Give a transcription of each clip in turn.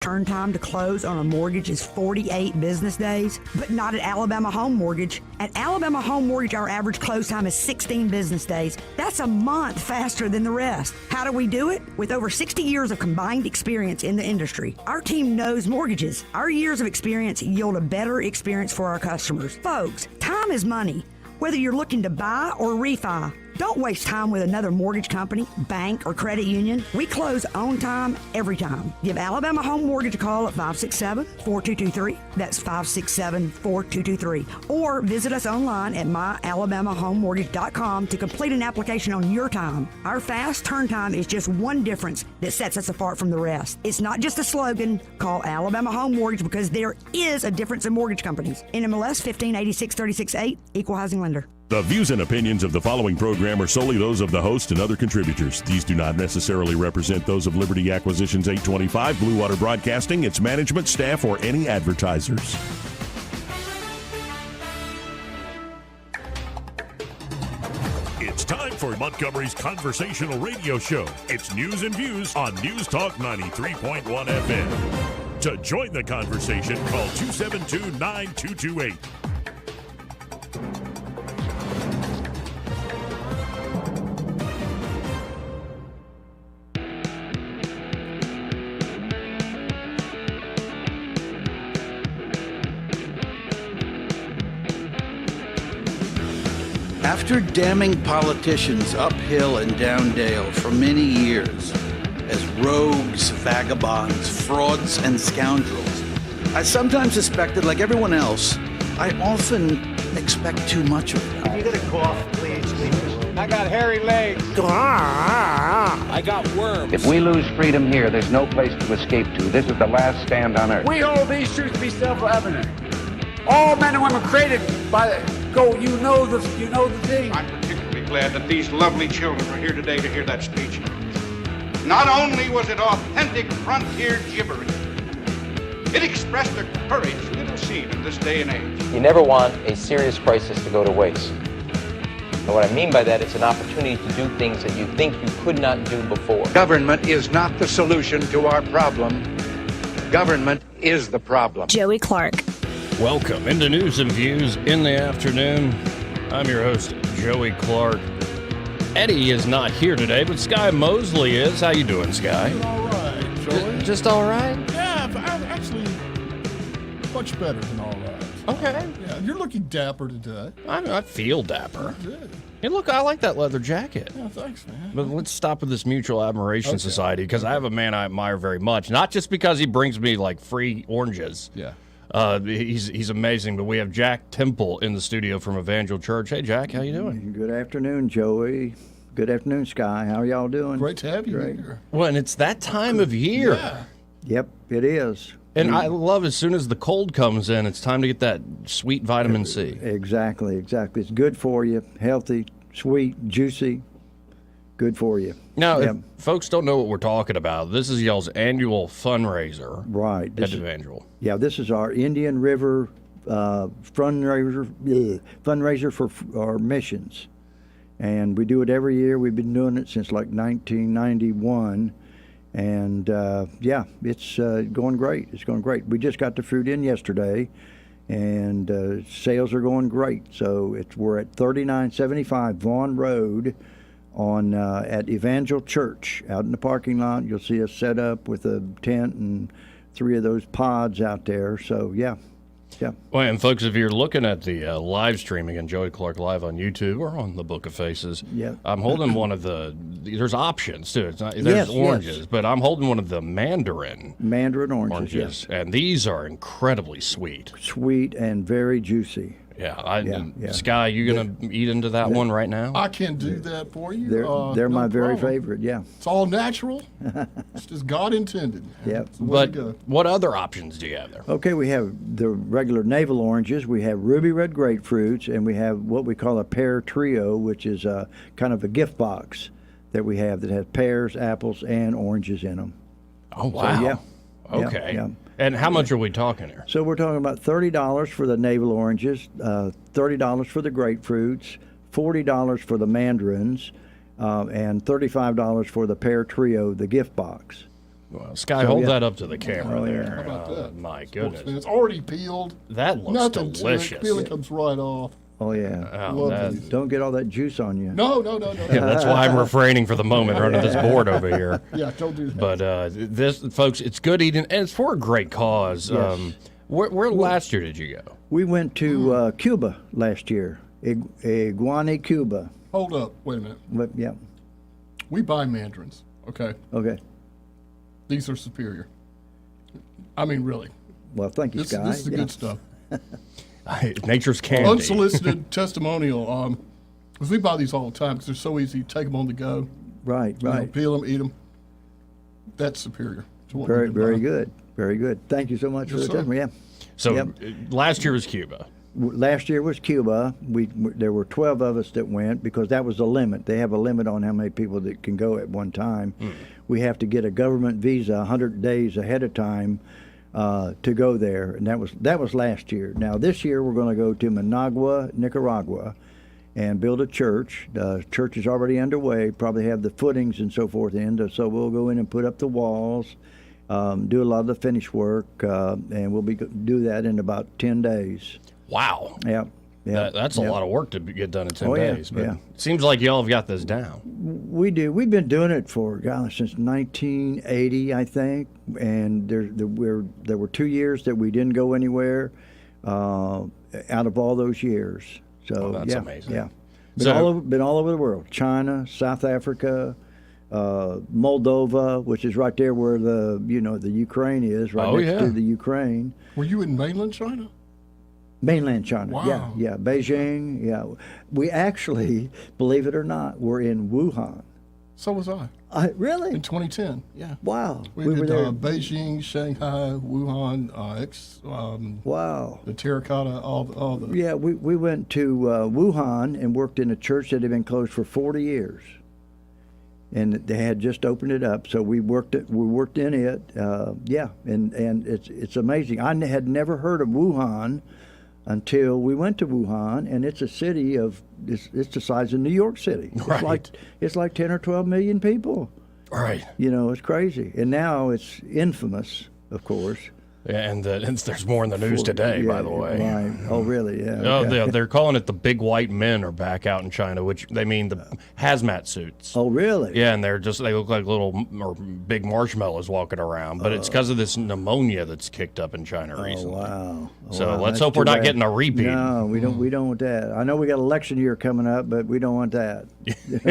turn time to close on a mortgage is 48 business days, but not at Alabama Home Mortgage. At Alabama Home Mortgage, our average close time is 16 business days. That's a month faster than the rest. How do we do it? With over 60 years of combined experience in the industry. Our team knows mortgages. Our years of experience yield a better experience for our customers. Folks, time is money. Whether you're looking to buy or refi, don't waste time with another mortgage company, bank, or credit union. We close on time every time. Give Alabama Home Mortgage a call at 567-4223. That's 567-4223. Or visit us online at myalabamahomemortgage.com to complete an application on your time. Our fast turn time is just one difference that sets us apart from the rest. It's not just a slogan. Call Alabama Home Mortgage because there is a difference in mortgage companies. NMLS 1586-36-8, Equal Housing Lender. The views and opinions of the following program are solely those of the host and other contributors. These do not necessarily represent those of Liberty Acquisitions 825, Blue Water Broadcasting, its management, staff, or any advertisers. It's time for Montgomery's conversational radio show. It's News and Views on News Talk 93.1 FM. To join the conversation, call 272-9228. After damning politicians uphill and down dale for many years as rogues, vagabonds, frauds, and scoundrels, I sometimes suspected, like everyone else, I often expect too much of them. You get a cough, please. I got hairy legs. I got worms. If we lose freedom here, there's no place to escape to. This is the last stand on earth. We hold these truths to be self-evident. All men and women created by you know the thing. I'm particularly glad that these lovely children are here today to hear that speech. Not only was it authentic frontier gibberish, it expressed a courage little seen in this day and age. You never want a serious crisis to go to waste. And what I mean by that, it's an opportunity to do things that you think you could not do before. Government is not the solution to our problem. Government is the problem. Joey Clark. Welcome into News and Views in the afternoon. I'm your host, Joey Clark. Eddie is not here today, but Sky Mosley is. How you doing, Sky? Doing all right, Joey. Just all right? Yeah, I'm actually much better than all right. Okay. Yeah, you're looking dapper today. I feel dapper. You did. Hey, look, I like that leather jacket. Yeah, thanks, man. But let's stop with this Mutual Admiration Society, because I have a man I admire very much. Not just because he brings me, like, free oranges. Yeah. He's amazing, but we have Jack Temple in the studio from Evangel Church. Hey, Jack, how you doing? Good afternoon, Joey. Good afternoon, Sky. How are y'all doing? Great to have you here. Well, and it's that time of year. Yeah. Yep, it is. And I love as soon as the cold comes in, it's time to get that sweet vitamin C. Exactly. It's good for you, healthy, sweet, juicy, good for you. Now, if folks don't know what we're talking about, this is y'all's annual fundraiser. Right. At Evangel. Yeah, this is our Indian River fundraiser for our missions. And we do it every year. We've been doing it since like 1991. And it's going great. It's going great. We just got the fruit in yesterday, and sales are going great. So we're at 3975 Vaughn Road at Evangel Church out in the parking lot. You'll see us set up with a tent and 3 of those pods out there. So yeah. Well, and folks, if you're looking at the live streaming and Joey Clark Live on YouTube or on the Book of Faces, I'm holding one of there's options too. There's oranges, but I'm holding one of the mandarin oranges. Yes. And these are incredibly sweet. Sweet and very juicy. Yeah, Sky, you gonna eat into that one right now? I can do that for you. They're my very favorite. Yeah, it's all natural. It's just God intended. Yeah. But what other options do you have there? Okay, we have the regular navel oranges. We have ruby red grapefruits, and we have what we call a pear trio, which is kind of a gift box that we have that has pears, apples, and oranges in them. Oh wow! So, okay. Yeah. And how much are we talking here? So we're talking about $30 for the navel oranges, $30 for the grapefruits, $40 for the mandarins, and $35 for the pear trio, the gift box. Well, Sky, hold that up to the camera there. How about that? My goodness. It's already peeled. That looks Nothing delicious. To it. Peeling comes right off. Oh, yeah. Lovely. Don't get all that juice on you. No. Yeah, that's why I'm refraining for the moment running this board over here. Yeah, don't do that. But this, folks, it's good eating, and it's for a great cause. Yes. Where last year did you go? We went to Cuba last year, Iguana, Cuba. Hold up. Wait a minute. But, yeah. We buy mandarins, okay? Okay. These are superior. I mean, really. Well, thank you, Sky. This is the good stuff. Nature's candy. Unsolicited testimonial. Because we buy these all the time because they're so easy. Take them on the go. Right. You know, peel them, eat them. That's superior. To what Very, we can very buy. good. Very good. Thank you so much for the testimony. Yeah. So last year was Cuba. Last year was Cuba. There were 12 of us that went because that was the limit. They have a limit on how many people that can go at one time. We have to get a government visa 100 days ahead of time to go there, and that was last year. Now this year we're going to go to Managua, Nicaragua, and build a church. The church is already underway. Probably have the footings and so forth in. So we'll go in and put up the walls, do a lot of the finish work, and we'll do that in about 10 days. Wow. Yeah. That's a lot of work to get done in 10 days. But yeah. It seems like y'all have got this down. We do. We've been doing it for, since 1980, I think. And there were 2 years that we didn't go anywhere out of all those years. So that's amazing. Yeah. Been all over the world. China, South Africa, Moldova, which is right there where the Ukraine is, right next to the Ukraine. Were you in mainland China? Mainland China, wow. yeah, Beijing, yeah. We actually, believe it or not, were in Wuhan. So was I. Really? In 2010, yeah. Wow. We did were there. Beijing, Shanghai, Wuhan, wow. The terracotta, all the. Yeah, we went to Wuhan and worked in a church that had been closed for 40 years. And they had just opened it up, so we worked in it. And it's amazing. I had never heard of Wuhan until we went to Wuhan, and it's a city it's the size of New York City. Right. It's like 10 or 12 million people. Right. It's crazy. And now it's infamous, of course. Yeah, and there's more in the news today, by the way. Right. Oh, really? Yeah. Oh, okay. they're calling it the big white men are back out in China, which they mean the hazmat suits. Oh, really? Yeah, and they look like little or big marshmallows walking around, but it's because of this pneumonia that's kicked up in China recently. Wow. So let's that's hope we're too not bad. getting a repeat. No, we don't. We don't want that. I know we got election year coming up, but we don't want that.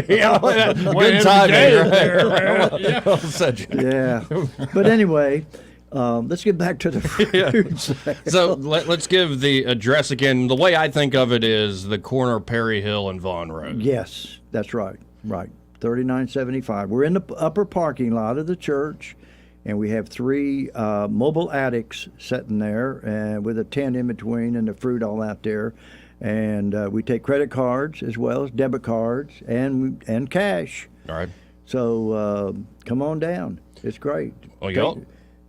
Yeah, good timing. Right? Well said, Jack. Yeah. But anyway. Let's get back to the fruit sale. So let's give the address again. The way I think of it is the corner of Perry Hill and Vaughn Road. Yes, that's right. Right. 3975. We're in the upper parking lot of the church, and we have 3 mobile attics sitting there and with a tent in between and the fruit all out there. And we take credit cards as well as debit cards and cash. All right. So come on down. It's great. Well, y'all.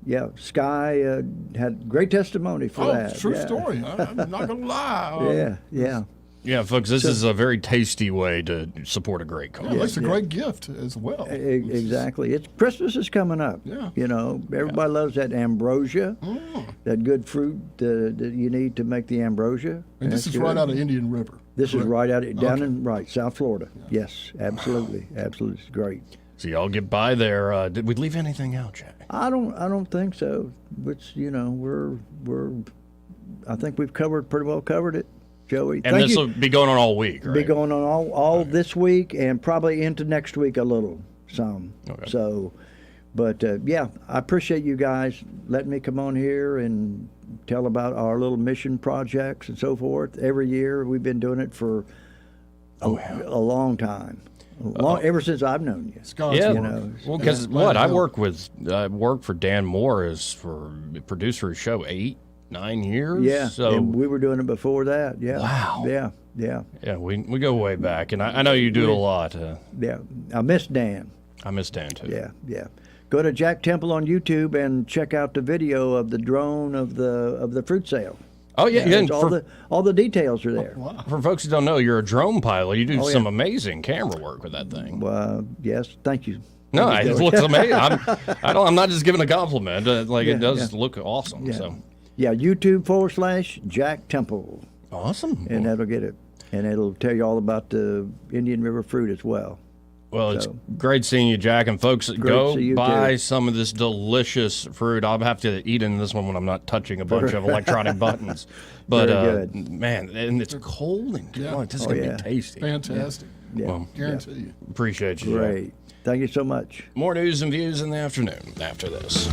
Yeah, Sky had great testimony for that. True story. I'm not going to lie. Yeah. Yeah, folks, this is a very tasty way to support a great cause. Yeah, it's a great gift as well. Exactly. Christmas is coming up. Yeah. Everybody loves that ambrosia, that good fruit that you need to make the ambrosia. And this is right out of Indian River. This is right out down in South Florida. Yeah. Yes, absolutely. Wow. Absolutely. It's great. So y'all get by there. Did we leave anything out, Jack? I don't think so. Which I think we've pretty well covered it, Joey. And this will be going on all week, right? Be going on all this week and probably into next week a little some. Okay. So, but I appreciate you guys letting me come on here and tell about our little mission projects and so forth. Every year we've been doing it for a long time. Ever since I've known you. Well, because I work for Dan Moore for producer of show 8-9 years. Yeah, so and we were doing it before that. Yeah. Wow. Yeah. Yeah, we go way back, and I know you do a lot. Yeah, I miss Dan. I miss Dan too. Yeah. Go to Jack Temple on YouTube and check out the video of the drone of the fruit sale. Oh yeah, and all the details are there. Wow. For folks who don't know, you're a drone pilot. You do some amazing camera work with that thing. Yes, thank you. No, it looks amazing. I'm not just giving a compliment. It does look awesome. Yeah. So. Yeah, YouTube/Jack Temple. Awesome. And that'll get it. And it'll tell you all about the Indian River fruit as well. Well, it's great seeing you, Jack. And folks, go buy some of this delicious fruit. I'll have to eat in this one when I'm not touching a bunch of electronic buttons. But, man, and it's cold and this is going to be tasty. Fantastic. Yeah. Well, guarantee you. Appreciate you. Great. Jack. Thank you so much. More news and views in the afternoon after this.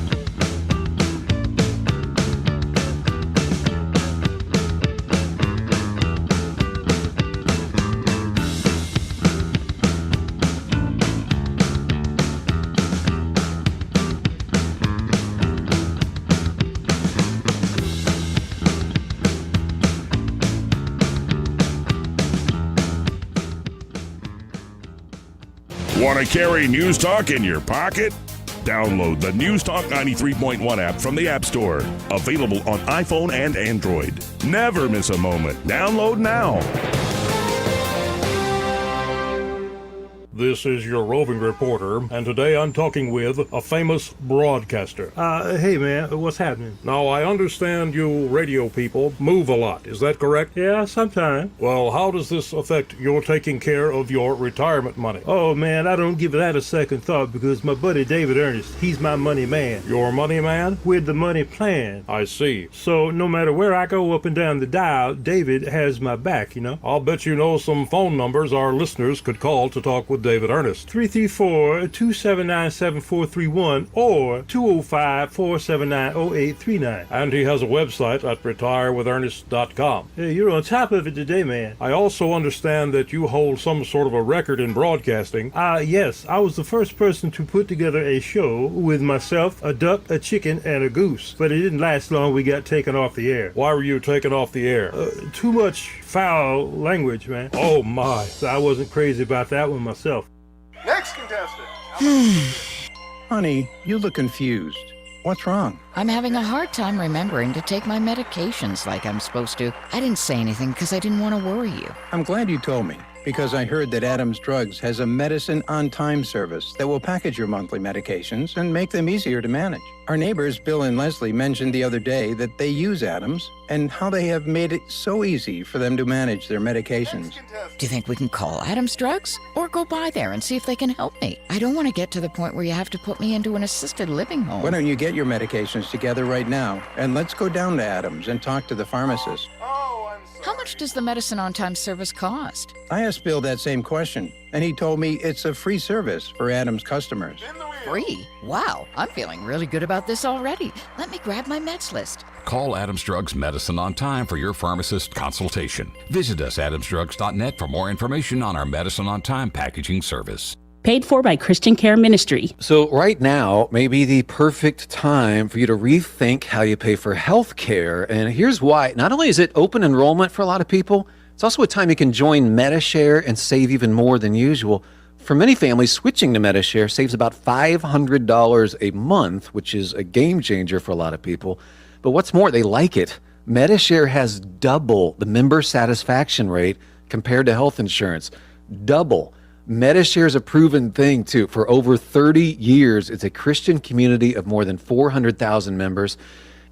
Want to carry News Talk in your pocket? Download the News Talk 93.1 app from the App Store. Available on iPhone and Android. Never miss a moment. Download now. This is your roving reporter, and today I'm talking with a famous broadcaster. Hey man, what's happening? Now, I understand you radio people move a lot, is that correct? Yeah, sometimes. Well, how does this affect your taking care of your retirement money? Oh man, I don't give that a second thought because my buddy David Ernest, he's my money man. Your money man? With the money plan. I see. So no matter where I go up and down the dial, David has my back, you know? I'll bet you know some phone numbers our listeners could call to talk with David Ernest. 334-279-7431 or 205-479-0839. And he has a website at retirewithernest.com. Hey, you're on top of it today, man. I also understand that you hold some sort of a record in broadcasting. Yes. I was the first person to put together a show with myself, a duck, a chicken, and a goose. But it didn't last long. We got taken off the air. Why were you taken off the air? Too much foul language, man. Oh, my. So I wasn't crazy about that one myself. Next contestant. Honey, you look confused. What's wrong? I'm having a hard time remembering to take my medications like I'm supposed to. I didn't say anything because I didn't want to worry you. I'm glad you told me, because I heard that Adams Drugs has a medicine on time service that will package your monthly medications and make them easier to manage. Our neighbors, Bill and Leslie, mentioned the other day that they use Adams and how they have made it so easy for them to manage their medications. Do you think we can call Adams Drugs or go by there and see if they can help me? I don't want to get to the point where you have to put me into an assisted living home. Why don't you get your medications together right now and let's go down to Adams and talk to the pharmacist. How much does the medicine on time service cost? I asked Bill that same question, and he told me it's a free service for Adams customers. Free? Wow, I'm feeling really good about this already. Let me grab my meds list. Call Adams Drugs Medicine on time for your pharmacist consultation. Visit us at adamsdrugs.net for more information on our Medicine on Time packaging service. Paid for by Christian Care Ministry. So right now may be the perfect time for you to rethink how you pay for health care. And here's why. Not only is it open enrollment for a lot of people, it's also a time you can join MediShare and save even more than usual. For many families, switching to MediShare saves about $500 a month, which is a game changer for a lot of people. But what's more, they like it. MediShare has double the member satisfaction rate compared to health insurance. Double. MediShare is a proven thing, too. For over 30 years, it's a Christian community of more than 400,000 members.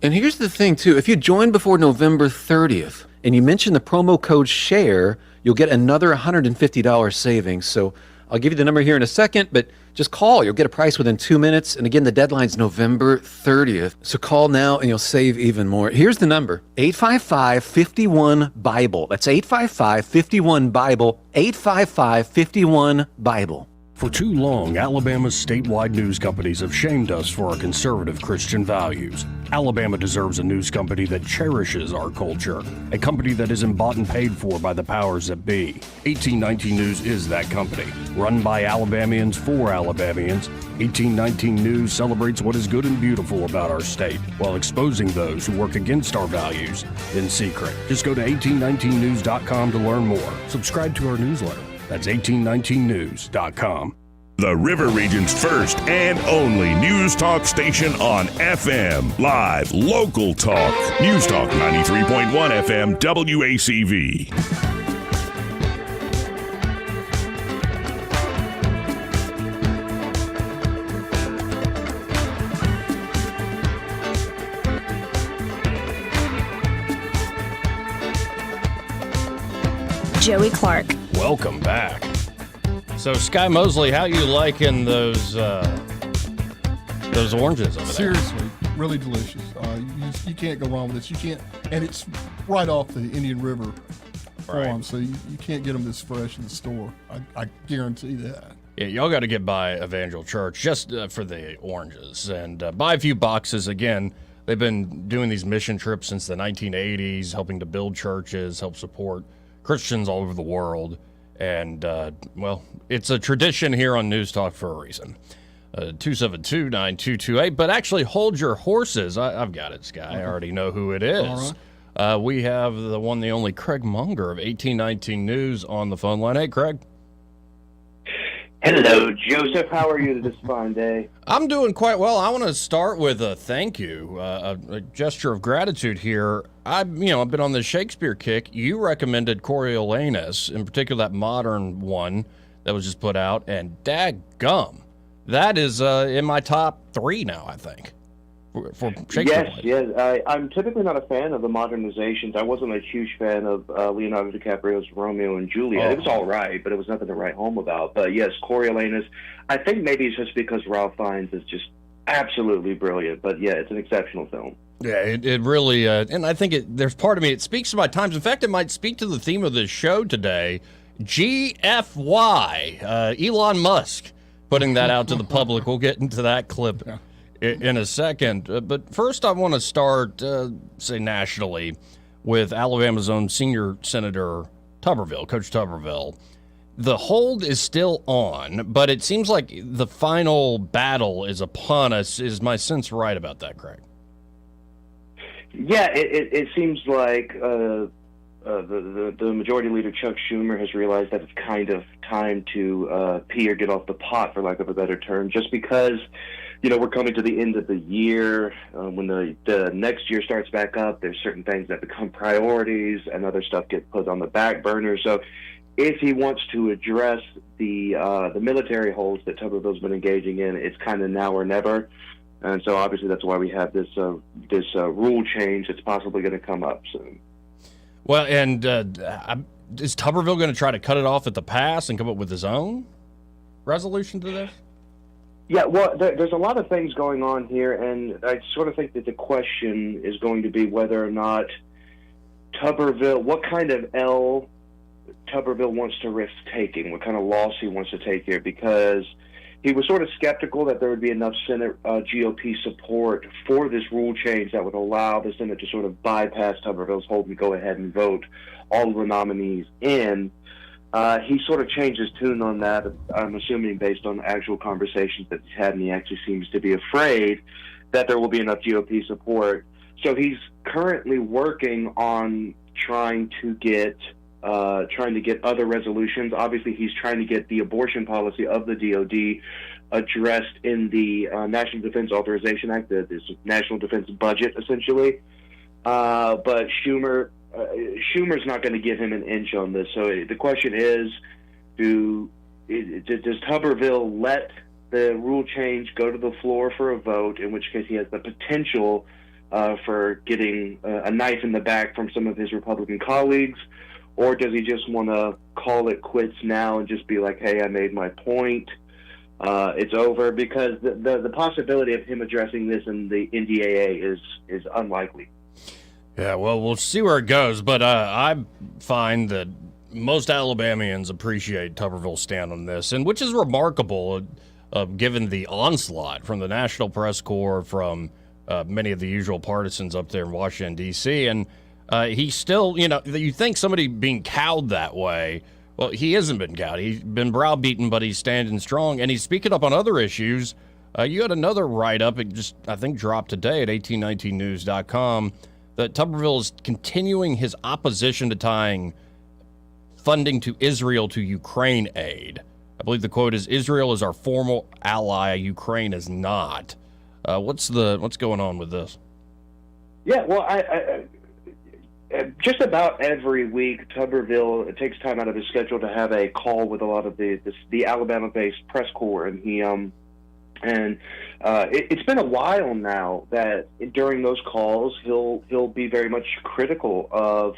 And here's the thing, too. If you join before November 30th and you mention the promo code SHARE, you'll get another $150 savings. So I'll give you the number here in a second, but just call. You'll get a price within 2 minutes. And again, the deadline's November 30th. So call now and you'll save even more. Here's the number, 855-51-BIBLE. That's 855-51-BIBLE, 855-51-BIBLE. For too long, Alabama's statewide news companies have shamed us for our conservative Christian values. Alabama deserves a news company that cherishes our culture, a company that isn't bought and paid for by the powers that be. 1819 News is that company. Run by Alabamians for Alabamians, 1819 News celebrates what is good and beautiful about our state, while exposing those who work against our values in secret. Just go to 1819news.com to learn more. Subscribe to our newsletter. That's 1819news.com. The River Region's first and only news talk station on FM. Live, local talk. News Talk 93.1 FM WACV. Joey Clark. Welcome back. So, Sky Mosley, how you liking those oranges over there? Seriously, really delicious. You can't go wrong with this. You can't, and it's right off the Indian River farm, so you can't get them this fresh in the store. I guarantee that. Yeah, y'all got to get by Evangel Church just for the oranges and buy a few boxes. Again, they've been doing these mission trips since the 1980s, helping to build churches, help support Christians all over the world. And, well, it's a tradition here on News Talk for a reason. 272-9228. But actually, hold your horses. I've got it, Sky. I already know who it is. All right. We have the one, the only Craig Munger of 1819 News on the phone line. Hey, Craig. Hello, Joseph. How are you this fine day? I'm doing quite well. I want to start with a thank you, a gesture of gratitude here. I've been on this Shakespeare kick. You recommended Coriolanus, in particular that modern one that was just put out, and daggum, that is in my top 3 now, I think, for Shakespeare. Yes. I'm typically not a fan of the modernizations. I wasn't a huge fan of Leonardo DiCaprio's Romeo and Juliet. It was all right, but it was nothing to write home about. But yes, Coriolanus, I think maybe it's just because Ralph Fiennes is just absolutely brilliant. But yeah, it's an exceptional film. Yeah, it really, and I think there's part of me, it speaks to my times. In fact, it might speak to the theme of this show today, G.F.Y, Elon Musk, putting that out to the public. We'll get into that clip in a second. But first, I want to start, say, nationally with Alabama's own senior Senator Tuberville, Coach Tuberville. The hold is still on, but it seems like the final battle is upon us. Is my sense right about that, Craig? Yeah, it seems like the Majority Leader Chuck Schumer has realized that it's kind of time to pee or get off the pot, for lack of a better term, just because, we're coming to the end of the year. When the next year starts back up, there's certain things that become priorities and other stuff gets put on the back burner. So if he wants to address the military holds that Tuberville's been engaging in, it's kind of now or never. And so obviously that's why we have this rule change that's possibly going to come up soon. Well, and is Tuberville going to try to cut it off at the pass and come up with his own resolution to this? Yeah, well, there's a lot of things going on here, and I sort of think that the question is going to be whether or not Tuberville, what kind of L Tuberville wants to risk taking, what kind of loss he wants to take here, because he was sort of skeptical that there would be enough Senate GOP support for this rule change that would allow the Senate to sort of bypass Tuberville's hold and go ahead and vote all of the nominees in. He sort of changed his tune on that, I'm assuming based on actual conversations that he's had, and he actually seems to be afraid that there will be enough GOP support. So he's currently working on trying to get other resolutions. Obviously, he's trying to get the abortion policy of the DOD addressed in the National Defense Authorization Act, this national defense budget, essentially. But Schumer's not going to give him an inch on this. So the question is, does Tuberville let the rule change go to the floor for a vote, in which case he has the potential for getting a knife in the back from some of his Republican colleagues? Or does he just want to call it quits now and just be like, hey, I made my point, it's over? Because the possibility of him addressing this in the NDAA is unlikely. Yeah, well, we'll see where it goes. But I find that most Alabamians appreciate Tuberville's stand on this, and which is remarkable given the onslaught from the National Press Corps, from many of the usual partisans up there in Washington, D.C., and he's still, you think somebody being cowed that way. Well, he hasn't been cowed. He's been browbeaten, but he's standing strong, and he's speaking up on other issues. You had another write-up, it just, I think, dropped today at 1819news.com, that Tuberville is continuing his opposition to tying funding to Israel to Ukraine aid. I believe the quote is, Israel is our formal ally, Ukraine is not. What's going on with this? Yeah, well, I just about every week, Tuberville takes time out of his schedule to have a call with a lot of the Alabama-based press corps, and it's been a while now that during those calls he'll be very much critical of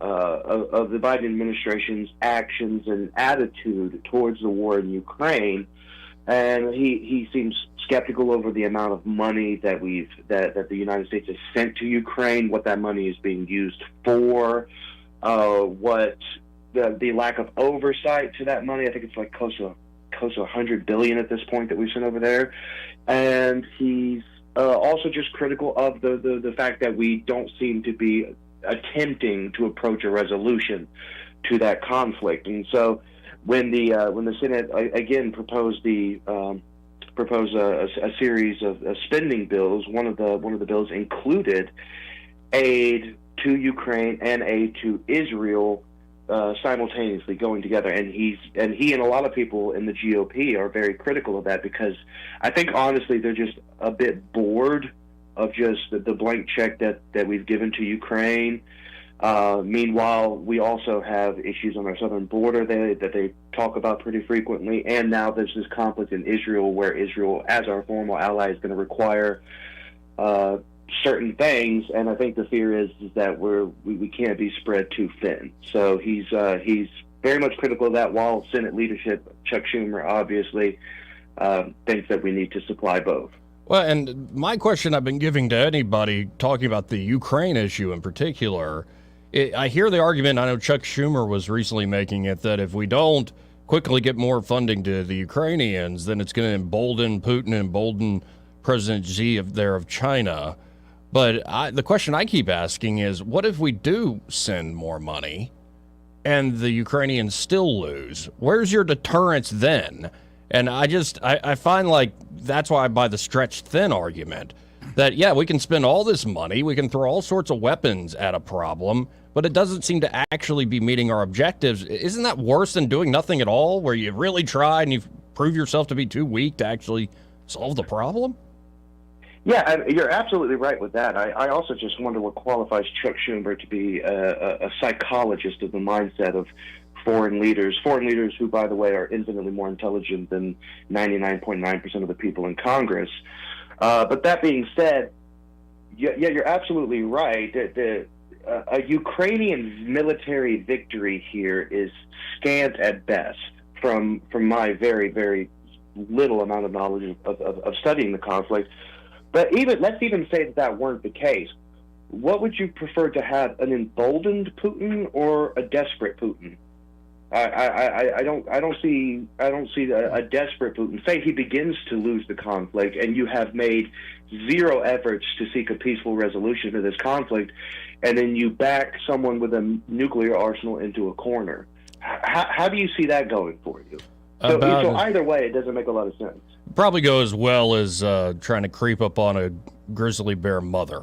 the Biden administration's actions and attitude towards the war in Ukraine, and he seems skeptical over the amount of money that the United States has sent to Ukraine, what that money is being used for, what the lack of oversight to that money. I think it's like close to $100 billion at this point that we've sent over there, and he's also just critical of the fact that we don't seem to be attempting to approach a resolution to that conflict. And so when the Senate again proposed a series of spending bills, one of the bills included aid to Ukraine and aid to Israel simultaneously going together, and he and a lot of people in the GOP are very critical of that, because I think honestly they're just a bit bored of just the blank check that we've given to Ukraine. Meanwhile, we also have issues on our southern border that they talk about pretty frequently, and now there's this conflict in Israel where Israel, as our formal ally, is going to require certain things, and I think the fear is that we can't be spread too thin. So he's very much critical of that, while Senate leadership, Chuck Schumer, obviously thinks that we need to supply both. Well, and my question I've been giving to anybody talking about the Ukraine issue in particular, I hear the argument, I know Chuck Schumer was recently making it, that if we don't quickly get more funding to the Ukrainians, then it's going to embolden Putin, embolden President Xi of China. But the question I keep asking is, what if we do send more money and the Ukrainians still lose? Where's your deterrence then? And I find like that's why I buy the stretched thin argument that, yeah, we can spend all this money, we can throw all sorts of weapons at a problem, but it doesn't seem to actually be meeting our objectives. Isn't that worse than doing nothing at all, where you really try and you prove yourself to be too weak to actually solve the problem? Yeah, you're absolutely right with that. I also just wonder what qualifies Chuck Schumer to be a psychologist of the mindset of foreign leaders who, by the way, are infinitely more intelligent than 99.9% of the people in Congress. But that being said, yeah, you're absolutely right. A Ukrainian military victory here is scant at best from my very, very little amount of knowledge of studying the conflict. But let's even say that weren't the case. What would you prefer to have, an emboldened Putin or a desperate Putin? I don't see a desperate Putin. Say he begins to lose the conflict, and you have made zero efforts to seek a peaceful resolution to this conflict, and then you back someone with a nuclear arsenal into a corner. How do you see that going for you? So either way, it doesn't make a lot of sense. Probably go as well as trying to creep up on a grizzly bear mother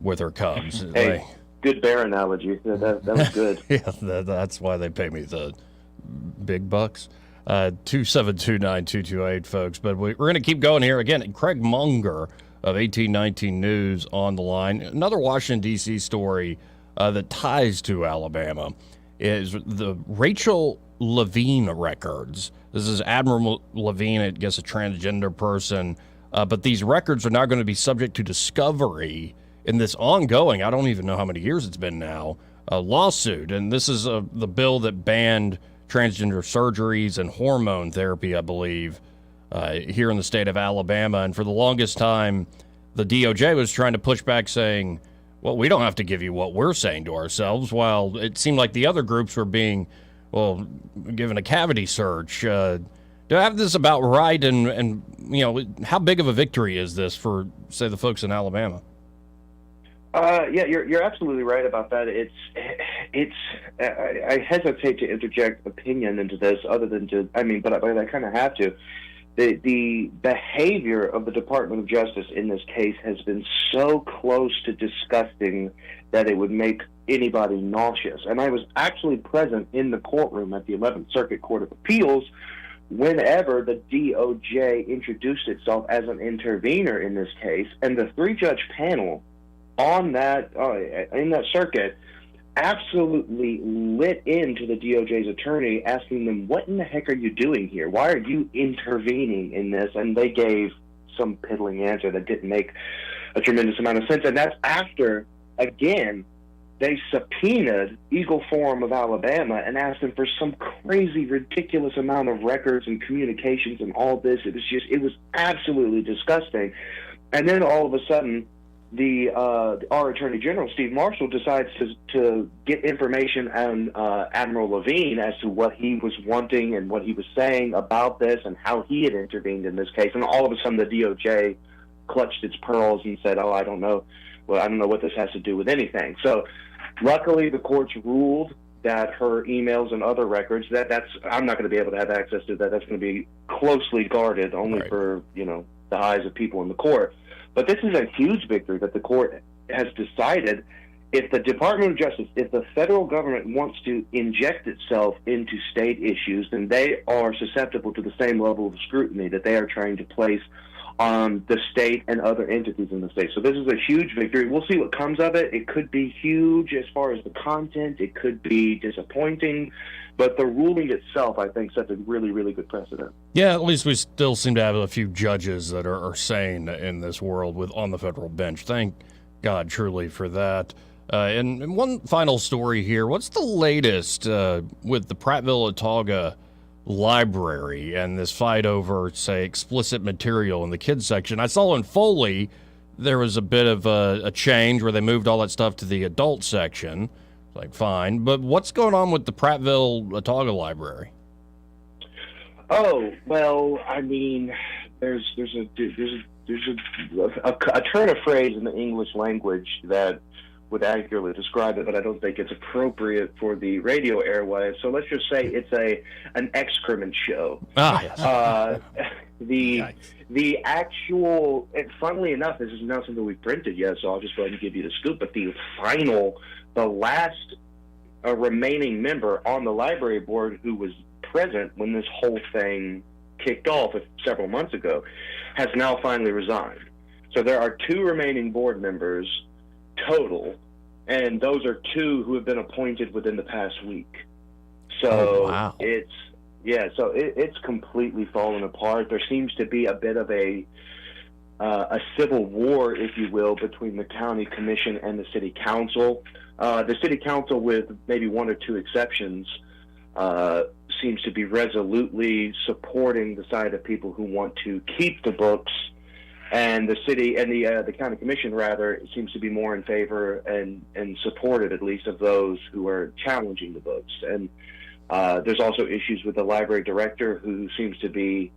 with her cubs. Hey, good bear analogy. That was good. Yeah, that's why they pay me the big bucks. 2729228, folks. But we're going to keep going here. Again, Craig Munger of 1819 News on the line. Another Washington, D.C. story that ties to Alabama is the Rachel Levine records. This is Admiral Levine, I guess a transgender person, but these records are now going to be subject to discovery in this ongoing, I don't even know how many years it's been now, lawsuit. And this is the bill that banned transgender surgeries and hormone therapy, I believe, here in the state of Alabama. And for the longest time, the DOJ was trying to push back saying, well, we don't have to give you what we're saying to ourselves, while it seemed like the other groups were being, well, given a cavity search. Do I have this about right? And you know, how big of a victory is this for, say, the folks in Alabama? Yeah, you're absolutely right about that. I hesitate to interject opinion into this, other than but I kind of have to. The behavior of the Department of Justice in this case has been so close to disgusting that it would make anybody nauseous. And I was actually present in the courtroom at the 11th Circuit Court of Appeals whenever the DOJ introduced itself as an intervener in this case, and the three-judge panel on that in that circuit absolutely lit into the DOJ's attorney, asking them, what in the heck are you doing here? Why are you intervening in this? And they gave some piddling answer that didn't make a tremendous amount of sense. And that's after, again, they subpoenaed Eagle Forum of Alabama and asked them for some crazy, ridiculous amount of records and communications and all this. It was absolutely disgusting. And then all of a sudden, our Attorney General, Steve Marshall, decides to get information on Admiral Levine as to what he was wanting and what he was saying about this and how he had intervened in this case. And all of a sudden, the DOJ clutched its pearls and said, "Oh, I don't know. Well, I don't know what this has to do with anything." So, luckily, the courts ruled that her emails and other records I'm not going to be able to have access to that. That's going to be closely guarded, only for the eyes of people in the court. But this is a huge victory that the court has decided if the Department of Justice, if the federal government wants to inject itself into state issues, then they are susceptible to the same level of scrutiny that they are trying to place on the state and other entities in the state. So this is a huge victory. We'll see what comes of it. It could be huge as far as the content. It could be disappointing. But the ruling itself, I think, sets a really, really good precedent. Yeah, at least we still seem to have a few judges that are sane in this world on the federal bench. Thank God, truly, for that. And one final story here. What's the latest with the Prattville-Autauga Library and this fight over, say, explicit material in the kids section? I saw in Foley there was a bit of a change where they moved all that stuff to the adult section. Like, fine, but what's going on with the Prattville-Autauga Library? Oh, well, I mean, there's a turn of phrase in the English language that would accurately describe it, but I don't think it's appropriate for the radio airwaves. So let's just say it's an excrement show. Yes. The actual, and funnily enough, this is not something we printed yet, so I'll just go ahead and give you the scoop. But the last remaining member on the library board who was present when this whole thing kicked off several months ago has now finally resigned. So there are 2 remaining board members total, and those are 2 who have been appointed within the past week. So it's completely fallen apart. There seems to be a bit of a civil war, if you will, between the county commission and the city council. The city council, with maybe 1 or 2 exceptions, seems to be resolutely supporting the side of people who want to keep the books, and the city and the county commission rather seems to be more in favor and supportive, at least, of those who are challenging the books. And there's also issues with the library director, who seems to be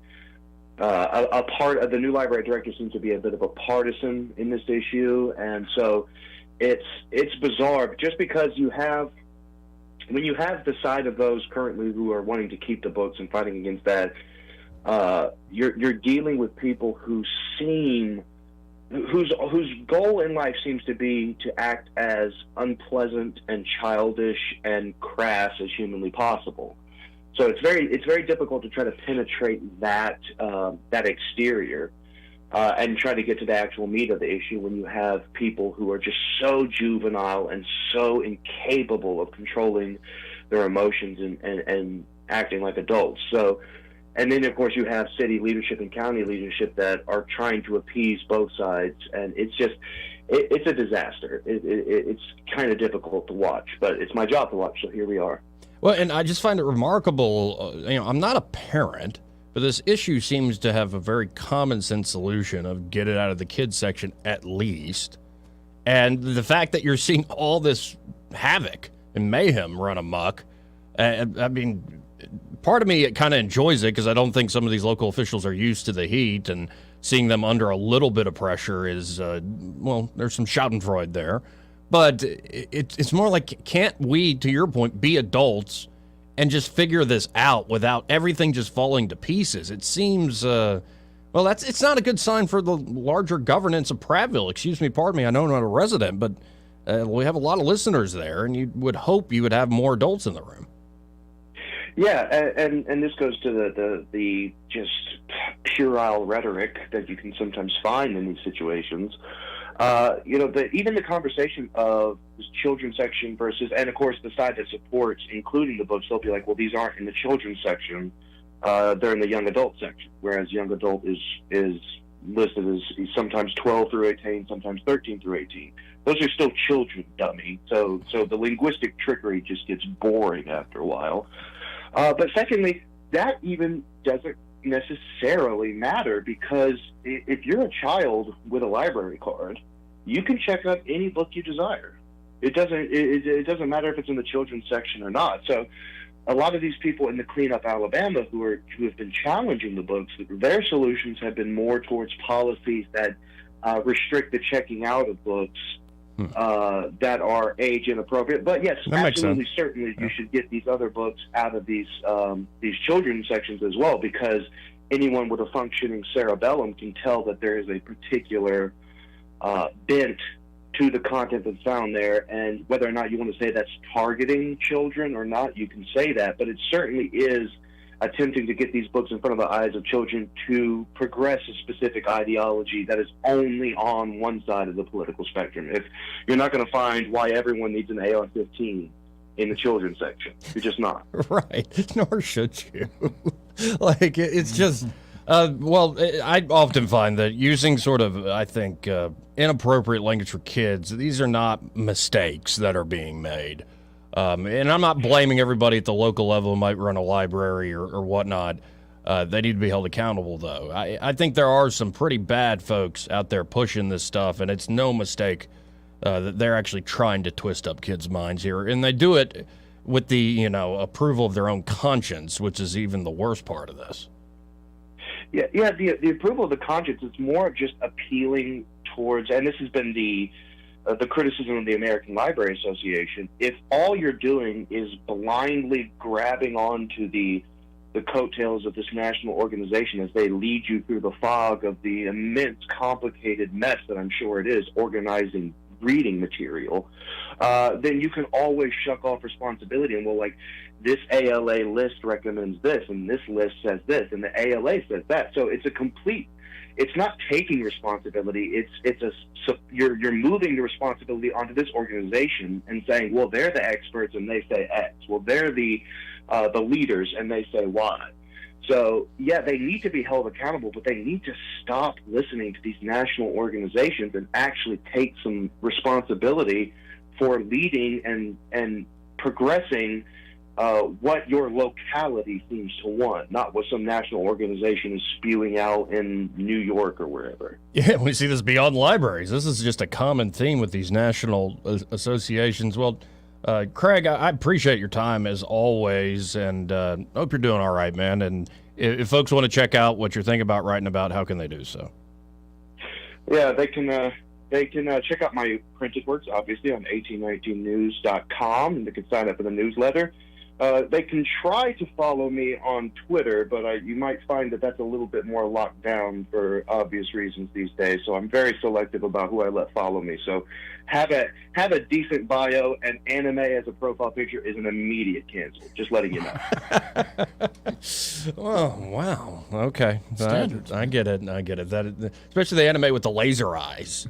a part of the new library director seems to be a bit of a partisan in this issue, and so it's bizarre. Just because when you have the side of those currently who are wanting to keep the books and fighting against that, you're dealing with people whose goal in life seems to be to act as unpleasant and childish and crass as humanly possible. So it's very difficult to try to penetrate that exterior and try to get to the actual meat of the issue when you have people who are just so juvenile and so incapable of controlling their emotions and acting like adults. So, and then of course you have city leadership and county leadership that are trying to appease both sides, and it's a disaster. It's kind of difficult to watch, but it's my job to watch, so here we are. Well, and I just find it remarkable, I'm not a parent, but this issue seems to have a very common sense solution of get it out of the kids section at least. And the fact that you're seeing all this havoc and mayhem run amok, I mean, part of me, it kind of enjoys it because I don't think some of these local officials are used to the heat, and seeing them under a little bit of pressure is, there's some schadenfreude there. But it's more like, can't we, to your point, be adults and just figure this out without everything just falling to pieces? It seems, it's not a good sign for the larger governance of Prattville. Excuse me, pardon me, I know I'm not a resident, but we have a lot of listeners there, and you would hope you would have more adults in the room. Yeah, and this goes to the just puerile rhetoric that you can sometimes find in these situations. Even the conversation of this children's section versus, and of course the side that supports including the books, they'll be like, well, these aren't in the children's section, they're in the young adult section, whereas young adult is listed as sometimes 12 through 18, sometimes 13 through 18. Those are still children, dummy. So the linguistic trickery just gets boring after a while. But secondly, that even doesn't necessarily matter, because if you're a child with a library card, you can check out any book you desire. It doesn't matter if it's in the children's section or not. So a lot of these people in the Clean Up Alabama who have been challenging the books, their solutions have been more towards policies that restrict the checking out of books that are age inappropriate. But yes, absolutely, certainly, you should get these other books out of these children's sections as well, because anyone with a functioning cerebellum can tell that there is a particular bent to the content that's found there, and whether or not you want to say that's targeting children or not, you can say that, but it certainly is attempting to get these books in front of the eyes of children to progress a specific ideology that is only on one side of the political spectrum. If you're not going to find why everyone needs an AR-15 in the children's section, you're just not. Right, nor should you. It's just... I often find that using sort of, I think, inappropriate language for kids, these are not mistakes that are being made. And I'm not blaming everybody at the local level who might run a library or whatnot. They need to be held accountable, though. I think there are some pretty bad folks out there pushing this stuff, and it's no mistake that they're actually trying to twist up kids' minds here. And they do it with the, approval of their own conscience, which is even the worst part of this. Yeah. The approval of the conscience is more just appealing towards, and this has been the criticism of the American Library Association. If all you're doing is blindly grabbing onto the coattails of this national organization as they lead you through the fog of the immense, complicated mess that I'm sure it is organizing reading material, then you can always shuck off responsibility and this ALA list recommends this, and this list says this, and the ALA says that. So it's not taking responsibility. You're moving the responsibility onto this organization and saying, well, they're the experts and they say X. Well, they're the leaders and they say Y. So yeah, they need to be held accountable, but they need to stop listening to these national organizations and actually take some responsibility for leading and progressing what your locality seems to want, not what some national organization is spewing out in New York or wherever. Yeah, we see this beyond libraries. This is just a common theme with these national associations. Well, Craig, I appreciate your time as always, and hope you're doing all right, man. And if folks want to check out what you're thinking about writing about, how can they do so? Yeah, they can check out my printed works, obviously, on 1819news.com, and they can sign up for the newsletter. They can try to follow me on Twitter, but you might find that that's a little bit more locked down for obvious reasons these days. So I'm very selective about who I let follow me. So have a decent bio, and anime as a profile picture is an immediate cancel. Just letting you know. Oh, wow. Okay. Standards. I get it. That, especially the anime with the laser eyes.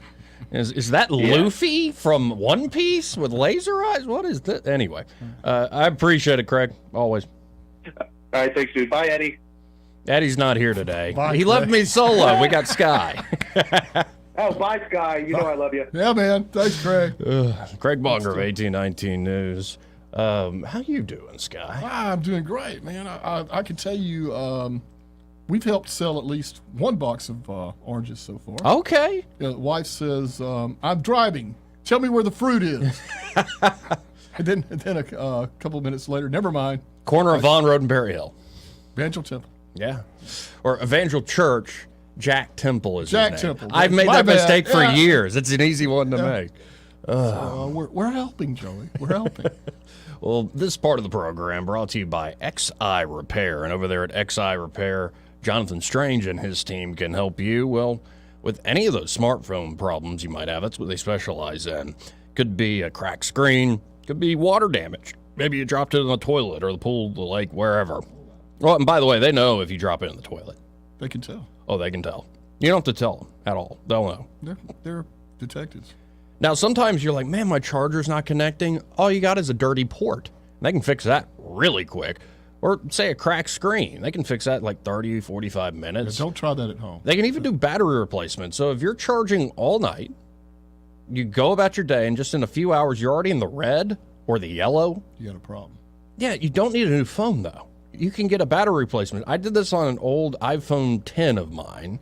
Is that Luffy from One Piece with laser eyes? What is that? Anyway, I appreciate it, Craig. Always. All right, thanks, dude. Bye, Eddie. Eddie's not here today. Bye, he left me solo. We got Sky. Oh, bye, Sky. You know I love you. Yeah, man. Thanks, Craig. Craig Bonger of 1819 News. How you doing, Sky? I'm doing great, man. I can tell you we've helped sell at least one box of oranges so far. Okay. The wife says, I'm driving. Tell me where the fruit is. and then a couple of minutes later, never mind. Corner of Vaughn Road and Berry Hill. Evangel Temple. Yeah. Or Evangel Church. Jack Temple is Jack his name. Temple. I've made that mistake for years. It's an easy one to make. So, we're helping, Joey. We're helping. Well, this part of the program brought to you by XI Repair. And over there at XI Repair, Jonathan Strange and his team can help you, well, with any of those smartphone problems you might have. That's what they specialize in. Could be a cracked screen. Could be water damage. Maybe you dropped it in the toilet or the pool, the lake, wherever. Well, and by the way, they know if you drop it in the toilet. They can tell. Oh, they can tell. You don't have to tell them at all. They'll know. They're detectives. Now, sometimes you're like, man, my charger's not connecting. All you got is a dirty port. They can fix that really quick. Or, say, a cracked screen. They can fix that in like 30, 45 minutes. Yeah, don't try that at home. They can even do battery replacement. So if you're charging all night you go about your day, and just in a few hours, you're already in the red or the yellow. You got a problem. Yeah, you don't need a new phone, though. You can get a battery replacement. I did this on an old iPhone 10 of mine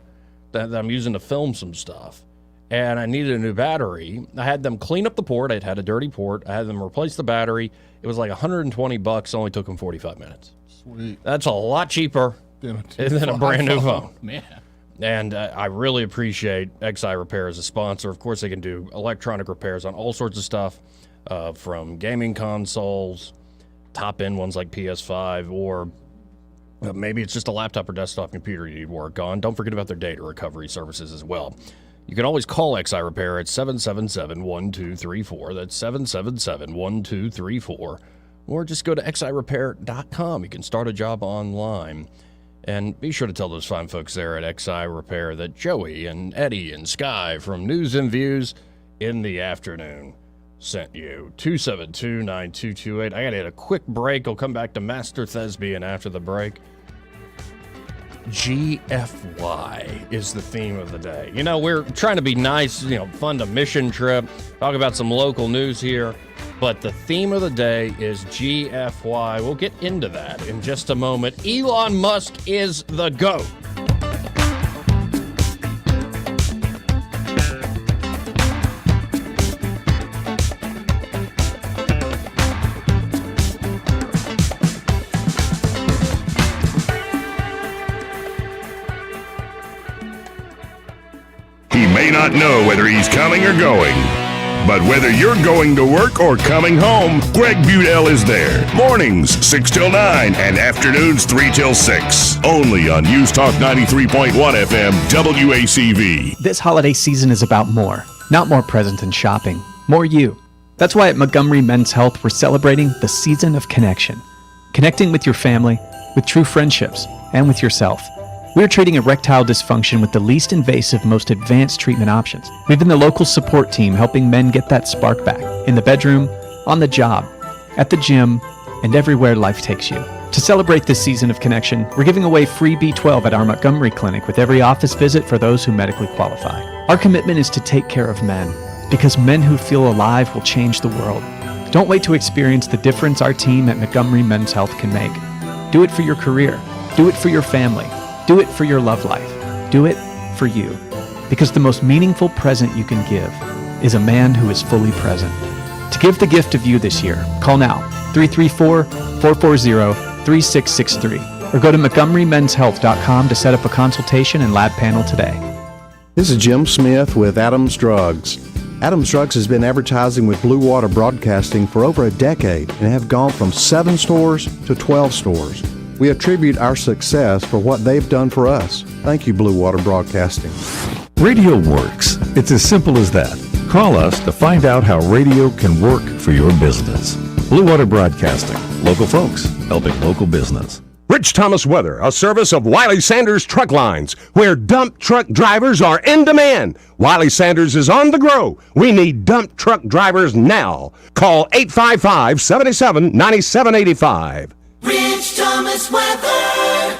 that I'm using to film some stuff, and I needed a new battery. I had them clean up the port. I'd had a dirty port. I had them replace the battery. It was like $120. Only took them 45 minutes. Sweet. That's a lot cheaper than a brand new phone. Man. And I really appreciate XI Repair as a sponsor. Of course, they can do electronic repairs on all sorts of stuff, from gaming consoles, top-end ones like PS5, or maybe it's just a laptop or desktop computer you need work on. Don't forget about their data recovery services as well. You can always call XI Repair at 777-1234. That's 777-1234. Or just go to xirepair.com. You can start a job online. And be sure to tell those fine folks there at XI Repair that Joey and Eddie and Sky from News and Views in the Afternoon sent you. 272-9228. I got to hit a quick break. I'll come back to Master Thespian after the break. G.F.Y. is the theme of the day. You know, we're trying to be nice, fund a mission trip, talk about some local news here, but the theme of the day is G.F.Y. We'll get into that in just a moment. Elon Musk is the GOAT. May not know whether he's coming or going, but whether you're going to work or coming home, Greg Budell is there. Mornings 6 till 9 and afternoons 3 till 6. Only on News Talk 93.1 FM WACV. This holiday season is about more. Not more presents and shopping, more you. That's why at Montgomery Men's Health we're celebrating the season of connection. Connecting with your family, with true friendships, and with yourself. We're treating erectile dysfunction with the least invasive, most advanced treatment options. We've been the local support team helping men get that spark back, in the bedroom, on the job, at the gym, and everywhere life takes you. To celebrate this season of connection, we're giving away free B12 at our Montgomery clinic with every office visit for those who medically qualify. Our commitment is to take care of men, because men who feel alive will change the world. Don't wait to experience the difference our team at Montgomery Men's Health can make. Do it for your career. Do it for your family. Do it for your love life. Do it for you. Because the most meaningful present you can give is a man who is fully present. To give the gift of you this year, call now, 334-440-3663, or go to MontgomeryMen'sHealth.com to set up a consultation and lab panel today. This is Jim Smith with Adams Drugs. Adams Drugs has been advertising with Blue Water Broadcasting for over a decade and have gone from 7 stores to 12 stores. We attribute our success for what they've done for us. Thank you, Blue Water Broadcasting. Radio works. It's as simple as that. Call us to find out how radio can work for your business. Blue Water Broadcasting. Local folks helping local business. Rich Thomas Weather, a service of Wiley Sanders Truck Lines, where dump truck drivers are in demand. Wiley Sanders is on the grow. We need dump truck drivers now. Call 855-77-9785. Rich Thomas Weather.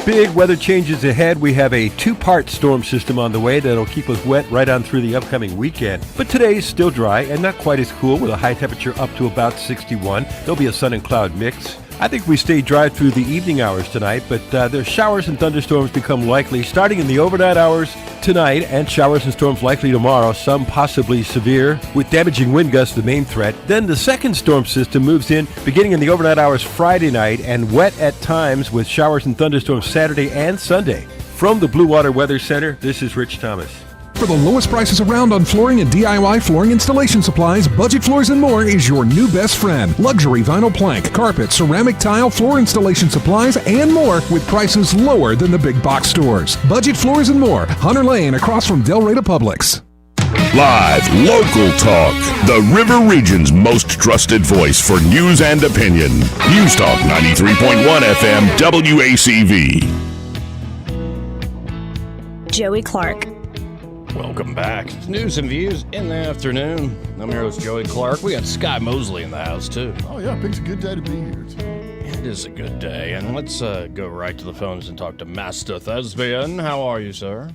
Big weather changes ahead. We have a 2-part storm system on the way that'll keep us wet right on through the upcoming weekend. But today is still dry and not quite as cool, with a high temperature up to about 61. There'll be a sun and cloud mix. I think we stay dry through the evening hours tonight, but there's showers and thunderstorms become likely starting in the overnight hours tonight, and showers and storms likely tomorrow, some possibly severe, with damaging wind gusts the main threat. Then the second storm system moves in beginning in the overnight hours Friday night, and wet at times with showers and thunderstorms Saturday and Sunday. From the Blue Water Weather Center, this is Rich Thomas. For the lowest prices around on flooring and DIY flooring installation supplies, Budget Floors and More is your new best friend. Luxury vinyl plank, carpet, ceramic tile, floor installation supplies, and more with prices lower than the big box stores. Budget Floors and More, Hunter Lane across from Del Rey Publix. Live, local talk. The River Region's most trusted voice for news and opinion. News Talk 93.1 FM WACV. Joey Clark. Welcome back. It's News and Views in the Afternoon. I'm your host, Joey Clark. We got Sky Mosley in the house, too. Oh, yeah. I think it's a good day to be here, too. It is a good day. And let's go right to the phones and talk to Master Thespian. How are you, sir?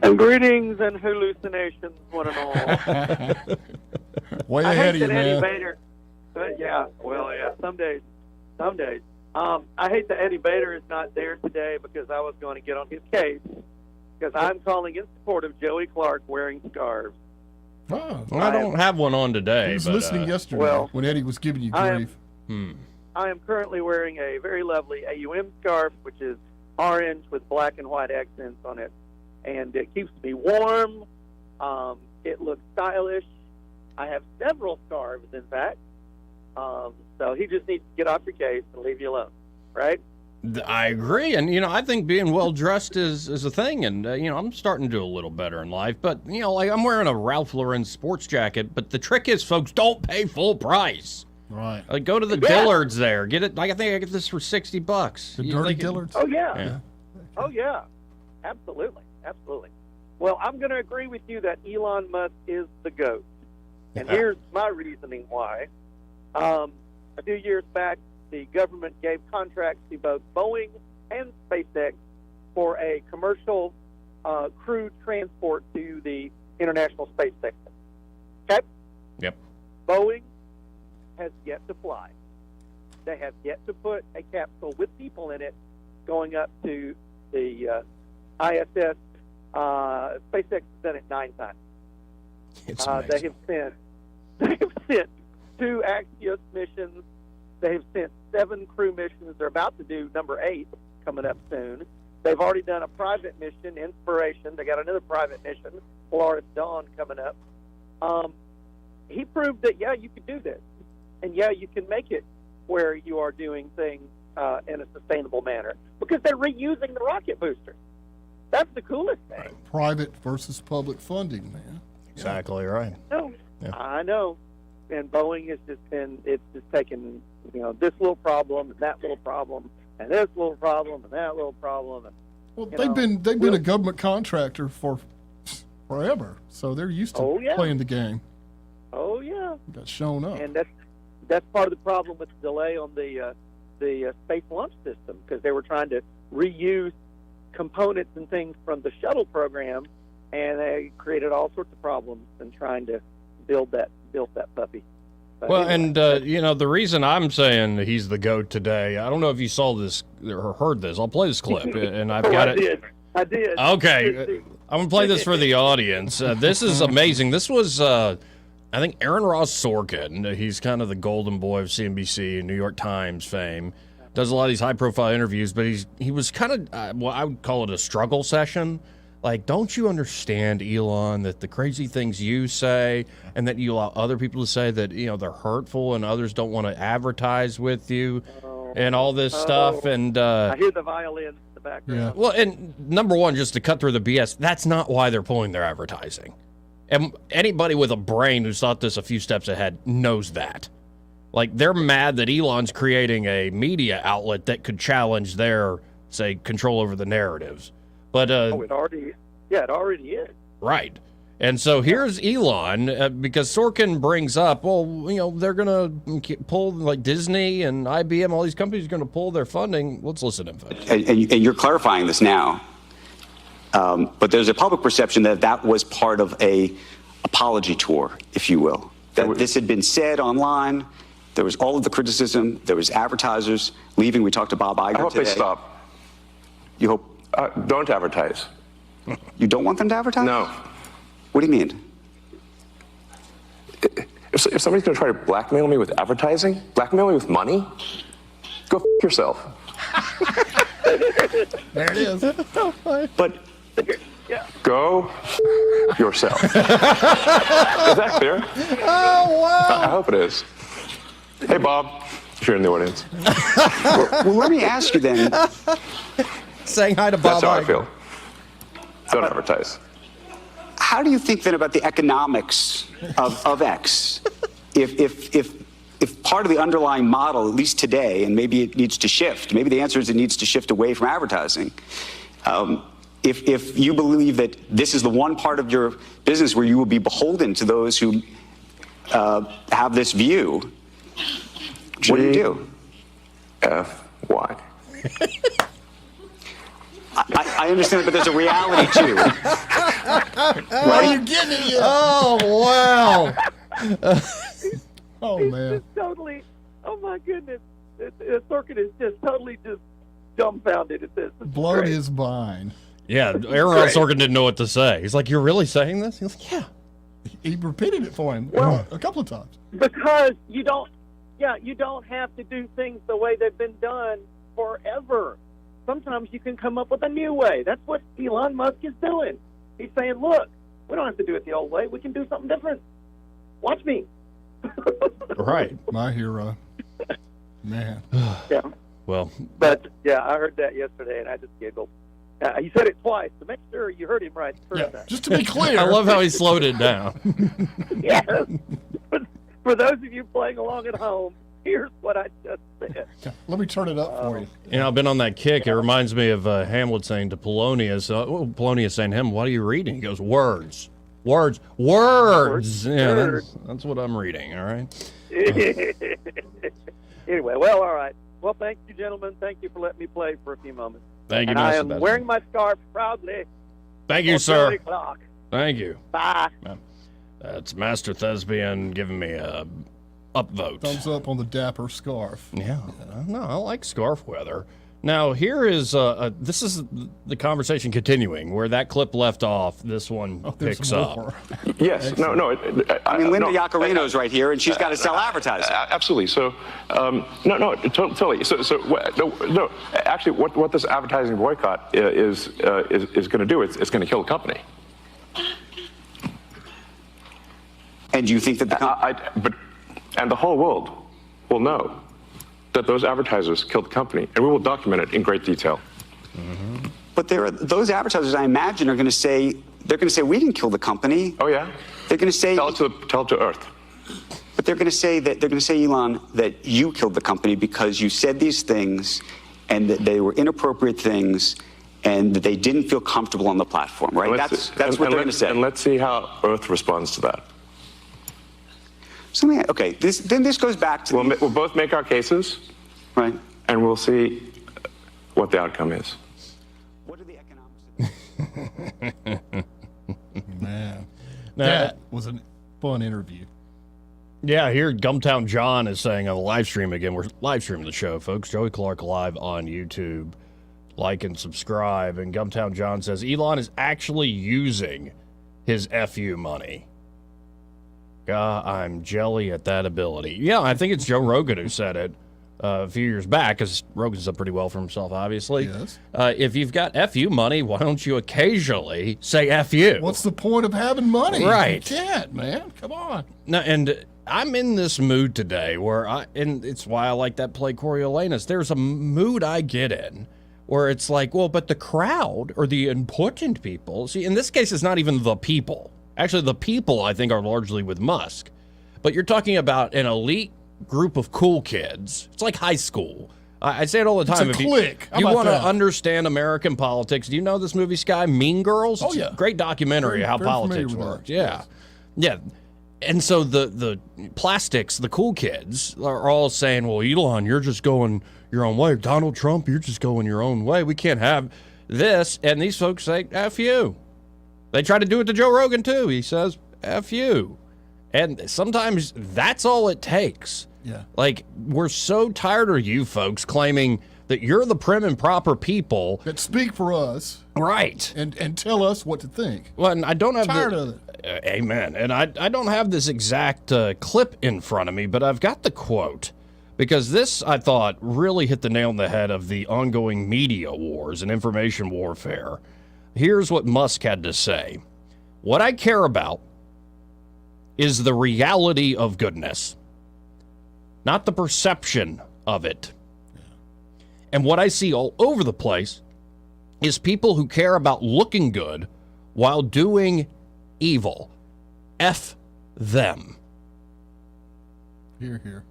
And greetings and hallucinations, one and all. Way ahead of you, man. Eddie Vedder, some days. I hate that Eddie Vedder is not there today because I was going to get on his case because I'm calling in support of Joey Clark wearing scarves. Oh. Well, I don't have one on today. He was but, listening yesterday when Eddie was giving you grief. I am currently wearing a very lovely AUM scarf, which is orange with black and white accents on it. And it keeps me warm. It looks stylish. I have several scarves, in fact. So he just needs to get off your case and leave you alone, right? I agree. And, I think being well-dressed is a thing. And, I'm starting to do a little better in life. But, like I'm wearing a Ralph Lauren sports jacket. But the trick is, folks, don't pay full price. Right. Like, go to the Dillards there. Get it. Like, I think I get this for $60. The dirty Dillards? Oh, yeah. Oh, yeah. Absolutely. Well, I'm going to agree with you that Elon Musk is the GOAT. And here's my reasoning why. A few years back, the government gave contracts to both Boeing and SpaceX for a commercial crew transport to the International Space Station. Okay? Yep. Boeing has yet to fly. They have yet to put a capsule with people in it going up to the ISS. SpaceX has done it 9 times. They have sent 2 Axios missions. They have sent 7 crew missions. They're about to do number 8 coming up soon. They've already done a private mission, Inspiration. They got another private mission, Polaris Dawn, coming up. He proved that, you can do this. And, you can make it where you are doing things in a sustainable manner because they're reusing the rocket boosters. That's the coolest thing. Right. Private versus public funding, man. Exactly right. No, I know. And Boeing has just taken, this little problem and that little problem and this little problem and that little problem. And, well, they've been a government contractor for forever, so they're used to playing the game. Oh yeah. Got shown up. And that's part of the problem with the delay on the space launch system because they were trying to reuse components and things from the shuttle program, and they created all sorts of problems in trying to build that puppy. But well, anyway. And the reason I'm saying he's the GOAT today, I don't know if you saw this or heard this. I'll play this clip, and I've got it. I did. Okay, I'm gonna play this for the audience. This is amazing. This was, I think, Aaron Ross Sorkin. He's kind of the golden boy of CNBC and New York Times fame. Does a lot of these high-profile interviews, but he was kind of, I would call it a struggle session. Like, don't you understand, Elon, that the crazy things you say and that you allow other people to say that, they're hurtful and others don't want to advertise with you and all this stuff. And I hear the violins in the background. Yeah. Well, and number one, just to cut through the BS, that's not why they're pulling their advertising. And anybody with a brain who's thought this a few steps ahead knows that. Like, they're mad that Elon's creating a media outlet that could challenge their, say, control over the narratives. But it already is. Right. And so here's Elon, because Sorkin brings up, they're going to pull, like, Disney and IBM, all these companies are going to pull their funding. Let's listen to him, folks. And you're clarifying this now. But there's a public perception that was part of a apology tour, if you will. That this had been said online. There was all of the criticism. There was advertisers leaving. We talked to Bob Iger today. I hope they stop. You hope? Don't advertise. You don't want them to advertise? No. What do you mean? If somebody's going to try to blackmail me with advertising, blackmail me with money, go yourself. There it is. But go yourself. Is that clear? Oh, wow. I hope it is. Hey, Bob, if you're in the audience. Well, let me ask you then. Saying hi to Bob. That's how I feel. Don't advertise. How do you think then about the economics of X? If part of the underlying model, at least today, and maybe it needs to shift, maybe the answer is it needs to shift away from advertising. If you believe that this is the one part of your business where you will be beholden to those who have this view, what do you do? G.F.Y. I understand, but there's a reality too. Are you getting it yet? Oh, wow. Oh, He's man. just totally, oh my goodness. The circuit is just totally just dumbfounded at this. It's Blown great. his mind. Yeah, Aaron Sorkin didn't know what to say. He's like, "You're really saying this?" He's like, "Yeah." He repeated it for him a couple of times. Because you don't have to do things the way they've been done forever. Sometimes you can come up with a new way. That's what Elon Musk is doing. He's saying, look, we don't have to do it the old way. We can do something different. Watch me. Right. My hero. Man. Yeah. Well. But, yeah, I heard that yesterday, and I just giggled. He said it twice, so make sure you heard him right the first time. Just to be clear. I love how he slowed it down. Yes. For those of you playing along at home, here's what I just said. Let me turn it up for you. You know, I've been on that kick. It reminds me of Hamlet saying to Polonius, Polonius saying to him, "What are you reading?" He goes, "Words. Words. Words." Yeah, that's what I'm reading, all right? Anyway, well, all right. Well, thank you, gentlemen. Thank you for letting me play for a few moments. Thank you, and I am Sebastian. wearing my scarf proudly. Thank you, on sir. 30 o'clock. Thank you. Bye. That's Master Thespian giving me a upvote. Thumbs up on the dapper scarf. Yeah, no, I like scarf weather. Now, here is this is the conversation continuing where that clip left off. This one picks up. Yes. No. I mean, Linda Yaccarino's right here, and she's got to sell advertising. Absolutely. So, no, totally. No. Actually, what this advertising boycott is going to do, it's going to kill the company. And do you think that and the whole world will know that those advertisers killed the company, and we will document it in great detail. Mm-hmm. But those advertisers, I imagine, are going to say we didn't kill the company. Oh yeah. They're going to say tell it to Earth. But they're going to say Elon, that you killed the company because you said these things, and that they were inappropriate things, and that they didn't feel comfortable on the platform. Right? That's what they're going to say. And let's see how Earth responds to that. Okay, this goes back to... We'll both make our cases, right, and we'll see what the outcome is. What are the economics of Man, Now, that was a fun interview. Yeah, here Gumtown John is saying on the live stream again, we're live streaming the show, folks. Joey Clark live on YouTube. Like and subscribe. And Gumtown John says, Elon is actually using his FU money. I'm jelly at that ability. Yeah, I think it's Joe Rogan who said it a few years back, because Rogan's done pretty well for himself, obviously. Yes. If you've got FU money, why don't you occasionally say FU? What's the point of having money? Right. You can't, man. Come on. No, and I'm in this mood today where and it's why I like that play Coriolanus. There's a mood I get in where it's like, well, but the crowd or the important people, see, in this case, it's not even the people. Actually, the people, I think, are largely with Musk. But you're talking about an elite group of cool kids. It's like high school. I say it all the time. It's a clique. You want to understand American politics. Do you know this movie, Sky? Mean Girls? Oh, yeah. It's a great documentary of how politics works. Yeah. Yes. Yeah. And so the plastics, the cool kids, are all saying, well, Elon, you're just going your own way. Donald Trump, you're just going your own way. We can't have this. And these folks say, F you. They try to do it to Joe Rogan, too. He says, F you. And sometimes that's all it takes. Yeah. Like, we're so tired of you folks claiming that you're the prim and proper people that speak for us. Right. And tell us what to think. Well, and I don't have tired of it. Amen. And I don't have this exact clip in front of me, but I've got the quote. Because this, I thought, really hit the nail on the head of the ongoing media wars and information warfare. Here's what Musk had to say. What I care about is the reality of goodness, not the perception of it. And what I see all over the place is people who care about looking good while doing evil. F them. Hear, hear.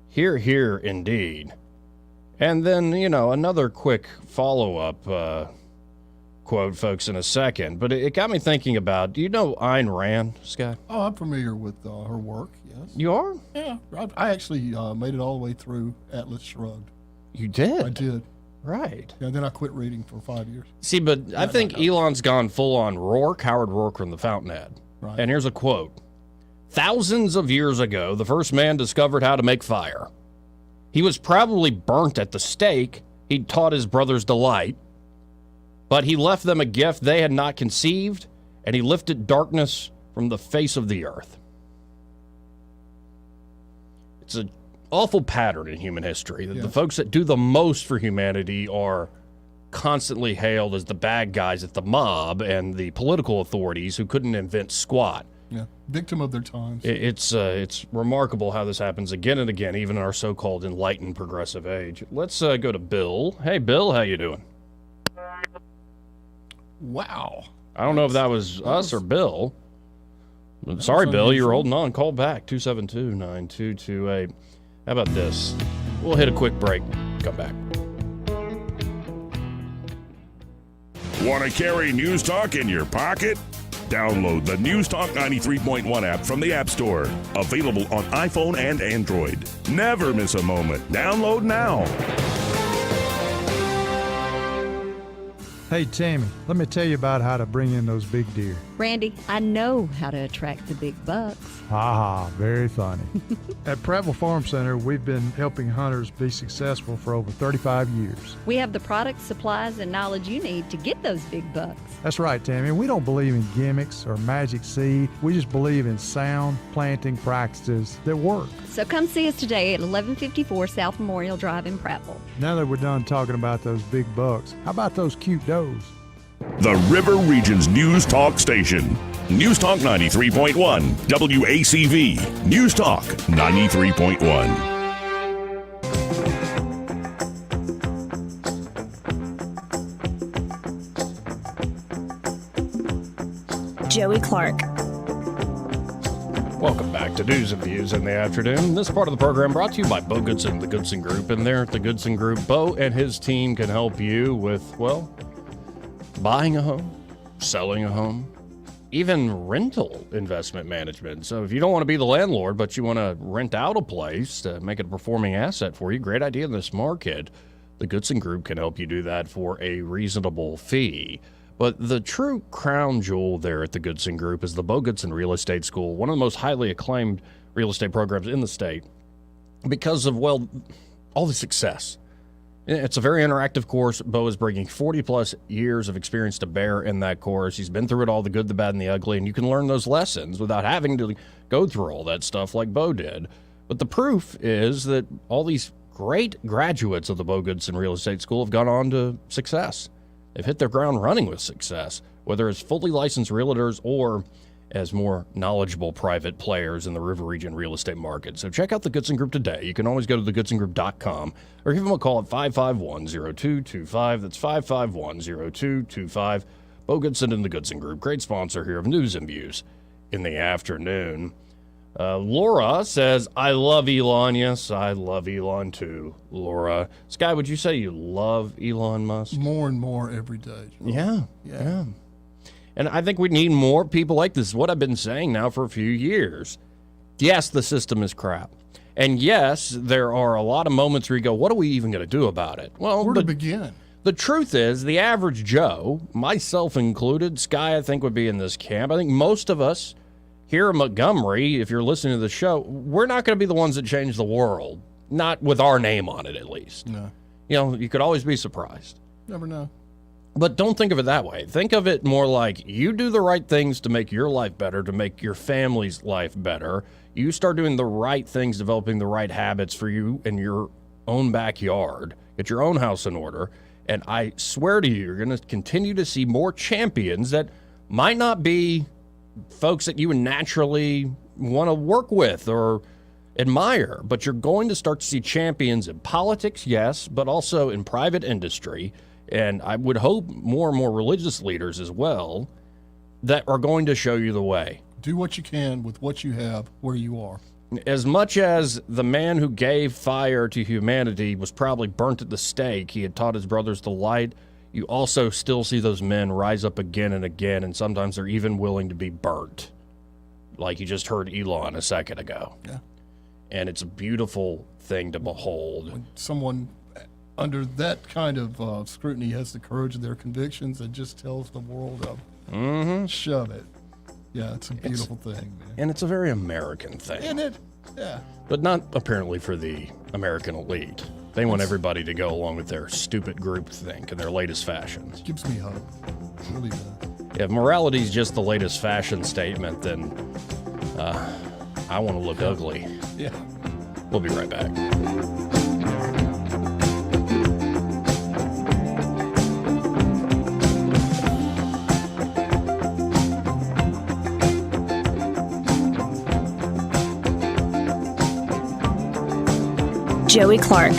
Hear, hear, indeed. And then, another quick follow-up quote, folks, in a second. But it got me thinking about, do you know Ayn Rand, Scott? Oh, I'm familiar with her work, yes. You are? Yeah. I actually made it all the way through Atlas Shrugged. You did? I did. Right. Yeah, then I quit reading for 5 years. See, but I think Elon's gone full on Rourke, Howard Rourke from the Fountainhead. Right. And here's a quote. Thousands of years ago, the first man discovered how to make fire. He was probably burnt at the stake he'd taught his brothers to light, but he left them a gift they had not conceived, and he lifted darkness from the face of the earth. It's an awful pattern in human history that the folks that do the most for humanity are constantly hailed as the bad guys at the mob and the political authorities who couldn't invent squat. Yeah, victim of their times. It's remarkable how this happens again and again, even in our so-called enlightened progressive age. Let's go to Bill. Hey, Bill, how you doing? Wow. I don't know if that was us or Bill. Sorry, Bill, you were holding on. Call back, 272-9228. How about this? We'll hit a quick break. Come back. Want to carry News Talk in your pocket? Download the News Talk 93.1 app from the App Store. Available on iPhone and Android. Never miss a moment. Download now. Hey, Tammy, let me tell you about how to bring in those big deer. Randy, I know how to attract the big bucks. Ha, very funny. At Prattville Farm Center, we've been helping hunters be successful for over 35 years. We have the products, supplies, and knowledge you need to get those big bucks. That's right, Tammy. We don't believe in gimmicks or magic seed. We just believe in sound planting practices that work. So come see us today at 1154 South Memorial Drive in Prattville. Now that we're done talking about those big bucks, how about those cute does? The River Region's News Talk station. News Talk 93.1, WACV. News Talk 93.1. Joey Clark. Welcome back to News and Views in the afternoon. This part of the program brought to you by Bo Goodson, the Goodson Group. And there at the Goodson Group, Bo and his team can help you with, well, buying a home, selling a home, even rental investment management. So if you don't want to be the landlord, but you want to rent out a place to make it a performing asset for you, great idea in this market. The Goodson Group can help you do that for a reasonable fee. But the true crown jewel there at the Goodson Group is the Bo Goodson Real Estate School, one of the most highly acclaimed real estate programs in the state because of, well, all the success. It's a very interactive course. Bo is bringing 40-plus years of experience to bear in that course. He's been through it all, the good, the bad, and the ugly, and you can learn those lessons without having to go through all that stuff like Bo did. But the proof is that all these great graduates of the Bo Goodson Real Estate School have gone on to success. They've hit their ground running with success, whether as fully licensed realtors or as more knowledgeable private players in the River Region real estate market. So check out the Goodson Group today. You can always go to thegoodsongroup.com or give them a call at 551-0225. That's 551-0225. Bo Goodson and the Goodson Group, great sponsor here of News and Views in the afternoon. Laura says, I love Elon. Yes, I love Elon too, Laura. Sky, would you say you love Elon Musk? More and more every day. Yeah. And I think we need more people like this. What I've been saying now for a few years. Yes, the system is crap. And yes, there are a lot of moments where you go, what are we even going to do about it? Well, where to begin? The truth is, the average Joe, myself included, Sky, I think would be in this camp. I think most of us here in Montgomery, if you're listening to the show, we're not going to be the ones that change the world. Not with our name on it, at least. No. You know, you could always be surprised. Never know. But don't think of it that way. Think of it more like you do the right things to make your life better, to make your family's life better. You start doing the right things, developing the right habits for you in your own backyard. Get your own house in order. And I swear to you, you're going to continue to see more champions that might not be folks that you would naturally want to work with or admire, but you're going to start to see champions in politics, yes, but also in private industry, and I would hope more and more religious leaders as well that are going to show you the way. Do what you can with what you have where you are. As much as the man who gave fire to humanity was probably burnt at the stake, he had taught his brothers to light, you also still see those men rise up again and again, and sometimes they're even willing to be burnt, like you just heard Elon a second ago. Yeah. And it's a beautiful thing to behold. When someone under that kind of scrutiny, has the courage of their convictions and just tells the world shove it. Yeah, it's a beautiful thing, man. And it's a very American thing. Isn't it? Yeah. But not apparently for the American elite. They want everybody to go along with their stupid groupthink and their latest fashions. Gives me hope. Really does. If morality is just the latest fashion statement, then I want to look ugly. Yeah. We'll be right back. Joey Clark.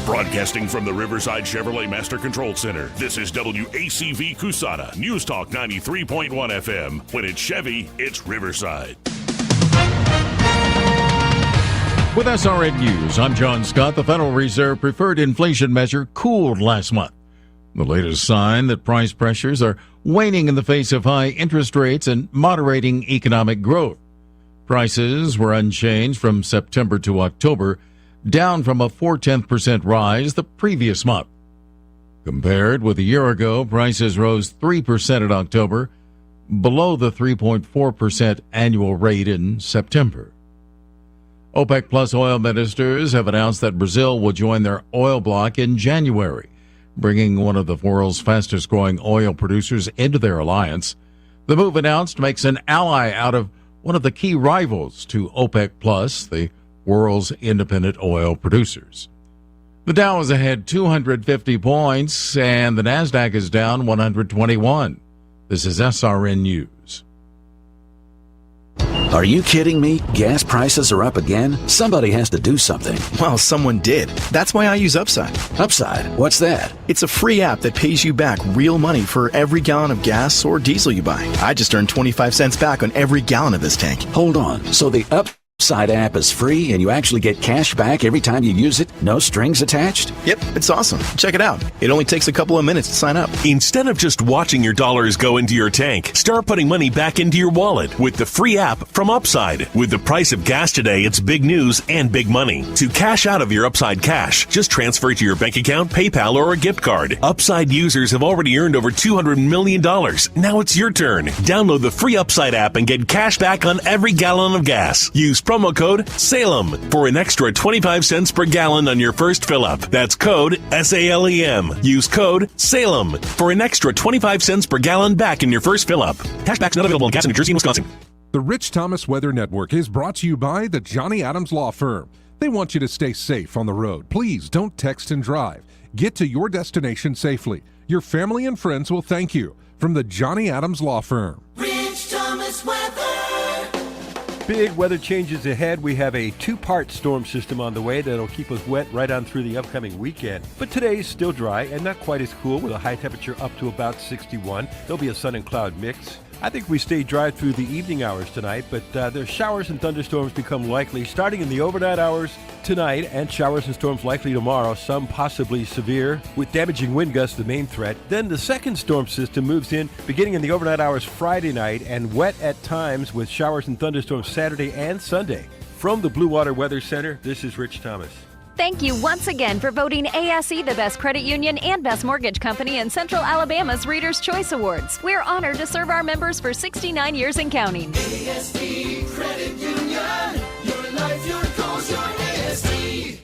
Broadcasting from the Riverside Chevrolet Master Control Center, this is WACV Cusana, News Talk 93.1 FM. When it's Chevy, it's Riverside. With SRN News, I'm John Scott. The Federal Reserve preferred inflation measure cooled last month. The latest sign that price pressures are waning in the face of high interest rates and moderating economic growth. Prices were unchanged from September to October, down from a 0.4% rise the previous month. Compared with a year ago, prices rose 3% in October, below the 3.4% annual rate in September. OPEC Plus oil ministers have announced that Brazil will join their oil bloc in January, bringing one of the world's fastest-growing oil producers into their alliance. The move announced makes an ally out of one of the key rivals to OPEC Plus, the world's independent oil producers. The Dow is ahead 250 points, and the Nasdaq is down 121. This is SRN News. Are you kidding me? Gas prices are up again? Somebody has to do something. Well, someone did. That's why I use Upside. Upside? What's that? It's a free app that pays you back real money for every gallon of gas or diesel you buy. I just earned 25 cents back on every gallon of this tank. Hold on. So the Upside app is free and you actually get cash back every time you use it? No strings attached? Yep, it's awesome. Check it out. It only takes a couple of minutes to sign up. Instead of just watching your dollars go into your tank, start putting money back into your wallet with the free app from Upside. With the price of gas today, it's big news and big money. To cash out of your Upside cash, just transfer it to your bank account, PayPal, or a gift card. Upside users have already earned over $200 million. Now it's your turn. Download the free Upside app and get cash back on every gallon of gas. Use promo code SALEM for an extra 25 cents per gallon on your first fill-up. That's code SALEM. Use code SALEM for an extra 25 cents per gallon back in your first fill-up. Cashback's not available in gas in New Jersey and Wisconsin. The Rich Thomas Weather Network is brought to you by the Johnny Adams Law Firm. They want you to stay safe on the road. Please don't text and drive. Get to your destination safely. Your family and friends will thank you. From the Johnny Adams Law Firm. Rich Thomas Weather. Big weather changes ahead. We have a two-part storm system on the way that'll keep us wet right on through the upcoming weekend. But today is still dry and not quite as cool, with a high temperature up to about 61. There'll be a sun and cloud mix. I think we stay dry through the evening hours tonight, but there's showers and thunderstorms become likely starting in the overnight hours tonight, and showers and storms likely tomorrow, some possibly severe, with damaging wind gusts the main threat. Then the second storm system moves in beginning in the overnight hours Friday night, and wet at times with showers and thunderstorms Saturday and Sunday. From the Blue Water Weather Center, this is Rich Thomas. Thank you once again for voting ASE the best credit union and best mortgage company in Central Alabama's Reader's Choice Awards. We're honored to serve our members for 69 years and counting. ASE Credit Union. Your life, your goals, your ASE.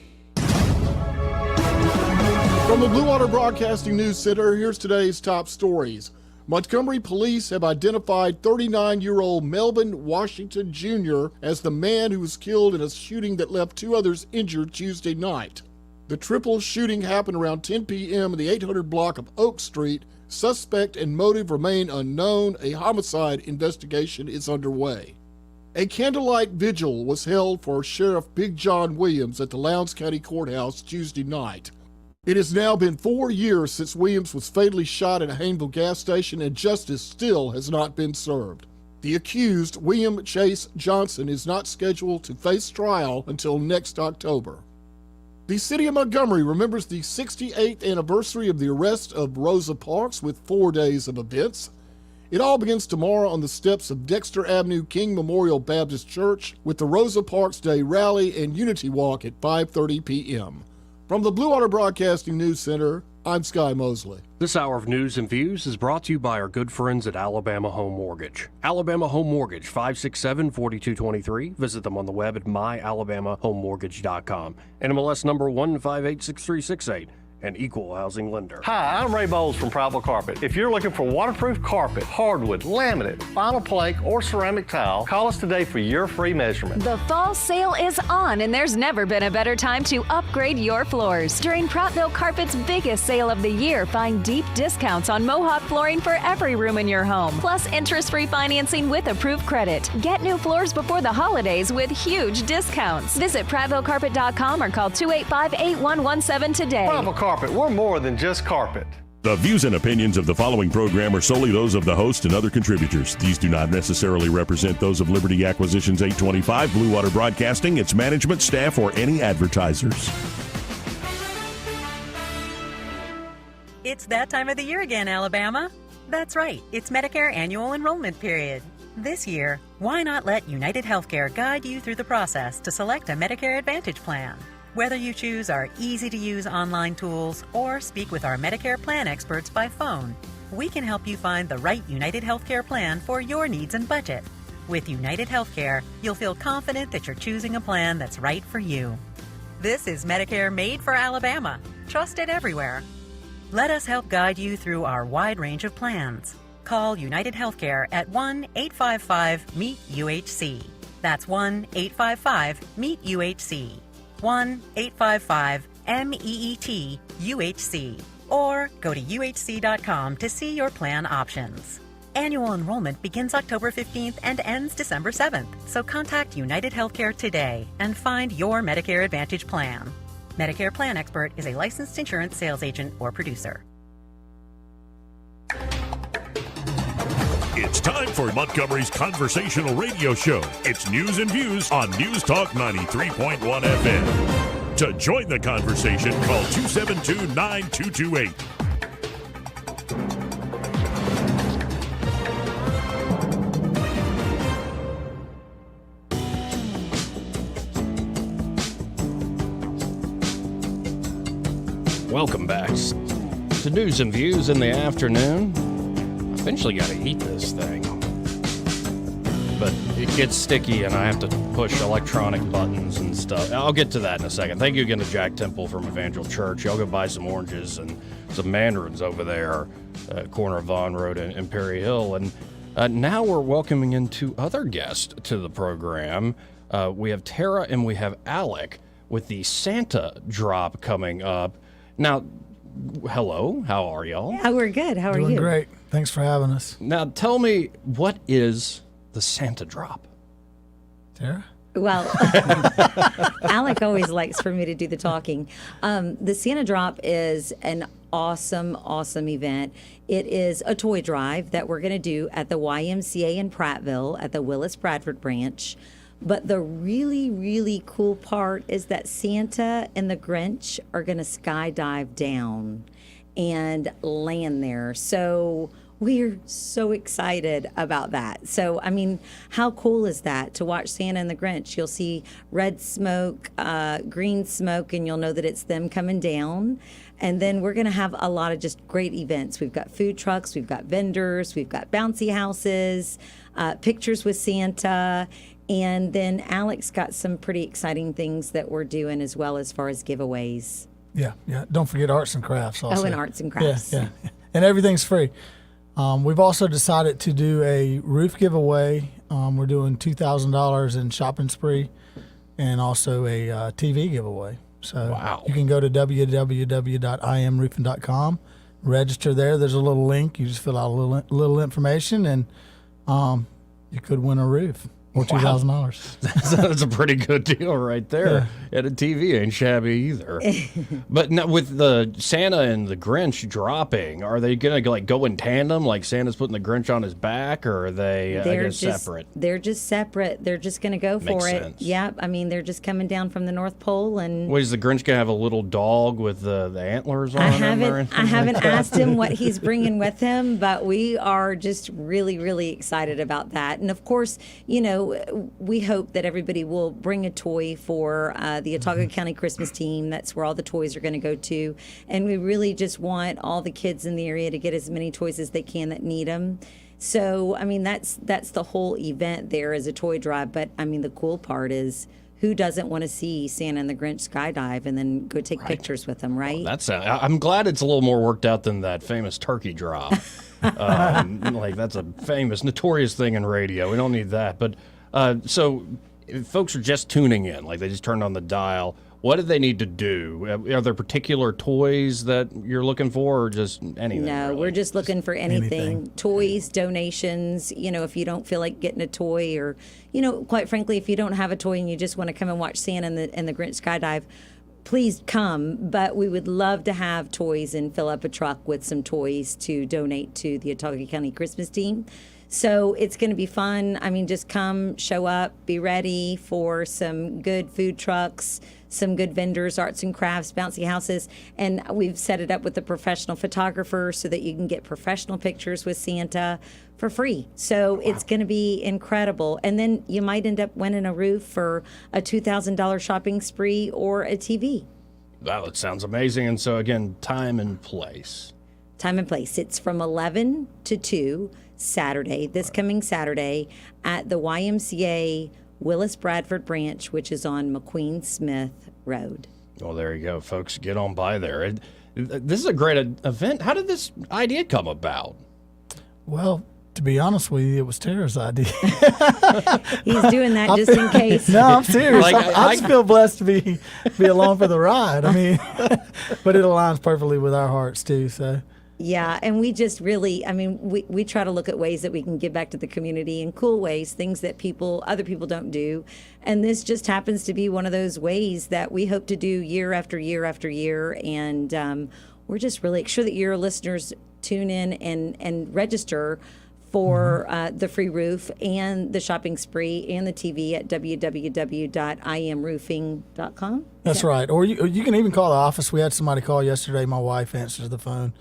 From the Blue Water Broadcasting News Center, here's today's top stories. Montgomery police have identified 39-year-old Melvin Washington Jr. as the man who was killed in a shooting that left two others injured Tuesday night. The triple shooting happened around 10 p.m. in the 800 block of Oak Street. Suspect and motive remain unknown. A homicide investigation is underway. A candlelight vigil was held for Sheriff Big John Williams at the Lowndes County Courthouse Tuesday night. It has now been 4 years since Williams was fatally shot at a Haynesville gas station, and justice still has not been served. The accused, William Chase Johnson, is not scheduled to face trial until next October. The city of Montgomery remembers the 68th anniversary of the arrest of Rosa Parks with 4 days of events. It all begins tomorrow on the steps of Dexter Avenue King Memorial Baptist Church with the Rosa Parks Day Rally and Unity Walk at 5:30 p.m. From the Blue Water Broadcasting News Center, I'm Sky Mosley. This hour of news and views is brought to you by our good friends at Alabama Home Mortgage. Alabama Home Mortgage, 567-4223. Visit them on the web at myalabamahomemortgage.com. NMLS number 1586368. An equal housing lender. Hi, I'm Ray Bowles from Prattville Carpet. If you're looking for waterproof carpet, hardwood, laminate, vinyl plank, or ceramic tile, call us today for your free measurement. The fall sale is on, and there's never been a better time to upgrade your floors. During Prattville Carpet's biggest sale of the year, find deep discounts on Mohawk flooring for every room in your home, plus interest-free financing with approved credit. Get new floors before the holidays with huge discounts. Visit PrattvilleCarpet.com or call 285-8117 today. Prattville Carpet, we're more than just carpet. The views and opinions of the following program are solely those of the host and other contributors. These do not necessarily represent those of Liberty Acquisitions 825, Blue Water Broadcasting, its management, staff, or any advertisers. It's that time of the year again, Alabama. That's right, it's Medicare annual enrollment period. This year, why not let United Healthcare guide you through the process to select a Medicare Advantage plan? Whether you choose our easy-to-use online tools or speak with our Medicare plan experts by phone, we can help you find the right United Healthcare plan for your needs and budget. With United Healthcare, you'll feel confident that you're choosing a plan that's right for you. This is Medicare made for Alabama, trusted everywhere. Let us help guide you through our wide range of plans. Call United Healthcare at 1-855-MEET-UHC. That's 1-855-MEET-UHC. 1-855-MEET-UHC, or go to uhc.com to see your plan options. Annual enrollment begins October 15th and ends December 7th, so contact United Healthcare today and find your Medicare Advantage plan. Medicare Plan Expert is a licensed insurance sales agent or producer. It's time for Montgomery's conversational radio show. It's news and views on News Talk 93.1 FM. To join the conversation, call 272-9228. Welcome back to News and Views in the afternoon. Eventually got to eat this thing, but it gets sticky and I have to push electronic buttons and stuff. I'll get to that in a second. Thank you again to Jack Temple from Evangel Church. I'll go buy some oranges and some mandarins over there, corner of Vaughn Road and Perry Hill. And now we're welcoming in two other guests to the program. We have Tara and we have Alec with the Santa drop coming up. Now, hello, how are y'all? Yeah, we're good. How are you? Doing great. Thanks for having us. Now, tell me, what is the Santa drop? Tara? Well, Alec always likes for me to do the talking. The Santa Drop is an awesome event. It is a toy drive that we're going to do at the YMCA in Prattville at the Willis Bradford branch. But the really cool part is that Santa and the Grinch are going to skydive down and land there. So we're so excited about that. So, I mean, how cool is that to watch Santa and the Grinch? You'll see red smoke, green smoke, and you'll know that it's them coming down. And then we're going to have a lot of just great events. We've got food trucks, we've got vendors, we've got bouncy houses, pictures with Santa. And then Alex got some pretty exciting things that we're doing as well as far as giveaways. Yeah. Don't forget arts and crafts also. Oh, and arts and crafts. Yeah. And everything's free. We've also decided to do a roof giveaway. We're doing $2,000 in shopping spree and also a TV giveaway. So wow. You can go to www.imroofing.com, register there. There's a little link. You just fill out a little information and you could win a roof. or $2,000. That's a pretty good deal right there. Yeah. And a TV ain't shabby either. But now with the Santa and the Grinch dropping, are they going to go in tandem? Like Santa's putting the Grinch on his back, or are they separate? They're just separate. They're just going to go for it. Sense. Yep. I mean, they're just coming down from the North Pole. And Wait, is the Grinch going to have a little dog with the antlers on him? I haven't asked him what he's bringing with him, but we are just really, really excited about that. And of course, we hope that everybody will bring a toy for the Autauga County Christmas team. That's where all the toys are going to go to. And we really just want all the kids in the area to get as many toys as they can that need them. So, I mean, that's the whole event there is a toy drive. But, I mean, the cool part is who doesn't want to see Santa and the Grinch skydive and then go take pictures with them, right? Well, I'm glad it's a little more worked out than that famous turkey drop. That's a famous, notorious thing in radio. We don't need that. But so if folks are just tuning in, like they just turned on the dial, what do they need to do? Are there particular toys that you're looking for, or just anything? No, really? We're just looking for anything. Toys, donations, if you don't feel like getting a toy, or, quite frankly, if you don't have a toy and you just want to come and watch Santa and the Grinch skydive, please come. But we would love to have toys and fill up a truck with some toys to donate to the Autauga County Christmas team. So it's going to be fun. I mean, just come, show up, be ready for some good food trucks, some good vendors, arts and crafts, bouncy houses. And we've set it up with a professional photographer so that you can get professional pictures with Santa for free. So it's going to be incredible. And then you might end up winning a roof for a $2,000 shopping spree or a TV. Wow, that sounds amazing. And so, again, time and place. Time and place. It's from 11 to 2 Saturday, this coming Saturday, at the YMCA Willis Bradford branch, which is on McQueen Smith Road. Well, there you go, folks. Get on by there. This is a great event. How did this idea come about? Well, to be honest with you, it was Tara's idea. He's doing that just in case. No, I'm serious. I just feel blessed to be along for the ride. I mean, but it aligns perfectly with our hearts too. So. Yeah, and we just really, we try to look at ways that we can give back to the community in cool ways, things that other people don't do. And this just happens to be one of those ways that we hope to do year after year after year. And we're just really sure that your listeners tune in and register for the free roof and the shopping spree and the TV at www.imroofing.com. That's right. Or you can even call the office. We had somebody call yesterday. My wife answers the phone.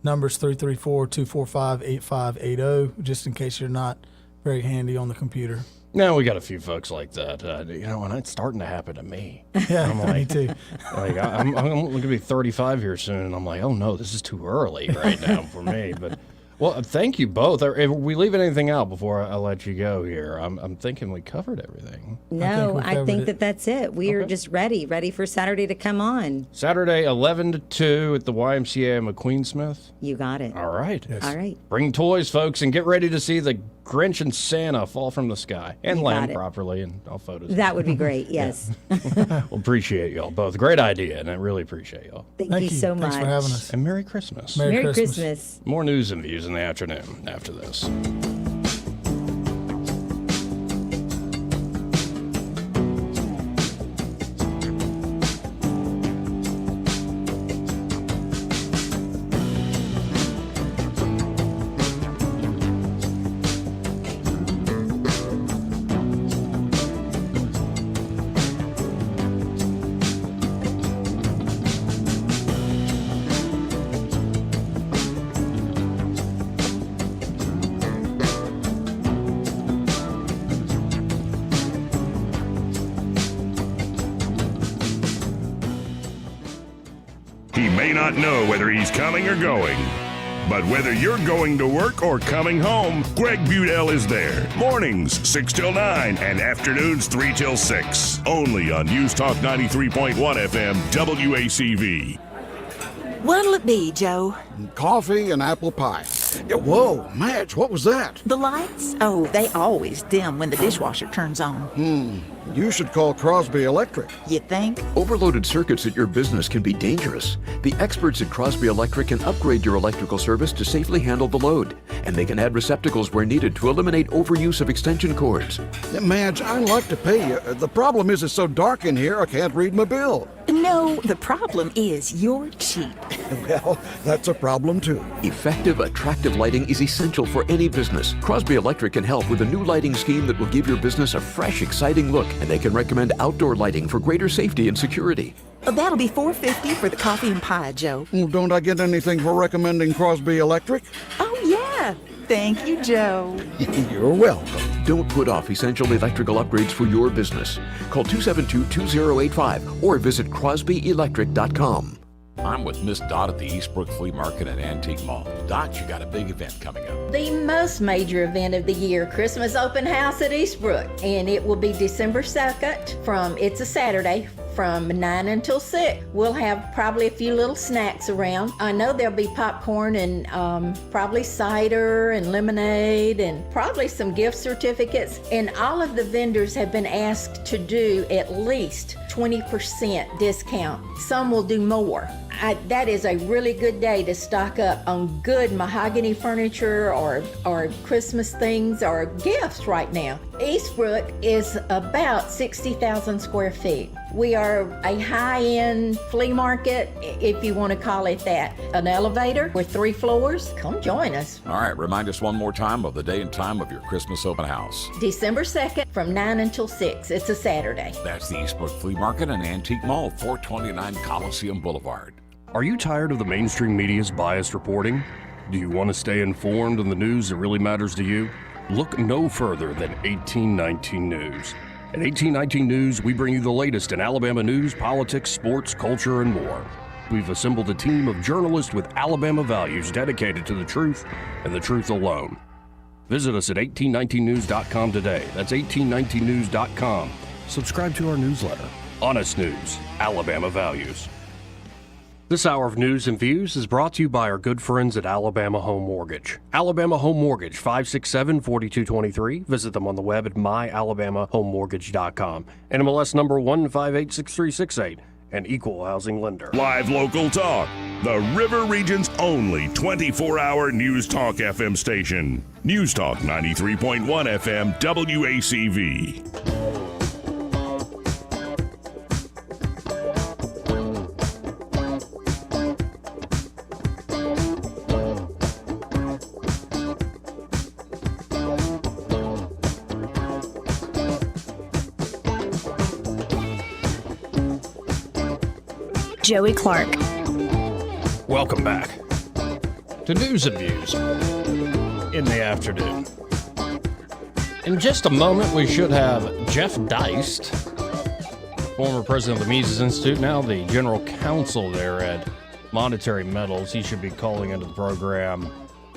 Number's 334-245-8580, just in case you're not very handy on the computer. No, we got a few folks like that. And it's starting to happen to me. Yeah, me too. I'm going to be 35 here soon, and I'm like, oh no, this is too early right now for me. But well, thank you both. Are we leaving anything out before I let you go here? I'm thinking we covered everything. No, I think that's it. We are just ready for Saturday to come on. Saturday, 11 to 2 at the YMCA McQueen Smith. You got it. All right. Yes. All right. Bring toys, folks, and get ready to see the Grinch and Santa fall from the sky and land properly and all photos. That would be great, yes. Well, appreciate y'all both. Great idea, and I really appreciate y'all. Thank you so much. Thanks for having us. And Merry Christmas. Merry Christmas. More news and views in the afternoon after this. He may not know whether he's coming or going, but whether you're going to work or coming home, Greg Budell is there. Mornings 6 till 9 and afternoons 3 till 6. Only on News Talk 93.1 FM WACV. What'll it be, Joe? Coffee and apple pie. Whoa, Madge, what was that? The lights? Oh, they always dim when the dishwasher turns on. You should call Crosby Electric. You think? Overloaded circuits at your business can be dangerous. The experts at Crosby Electric can upgrade your electrical service to safely handle the load. And they can add receptacles where needed to eliminate overuse of extension cords. Madge, I'd like to pay you. The problem is it's so dark in here I can't read my bill. No, the problem is you're cheap. Well, that's a problem too. Effective, attractive lighting is essential for any business. Crosby Electric can help with a new lighting scheme that will give your business a fresh, exciting look, and they can recommend outdoor lighting for greater safety and security. That'll be $4.50 for the coffee and pie, Joe. Well, don't I get anything for recommending Crosby Electric? Oh, yeah. Thank you, Joe. You're welcome. Don't put off essential electrical upgrades for your business. Call 272-2085 or visit crosbyelectric.com. I'm with Miss Dot at the Eastbrook Flea Market and Antique Mall. Dot, you got a big event coming up. The most major event of the year, Christmas Open House at Eastbrook. And it will be December 2nd it's a Saturday, from 9 until 6. We'll have probably a few little snacks around. I know there'll be popcorn and probably cider and lemonade and probably some gift certificates. And all of the vendors have been asked to do at least 20% discount. Some will do more. That is a really good day to stock up on good mahogany furniture or Christmas things or gifts right now. Eastbrook is about 60,000 square feet. We are a high-end flea market, if you want to call it that. An elevator with 3 floors. Come join us. All right, remind us one more time of the day and time of your Christmas open house. December 2nd from 9 until 6. It's a Saturday. That's the Eastbrook Flea Market and Antique Mall, 429 Coliseum Boulevard. Are you tired of the mainstream media's biased reporting? Do you want to stay informed on the news that really matters to you? Look no further than 1819 News. At 1819 News, we bring you the latest in Alabama news, politics, sports, culture, and more. We've assembled a team of journalists with Alabama values dedicated to the truth and the truth alone. Visit us at 1819news.com today. That's 1819news.com. Subscribe to our newsletter. Honest News, Alabama Values. This hour of news and views is brought to you by our good friends at Alabama Home Mortgage. Alabama Home Mortgage, 567-4223. Visit them on the web at myalabamahomemortgage.com. NMLS number 1586368. An equal housing lender. Live local talk. The River Region's only 24-hour News Talk FM station. News Talk 93.1 FM WACV. Joey Clark. Welcome back to News and Views in the afternoon. In just a moment, we should have Jeff Deist, former president of the Mises Institute, now the general counsel there at Monetary Metals. He should be calling into the program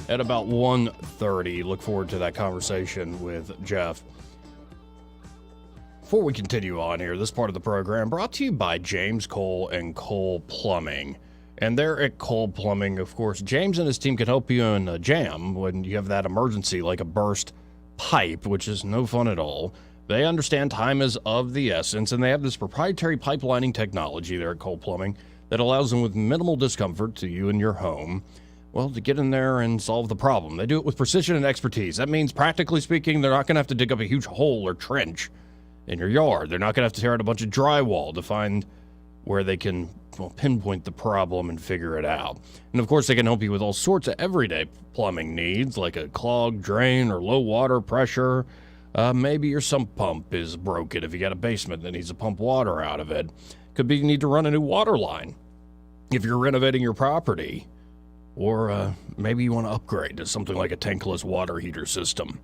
at about 1:30. Look forward to that conversation with Jeff. Before we continue on here, this part of the program brought to you by James Cole and Cole Plumbing. And they're at Cole Plumbing, of course. James and his team can help you in a jam when you have that emergency, like a burst pipe, which is no fun at all. They understand time is of the essence, and they have this proprietary pipelining technology there at Cole Plumbing that allows them with minimal discomfort to you and your home, well, to get in there and solve the problem. They do it with precision and expertise. That means, practically speaking, they're not going to have to dig up a huge hole or trench in your yard. They're not going to have to tear out a bunch of drywall to find where they can pinpoint the problem and figure it out. And of course, they can help you with all sorts of everyday plumbing needs, like a clogged drain or low water pressure. Maybe your sump pump is broken if you got a basement that needs to pump water out of it. Could be you need to run a new water line if you're renovating your property. Or maybe you want to upgrade to something like a tankless water heater system.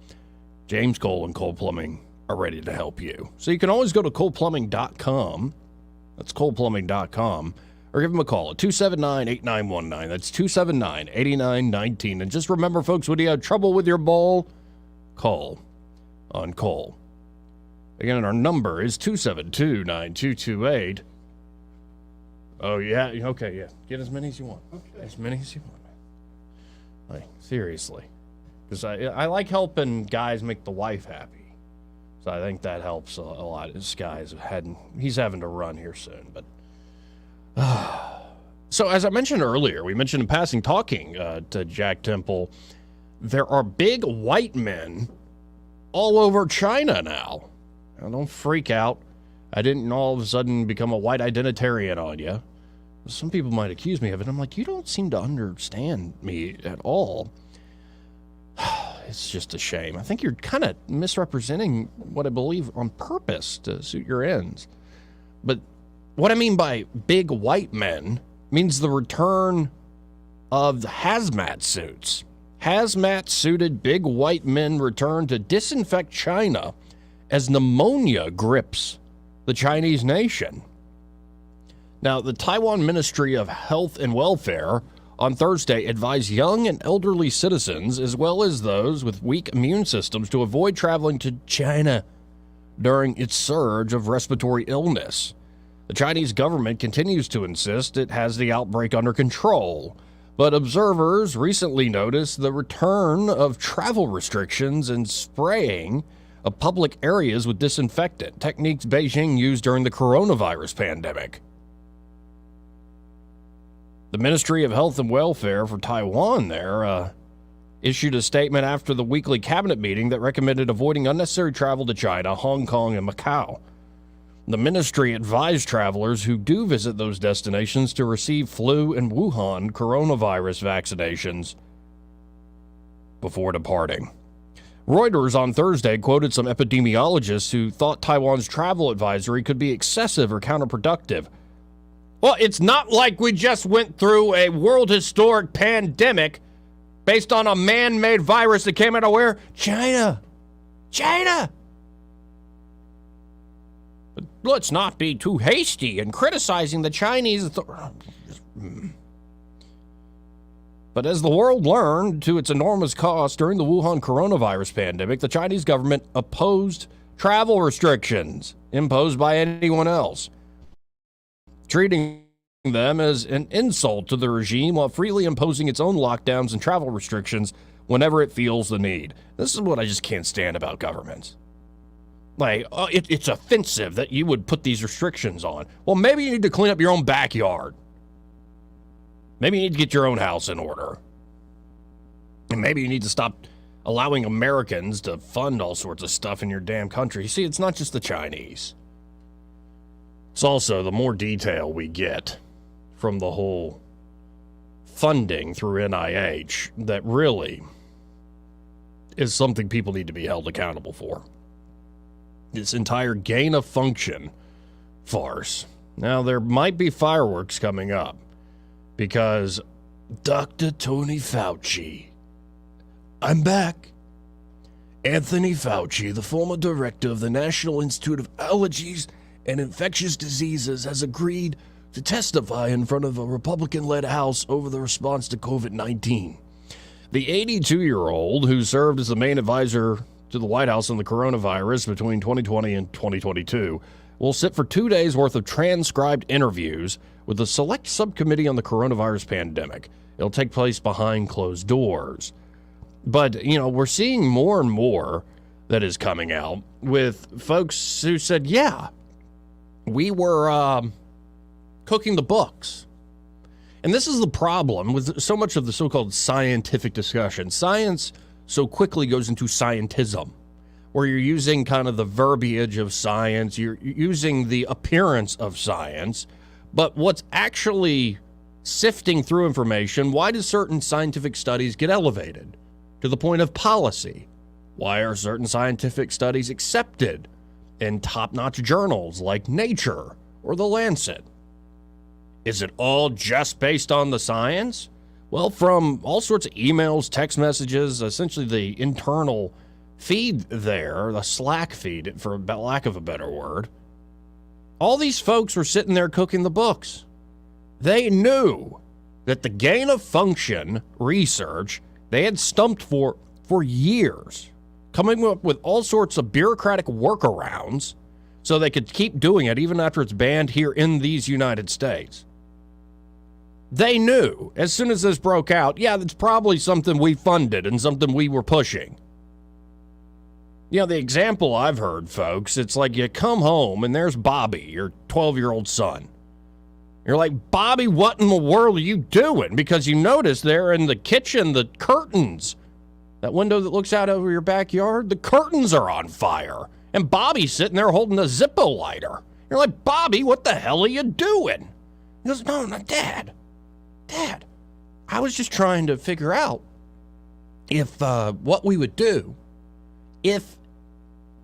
James Cole and Cole Plumbing are ready to help you. So you can always go to coleplumbing.com. That's coleplumbing.com. Or give them a call at 279-8919. That's 279-8919. And just remember, folks, when you have trouble with your bowl, call on Cole. Again, our number is 272-9228. Oh, yeah. Okay, yeah. Get as many as you want. Okay. As many as you want. Like, seriously. Because I like helping guys make the wife happy. So I think that helps a lot. This guy's he's having to run here soon. But so as I mentioned earlier, we mentioned in passing talking to Jack Temple, there are big white men all over China now. Now, don't freak out. I didn't all of a sudden become a white identitarian on you. Some people might accuse me of it. I'm like, you don't seem to understand me at all. It's just a shame. I think you're kind of misrepresenting what I believe on purpose to suit your ends. But what I mean by big white men means the return of the hazmat suits. Hazmat-suited big white men return to disinfect China as pneumonia grips the Chinese nation. Now, the Taiwan Ministry of Health and Welfare on Thursday advised young and elderly citizens, as well as those with weak immune systems, to avoid traveling to China during its surge of respiratory illness. The Chinese government continues to insist it has the outbreak under control, but observers recently noticed the return of travel restrictions and spraying of public areas with disinfectant, techniques Beijing used during the coronavirus pandemic. The Ministry of Health and Welfare for Taiwan issued a statement after the weekly cabinet meeting that recommended avoiding unnecessary travel to China, Hong Kong, and Macau. The ministry advised travelers who do visit those destinations to receive flu and Wuhan coronavirus vaccinations before departing. Reuters on Thursday quoted some epidemiologists who thought Taiwan's travel advisory could be excessive or counterproductive. Well, it's not like we just went through a world historic pandemic based on a man-made virus that came out of where? China. But let's not be too hasty in criticizing the Chinese. But as the world learned to its enormous cost during the Wuhan coronavirus pandemic, the Chinese government opposed travel restrictions imposed by anyone else, treating them as an insult to the regime while freely imposing its own lockdowns and travel restrictions whenever it feels the need. This is what I just can't stand about governments. Like, it's offensive that you would put these restrictions on. Well, maybe you need to clean up your own backyard. Maybe you need to get your own house in order. And maybe you need to stop allowing Americans to fund all sorts of stuff in your damn country. You see, it's not just the Chinese. It's also the more detail we get from the whole funding through NIH that really is something people need to be held accountable for. This entire gain of function farce. Now, there might be fireworks coming up because Dr. Tony Fauci, I'm back. Anthony Fauci, the former director of the National Institute of Allergies and Infectious Diseases, has agreed to testify in front of a Republican-led House over the response to COVID-19. The 82-year-old, who served as the main advisor to the White House on the coronavirus between 2020 and 2022, will sit for 2 days' worth of transcribed interviews with a select subcommittee on the coronavirus pandemic. It'll take place behind closed doors. But, we're seeing more and more that is coming out with folks who said, yeah, we were cooking the books. And this is the problem with so much of the so-called scientific discussion. Science so quickly goes into scientism, where you're using kind of the verbiage of science, you're using the appearance of science, but what's actually sifting through information, why do certain scientific studies get elevated to the point of policy? Why are certain scientific studies accepted in top-notch journals like Nature or The Lancet? Is it all just based on the science? Well, from all sorts of emails, text messages, essentially the internal feed there, the Slack feed, for lack of a better word, all these folks were sitting there cooking the books. They knew that the gain of function research they had stumped for years, coming up with all sorts of bureaucratic workarounds so they could keep doing it even after it's banned here in these United States. They knew as soon as this broke out, yeah, that's probably something we funded and something we were pushing. You know, the example I've heard, folks, it's like you come home and there's Bobby, your 12-year-old son. You're like, Bobby, what in the world are you doing? Because you notice there in the kitchen, the curtains, that window that looks out over your backyard, the curtains are on fire. And Bobby's sitting there holding a Zippo lighter. You're like, Bobby, what the hell are you doing? He goes, no, Dad, I was just trying to figure out if what we would do if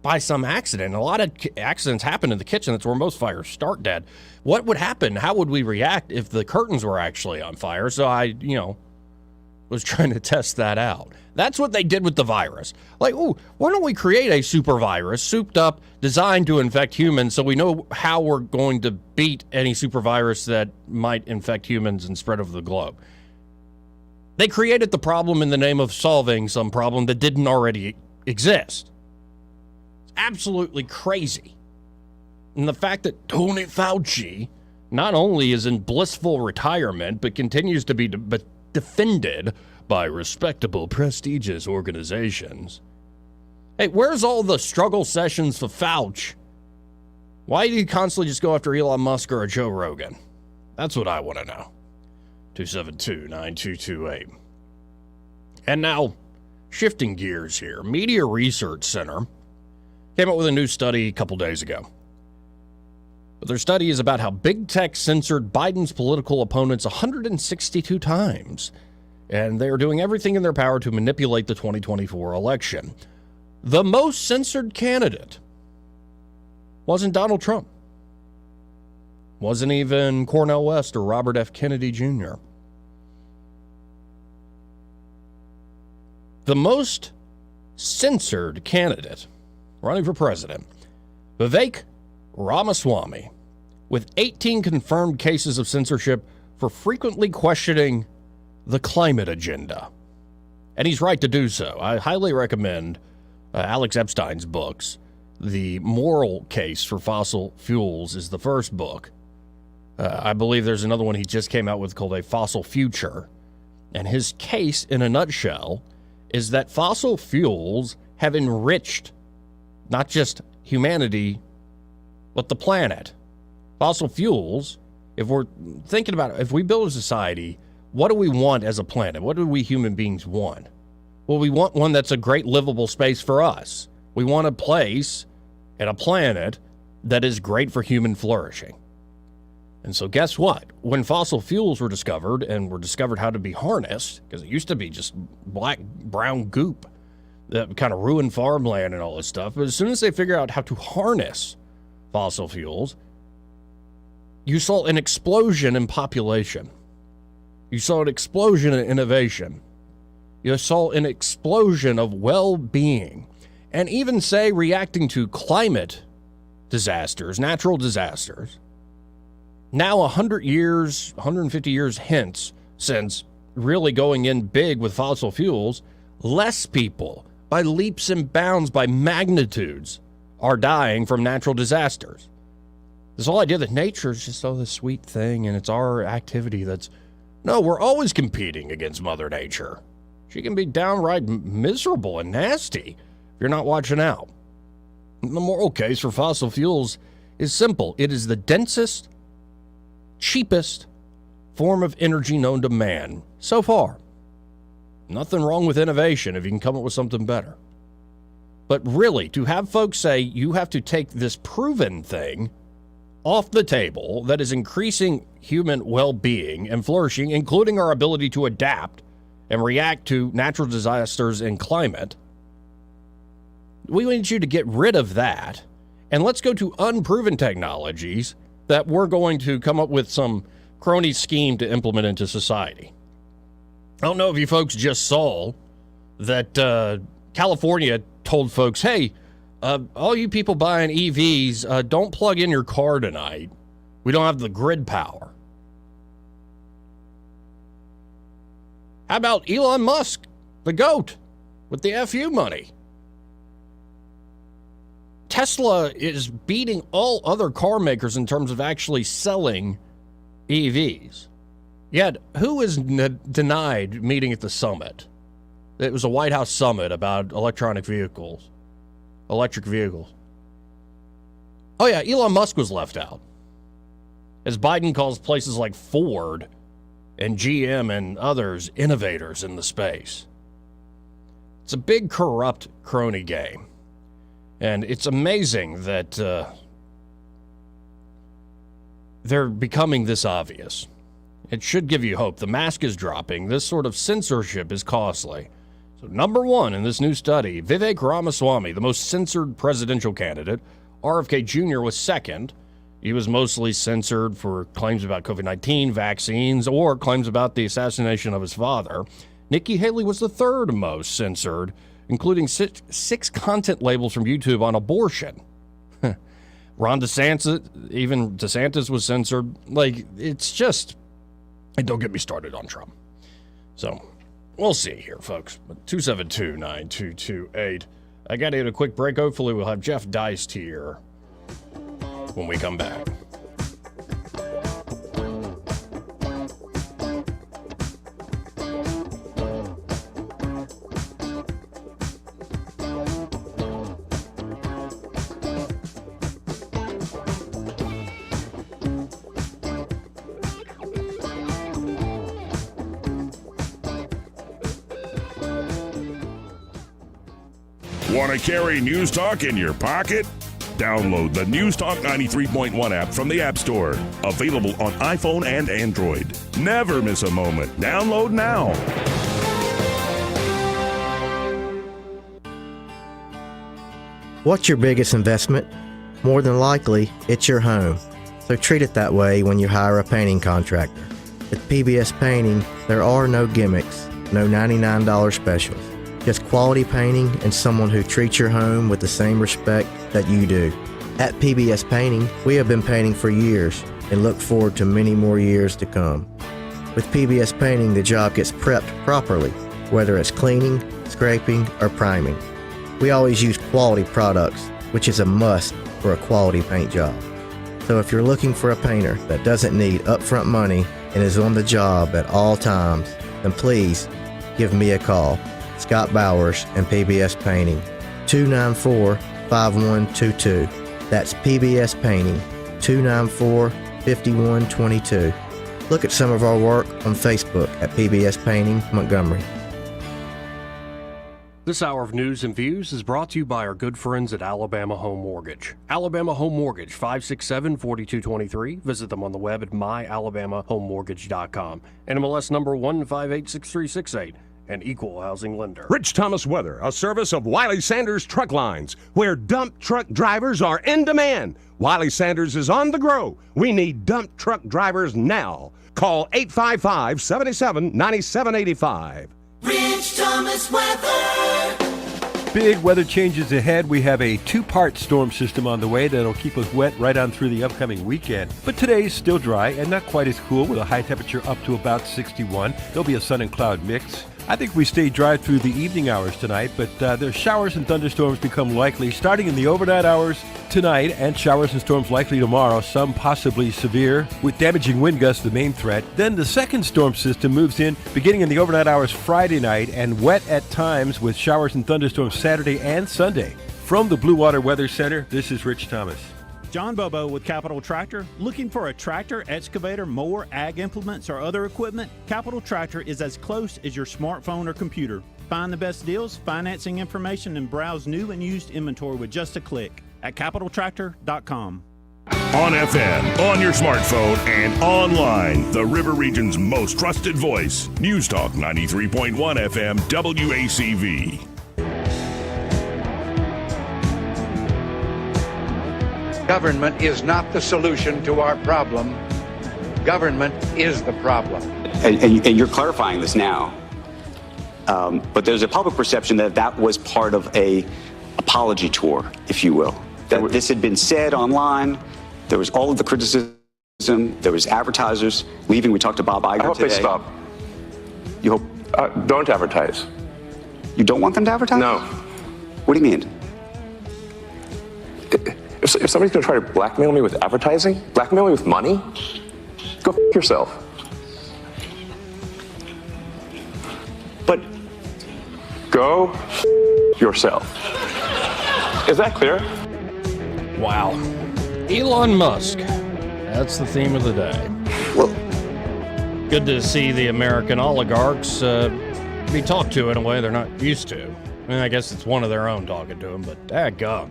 by some accident, a lot of accidents happen in the kitchen. That's where most fires start, Dad. What would happen? How would we react if the curtains were actually on fire? So I, was trying to test that out. That's what they did with the virus. Like, ooh, why don't we create a super virus, souped up, designed to infect humans so we know how we're going to beat any super virus that might infect humans and spread over the globe. They created the problem in the name of solving some problem that didn't already exist. It's absolutely crazy. And the fact that Tony Fauci not only is in blissful retirement, but continues to be defended by respectable, prestigious organizations. Hey, where's all the struggle sessions for Fauci? Why do you constantly just go after Elon Musk or a Joe Rogan? That's what I want to know. 272-9228. And now, shifting gears here, Media Research Center came up with a new study a couple days ago. But their study is about how big tech censored Biden's political opponents 162 times. And they are doing everything in their power to manipulate the 2024 election. The most censored candidate wasn't Donald Trump. Wasn't even Cornel West or Robert F. Kennedy Jr. The most censored candidate running for president, Vivek Ramaswamy, with 18 confirmed cases of censorship for frequently questioning the climate agenda. And he's right to do so. I highly recommend Alex Epstein's books. The Moral Case for Fossil Fuels is the first book. I believe there's another one he just came out with called A Fossil Future. And his case, in a nutshell, is that fossil fuels have enriched not just humanity, but the planet. Fossil fuels, if we're thinking about it, if we build a society, what do we want as a planet? What do we human beings want? Well, we want one that's a great livable space for us. We want a place and a planet that is great for human flourishing. And so guess what? When fossil fuels were discovered and were discovered how to be harnessed, because it used to be just black, brown goop that kind of ruined farmland and all this stuff, but as soon as they figured out how to harness fossil fuels, you saw an explosion in population. You saw an explosion in innovation. You saw an explosion of well-being. And even, say, reacting to climate disasters, natural disasters. Now 100 years, 150 years hence, since really going in big with fossil fuels, less people, by leaps and bounds, by magnitudes, are dying from natural disasters. This whole idea that nature is just this sweet thing and it's our activity that's... No, we're always competing against Mother Nature. She can be downright miserable and nasty if you're not watching out. The moral case for fossil fuels is simple. It is the densest, cheapest form of energy known to man so far. Nothing wrong with innovation if you can come up with something better. But really, to have folks say you have to take this proven thing off the table that is increasing human well-being and flourishing, including our ability to adapt and react to natural disasters and climate, we want you to get rid of that, and let's go to unproven technologies that we're going to come up with some crony scheme to implement into society. I don't know if you folks just saw that California told folks, hey, all you people buying EVs, don't plug in your car tonight. We don't have the grid power. How about Elon Musk, the GOAT, with the FU money? Tesla is beating all other car makers in terms of actually selling EVs. Yet, who is denied meeting at the summit? It was a White House summit about electric vehicles. Oh, yeah, Elon Musk was left out. As Biden calls places like Ford and GM and others innovators in the space. It's a big corrupt crony game. And it's amazing that they're becoming this obvious. It should give you hope. The mask is dropping. This sort of censorship is costly. So number one in this new study, Vivek Ramaswamy, the most censored presidential candidate. RFK Jr. was second. He was mostly censored for claims about COVID-19, vaccines, or claims about the assassination of his father. Nikki Haley was the third most censored, including six content labels from YouTube on abortion. Ron DeSantis was censored. Like, it's just, and don't get me started on Trump. So, we'll see here, folks. 272-9228. I got to get a quick break. Hopefully, we'll have Jeff Deist here when we come back. Want to carry News Talk in your pocket? Download the News Talk 93.1 app from the App Store. Available on iPhone and Android. Never miss a moment. Download now. What's your biggest investment? More than likely, it's your home. So treat it that way when you hire a painting contractor. At PBS Painting, there are no gimmicks, no $99 specials. Just quality painting and someone who treats your home with the same respect that you do. At PBS Painting, we have been painting for years and look forward to many more years to come. With PBS Painting, the job gets prepped properly, whether it's cleaning, scraping, or priming. We always use quality products, which is a must for a quality paint job. So if you're looking for a painter that doesn't need upfront money and is on the job at all times, then please give me a call. Scott Bowers and PBS Painting, 294-5122. That's PBS Painting, 294-5122. Look at some of our work on Facebook at PBS Painting Montgomery. This hour of news and views is brought to you by our good friends at Alabama Home Mortgage. Alabama Home Mortgage, 567-4223. Visit them on the web at myalabamahomemortgage.com. NMLS number 1586368. An equal housing lender. Rich Thomas Weather, a service of Wiley Sanders Truck Lines, where dump truck drivers are in demand. Wiley Sanders is on the grow. We need dump truck drivers now. Call 855-77-9785. Rich Thomas Weather. Big weather changes ahead. We have a two-part storm system on the way that'll keep us wet right on through the upcoming weekend. But today's still dry and not quite as cool, with a high temperature up to about 61. There'll be a sun and cloud mix. I think we stay dry through the evening hours tonight, but there's showers and thunderstorms become likely starting in the overnight hours tonight, and showers and storms likely tomorrow, some possibly severe, with damaging wind gusts the main threat. Then the second storm system moves in beginning in the overnight hours Friday night, and wet at times with showers and thunderstorms Saturday and Sunday. From the Blue Water Weather Center, this is Rich Thomas. John Bobo with Capital Tractor. Looking for a tractor, excavator, mower, ag implements, or other equipment? Capital Tractor is as close as your smartphone or computer. Find the best deals, financing information, and browse new and used inventory with just a click at capitaltractor.com. On FM, on your smartphone, and online, the River Region's most trusted voice. News Talk 93.1 FM WACV. Government is not the solution to our problem. Government is the problem. And you're clarifying this now. But there's a public perception that that was part of a apology tour, if you will. That this had been said online. There was all of the criticism. There was advertisers leaving. We talked to Bob Iger today. I hope they stop. You hope? Don't advertise. You don't want them to advertise? No. What do you mean? If somebody's going to try to blackmail me with advertising, blackmail me with money, go f*** yourself. Go yourself. Is that clear? Wow. Elon Musk. That's the theme of the day. Well, good to see the American oligarchs be talked to in a way they're not used to. I mean, I guess it's one of their own talking to them, but daggum.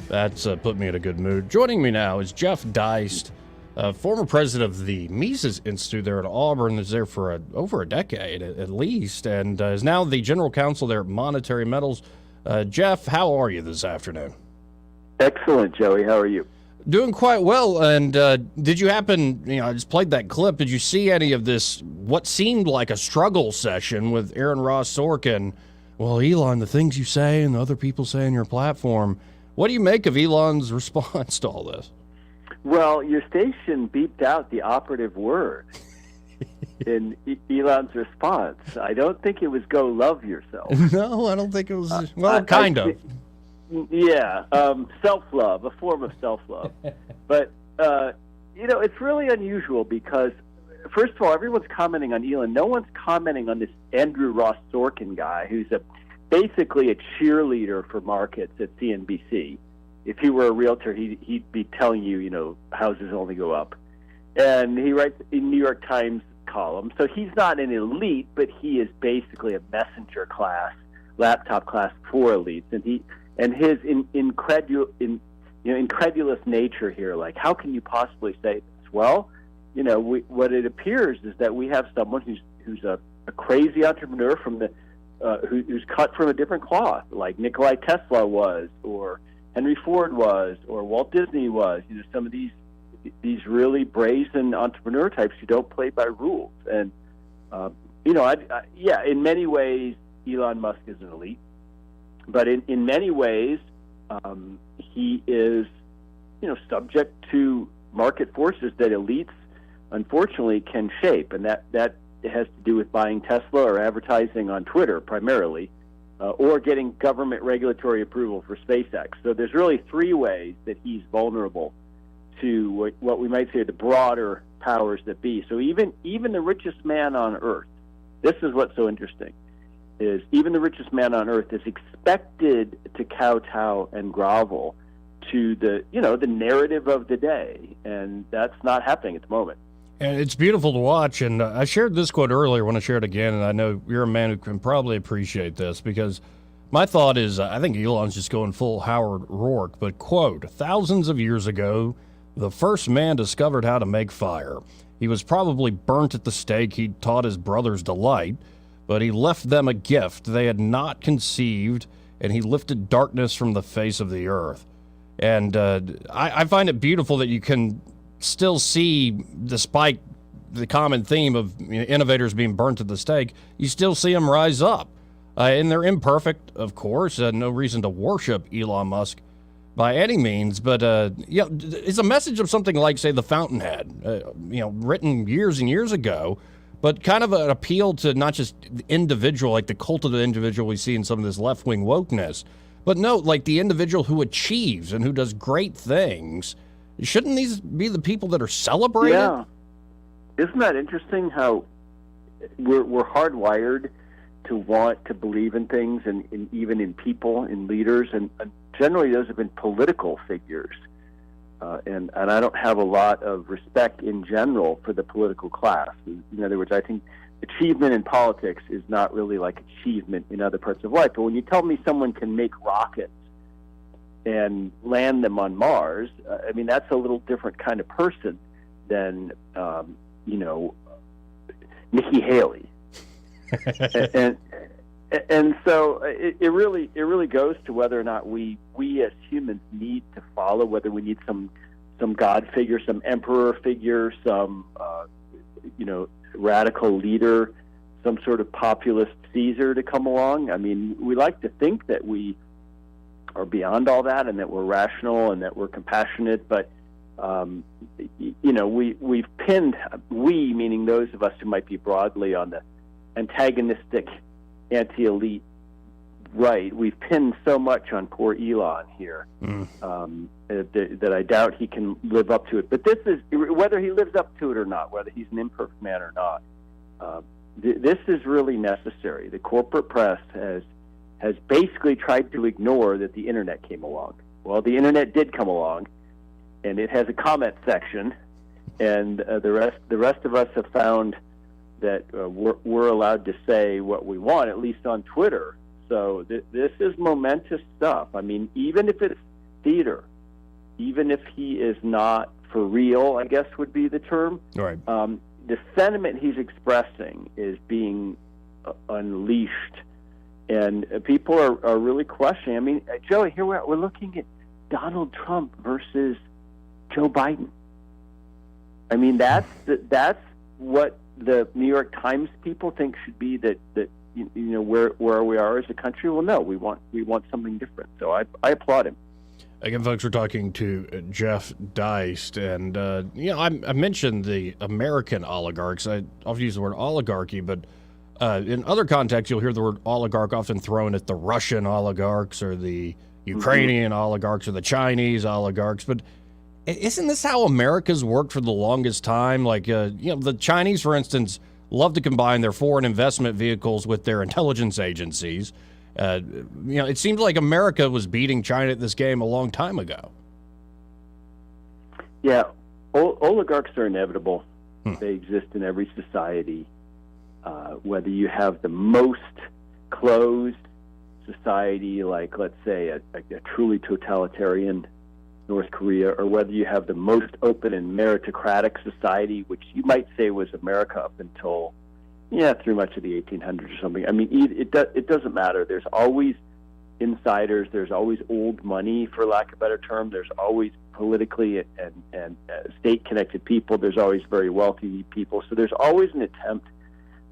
That's put me in a good mood. Joining me now is Jeff Deist, former president of the Mises Institute there at Auburn, is there for over a decade at least, and is now the general counsel there at Monetary Metals. Jeff, how are you this afternoon? Excellent, Joey. How are you? Doing quite well. And did you happen, I just played that clip, did you see any of this, what seemed like a struggle session with Aaron Ross Sorkin? Well, Elon, the things you say and the other people say on your platform, what do you make of Elon's response to all this? Well, your station beeped out the operative word in Elon's response. I don't think it was go love yourself. No, I don't think it was, kind of. Yeah, self-love, a form of self-love. But, it's really unusual because, first of all, everyone's commenting on Elon. No one's commenting on this Andrew Ross Sorkin guy who's basically a cheerleader for markets at CNBC. If he were a realtor, he'd be telling you, houses only go up. And he writes in New York Times column. So he's not an elite, but he is basically a messenger class, laptop class for elites. And his incredulous nature here, like, how can you possibly say this? Well, what it appears is that we have someone who's a crazy entrepreneur from the who's cut from a different cloth, like Nikola Tesla was, or Henry Ford was, or Walt Disney was. Some of these really brazen entrepreneur types who don't play by rules. And in many ways, Elon Musk is an elite. But in many ways, he is, subject to market forces that elites, unfortunately, can shape, and that has to do with buying Tesla or advertising on Twitter primarily, or getting government regulatory approval for SpaceX. So there's really three ways that he's vulnerable to what we might say are the broader powers that be. So even the richest man on Earth, this is what's so interesting, is even the richest man on Earth is expected to kowtow and grovel to the narrative of the day, and that's not happening at the moment. And it's beautiful to watch, and I shared this quote earlier when I shared it again, and I know you're a man who can probably appreciate this, because my thought is I think Elon's just going full Howard Rourke, but quote, thousands of years ago, the first man discovered how to make fire. He was probably burnt at the stake he'd taught his brothers to light, but he left them a gift they had not conceived, and he lifted darkness from the face of the earth. And I find it beautiful that you can still see, despite the common theme of innovators being burnt at the stake, you still see them rise up. And they're imperfect, of course. No reason to worship Elon Musk by any means. But it's a message of something like, say, the Fountainhead, written years and years ago, but kind of an appeal to not just the individual, like the cult of the individual we see in some of this left-wing wokeness, but no, like the individual who achieves and who does great things. Shouldn't these be the people that are celebrated? Yeah. Isn't that interesting how we're hardwired to want to believe in things, and even in people, in leaders, and generally those have been political figures. And I don't have a lot of respect in general for the political class. In other words, I think achievement in politics is not really like achievement in other parts of life. But when you tell me someone can make rockets and land them on Mars, that's a little different kind of person than, Nikki Haley. And so it really goes to whether or not we as humans need to follow, whether we need some God figure, some emperor figure, some radical leader, some sort of populist Caesar to come along. We like to think that we are beyond all that and that we're rational and that we're compassionate, but we've pinned, we meaning those of us who might be broadly on the antagonistic anti-elite right, we've pinned so much on poor Elon here that I doubt he can live up to it. But this is, whether he lives up to it or not, whether he's an imperfect man or not, this is really necessary. The corporate press has has basically tried to ignore that the internet came along. Well, the internet did come along, and it has a comment section, and the rest of us have found that we're allowed to say what we want, at least on Twitter. So this is momentous stuff. I mean, even if it's theater, even if he is not for real, I guess would be the term. Right. The sentiment he's expressing is being unleashed, and people are really questioning. I mean, Joey, here we're looking at Donald Trump versus Joe Biden. I mean, that's what the New York Times people think should be that where we are as a country. Well, no, we want something different. So I applaud him. Again, folks, we're talking to Jeff Deist, and I mentioned the American oligarchs. I often use the word oligarchy, but in other contexts, you'll hear the word oligarch often thrown at the Russian oligarchs or the Ukrainian oligarchs or the Chinese oligarchs. But isn't this how America's worked for the longest time? Like, the Chinese, for instance, love to combine their foreign investment vehicles with their intelligence agencies. It seems like America was beating China at this game a long time ago. Yeah, oligarchs are inevitable. They exist in every society. Whether you have the most closed society, like, let's say, a truly totalitarian North Korea, or whether you have the most open and meritocratic society, which you might say was America up until, through much of the 1800s or something. I mean, it doesn't matter. There's always insiders. There's always old money, for lack of a better term. There's always politically and state-connected people. There's always very wealthy people. So there's always an attempt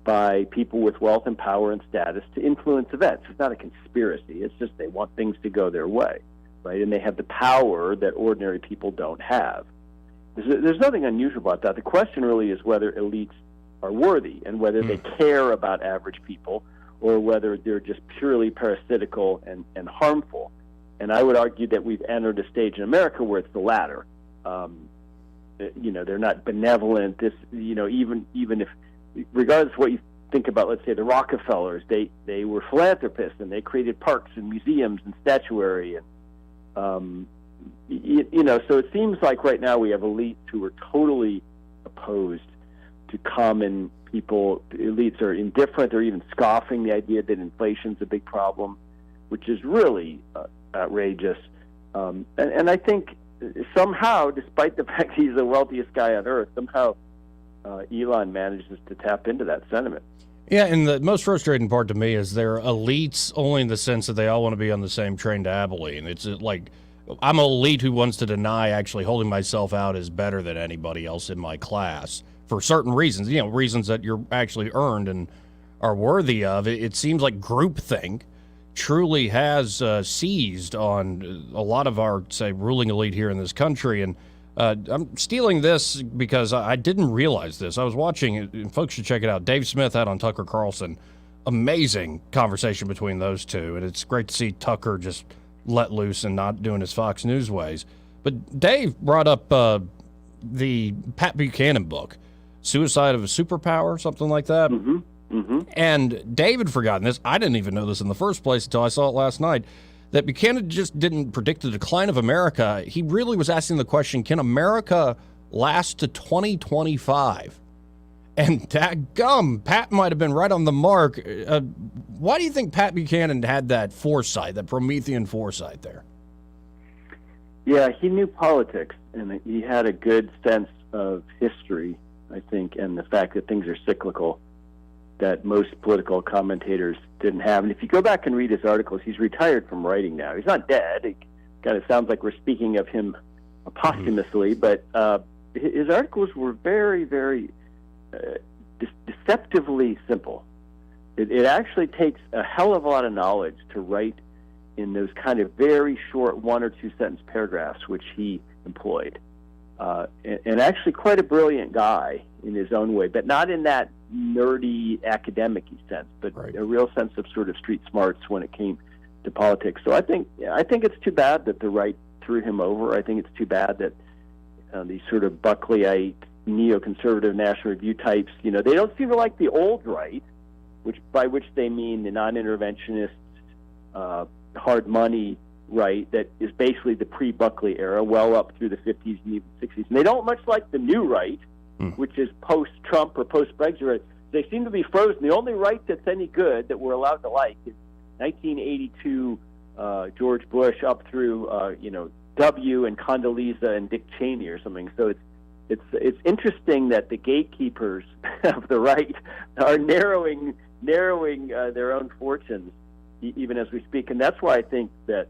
by people with wealth and power and status to influence events. It's not a conspiracy. It's just they want things to go their way, right? And they have the power that ordinary people don't have. There's nothing unusual about that. The question really is whether elites are worthy and whether they care about average people or whether they're just purely parasitical and harmful. And I would argue that we've entered a stage in America where it's the latter. They're not benevolent. Even if, regardless of what you think about, let's say, the Rockefellers, they were philanthropists and they created parks and museums and statuary. And, so it seems like right now we have elites who are totally opposed to common people. Elites are indifferent or even scoffing the idea that inflation's a big problem, which is really outrageous. And I think somehow, despite the fact he's the wealthiest guy on earth, somehow Elon manages to tap into that sentiment. Yeah, and the most frustrating part to me is they're elites only in the sense that they all want to be on the same train to Abilene. It's like, I'm an elite who wants to deny actually holding myself out as better than anybody else in my class for certain reasons, reasons that you're actually earned and are worthy of. It seems like groupthink truly has seized on a lot of our, say, ruling elite here in this country. And I'm stealing this because I didn't realize this. I was watching it, and folks should check it out. Dave Smith had on Tucker Carlson. Amazing conversation between those two, and it's great to see Tucker just let loose and not doing his Fox News ways. But Dave brought up the Pat Buchanan book, Suicide of a Superpower, something like that. And Dave had forgotten this. I didn't even know this in the first place until I saw it last night. That Buchanan just didn't predict the decline of America. He really was asking the question, can America last to 2025? And dadgum, Pat might have been right on the mark. Why do you think Pat Buchanan had that foresight, that Promethean foresight there? Yeah, he knew politics, and he had a good sense of history, I think, and the fact that things are cyclical that most political commentators didn't have. And if you go back and read his articles, he's retired from writing now. He's not dead. It kind of sounds like we're speaking of him posthumously, but his articles were very, very deceptively simple. It actually takes a hell of a lot of knowledge to write in those kind of very short 1 or 2 sentence paragraphs, which he employed. And actually quite a brilliant guy in his own way, but not in that nerdy academic-y sense, but a real sense of sort of street smarts when it came to politics. So I think it's too bad that the right threw him over. I think it's too bad that these sort of Buckleyite, neoconservative National Review types, they don't seem to like the old right, by which they mean the non-interventionists, hard money right that is basically the pre-Buckley era, well up through the 50s and even 60s. And they don't much like the new right, which is post-Trump or post-Brexit. They seem to be frozen. The only right that's any good that we're allowed to like is 1982 George Bush up through W and Condoleezza and Dick Cheney or something. So it's interesting that the gatekeepers of the right are narrowing their own fortunes even as we speak, and that's why I think that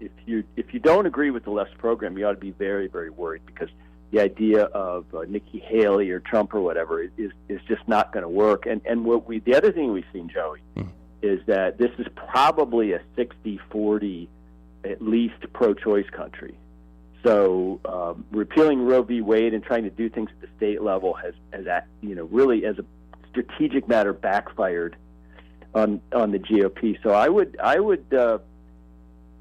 if you don't agree with the left's program, you ought to be very, very worried, because the idea of Nikki Haley or Trump or whatever is just not going to work. And the other thing we've seen, Joey, is that this is probably a 60-40 at least pro-choice country. So repealing Roe v. Wade and trying to do things at the state level has really as a strategic matter backfired on the GOP. So I would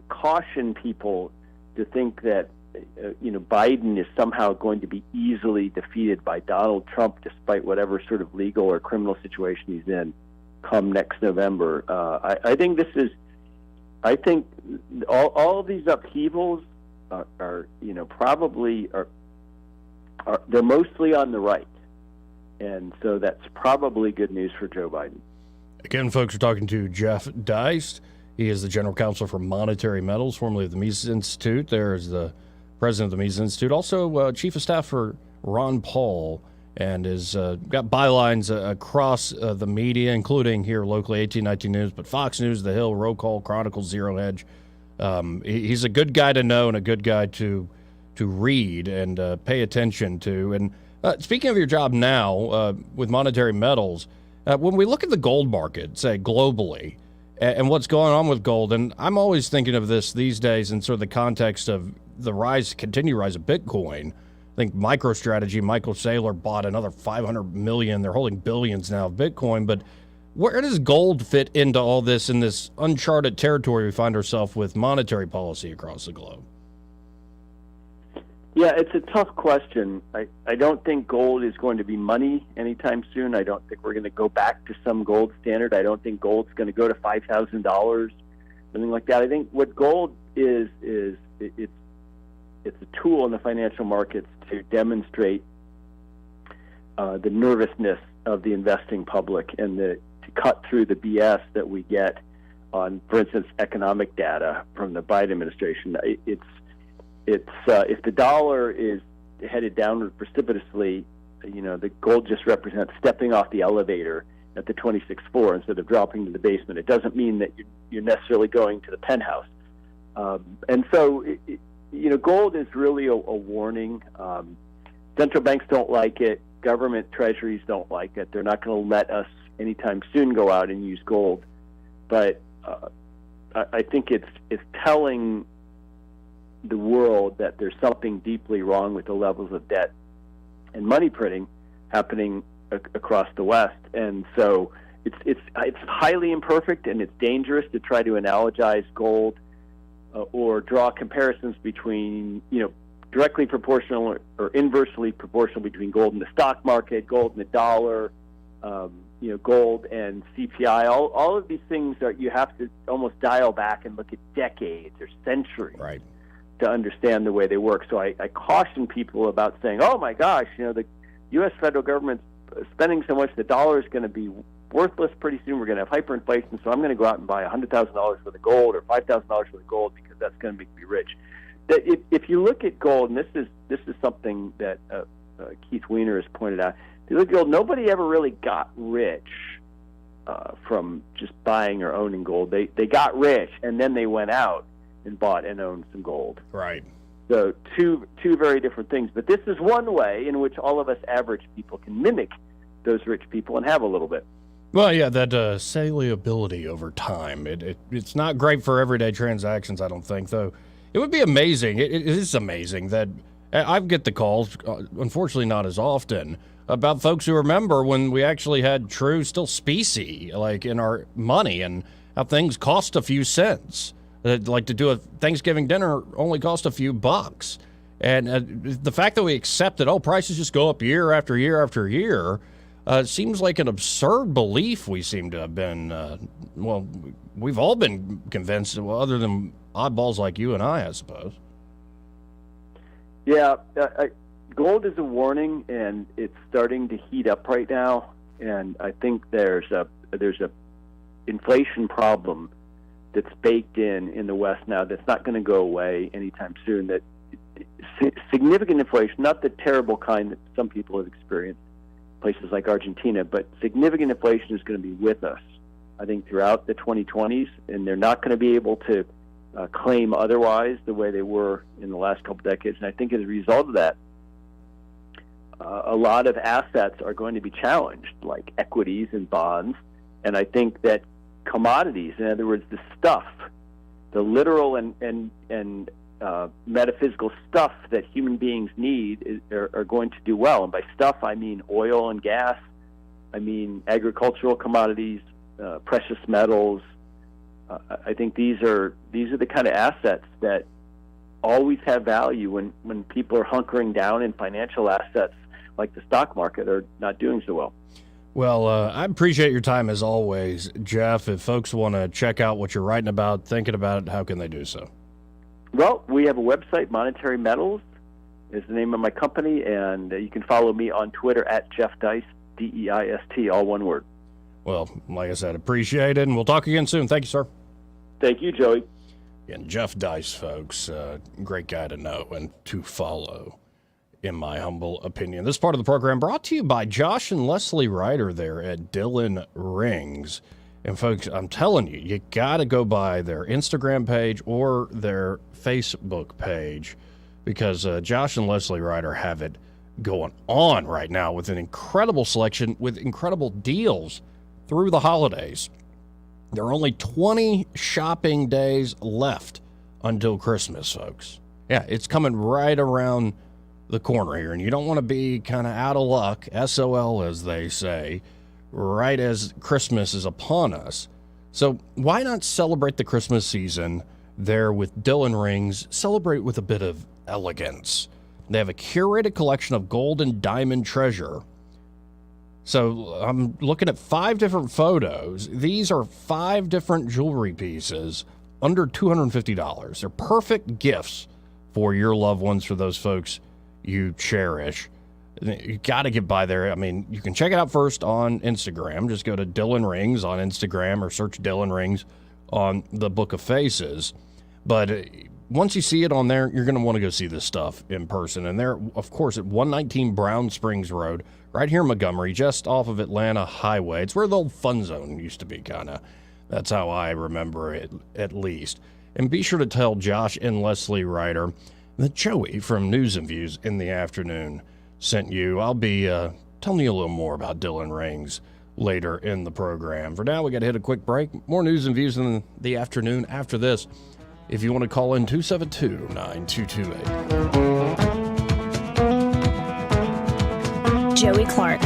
caution people to think that Biden is somehow going to be easily defeated by Donald Trump, despite whatever sort of legal or criminal situation he's in, come next November. I think all of these upheavals are they're mostly on the right, and so that's probably good news for Joe Biden. Again, folks, we're talking to Jeff Deist. He is the general counsel for Monetary Metals, formerly of the Mises Institute. There is the president of the Mises Institute, also chief of staff for Ron Paul, and has got bylines across the media, including here locally, 1819 News, but Fox News, The Hill, Roll Call, Chronicles, Zero Hedge. He's a good guy to know and a good guy to read and pay attention to. And speaking of your job now with Monetary Metals, when we look at the gold market, say globally, and what's going on with gold, and I'm always thinking of this these days in sort of the context of the continued rise of Bitcoin. I think MicroStrategy, Michael Saylor bought another 500 million. They're holding billions now of Bitcoin. But where does gold fit into all this in this uncharted territory we find ourselves with monetary policy across the globe? Yeah, it's a tough question. I don't think gold is going to be money anytime soon. I don't think we're going to go back to some gold standard. I don't think gold's going to go to $5,000, something like that. I think what gold is it's a tool in the financial markets to demonstrate the nervousness of the investing public and to cut through the BS that we get on, for instance, economic data from the Biden administration. If the dollar is headed downward precipitously, the gold just represents stepping off the elevator at the 26th floor instead of dropping to the basement. It doesn't mean that you're necessarily going to the penthouse. And so, gold is really a warning. Central banks don't like it. Government treasuries don't like it. They're not going to let us anytime soon go out and use gold. But I think it's telling the world that there's something deeply wrong with the levels of debt and money printing happening across the West. And so it's highly imperfect, and it's dangerous to try to analogize gold or draw comparisons between, directly proportional or inversely proportional between gold and the stock market, gold and the dollar, gold and CPI. All of these things you have to almost dial back and look at decades or centuries. Right. To understand the way they work. So I caution people about saying, oh my gosh, the U.S. federal government's spending so much, the dollar is going to be worthless pretty soon. We're going to have hyperinflation, so I'm going to go out and buy $100,000 worth of gold or $5,000 worth of gold because that's going to make me rich. If you look at gold, and this is something that Keith Weiner has pointed out, if you look at gold, nobody ever really got rich from just buying or owning gold. They got rich, and then they went out and bought and owned some gold. Right. So two very different things. But this is one way in which all of us average people can mimic those rich people and have a little bit. Well, yeah, that saleability over time. It's not great for everyday transactions, I don't think, though. It would be amazing. It is amazing that I get the calls, unfortunately not as often, about folks who remember when we actually had true still specie, like in our money, and how things cost a few cents. Like to do a Thanksgiving dinner only cost a few bucks. And the fact that we accept that, prices just go up year after year after year, Seems like an absurd belief we seem to have been, we've all been convinced, other than oddballs like you and I suppose. Yeah, gold is a warning, and it's starting to heat up right now. And I think there's a inflation problem that's baked in the West now that's not going to go away anytime soon. That significant inflation, not the terrible kind that some people have experienced in places like Argentina, but significant inflation is going to be with us, I think, throughout the 2020s, and they're not going to be able to claim otherwise the way they were in the last couple decades. And I think as a result of that, a lot of assets are going to be challenged, like equities and bonds. And I think that commodities, in other words, the stuff, the literal and metaphysical stuff that human beings need are going to do well. And by stuff, I mean oil and gas. I mean agricultural commodities, precious metals. I think these are the kind of assets that always have value when people are hunkering down in financial assets like the stock market are not doing so well. Well, I appreciate your time as always, Jeff. If folks want to check out what you're writing about, thinking about it, how can they do so? Well, we have a website, Monetary Metals is the name of my company, and you can follow me on Twitter at Jeff Deist, D-E-I-S-T, all one word. Well, like I said, appreciate it, and we'll talk again soon. Thank you, sir. Thank you, Joey. And Jeff Deist, folks, great guy to know and to follow, in my humble opinion. This part of the program brought to you by Josh and Leslie Ryder there at Dillon Rings. And folks, I'm telling you, you got to go by their Instagram page or their Facebook page, because Josh and Leslie Ryder have it going on right now with an incredible selection, with incredible deals through the holidays. There are only 20 shopping days left until Christmas, folks. Yeah, it's coming right around the corner here, and you don't want to be kind of out of luck, SOL as they say, right as Christmas is upon us. So why not celebrate the Christmas season there with Dillon Rings? Celebrate with a bit of elegance. They have a curated collection of gold and diamond treasure. So I'm looking at 5 different photos. These are 5 different jewelry pieces under $250. They're perfect gifts for your loved ones, for those folks you cherish. You got to get by there. I mean, you can check it out first on Instagram. Just go to Dillon Rings on Instagram or search Dillon Rings on the Book of Faces. But once you see it on there, you're going to want to go see this stuff in person. And they're, of course, at 119 Brown Springs Road, right here in Montgomery, just off of Atlanta Highway. It's where the old Fun Zone used to be, kind of. That's how I remember it, at least. And be sure to tell Josh and Leslie Ryder that Joey from News and Views in the Afternoon sent you. I'll be telling you a little more about Dillon Rings later in the program. For now, we got to hit a quick break. More News and Views in the afternoon after this. If you want to call in, 272-9228. Joey Clark.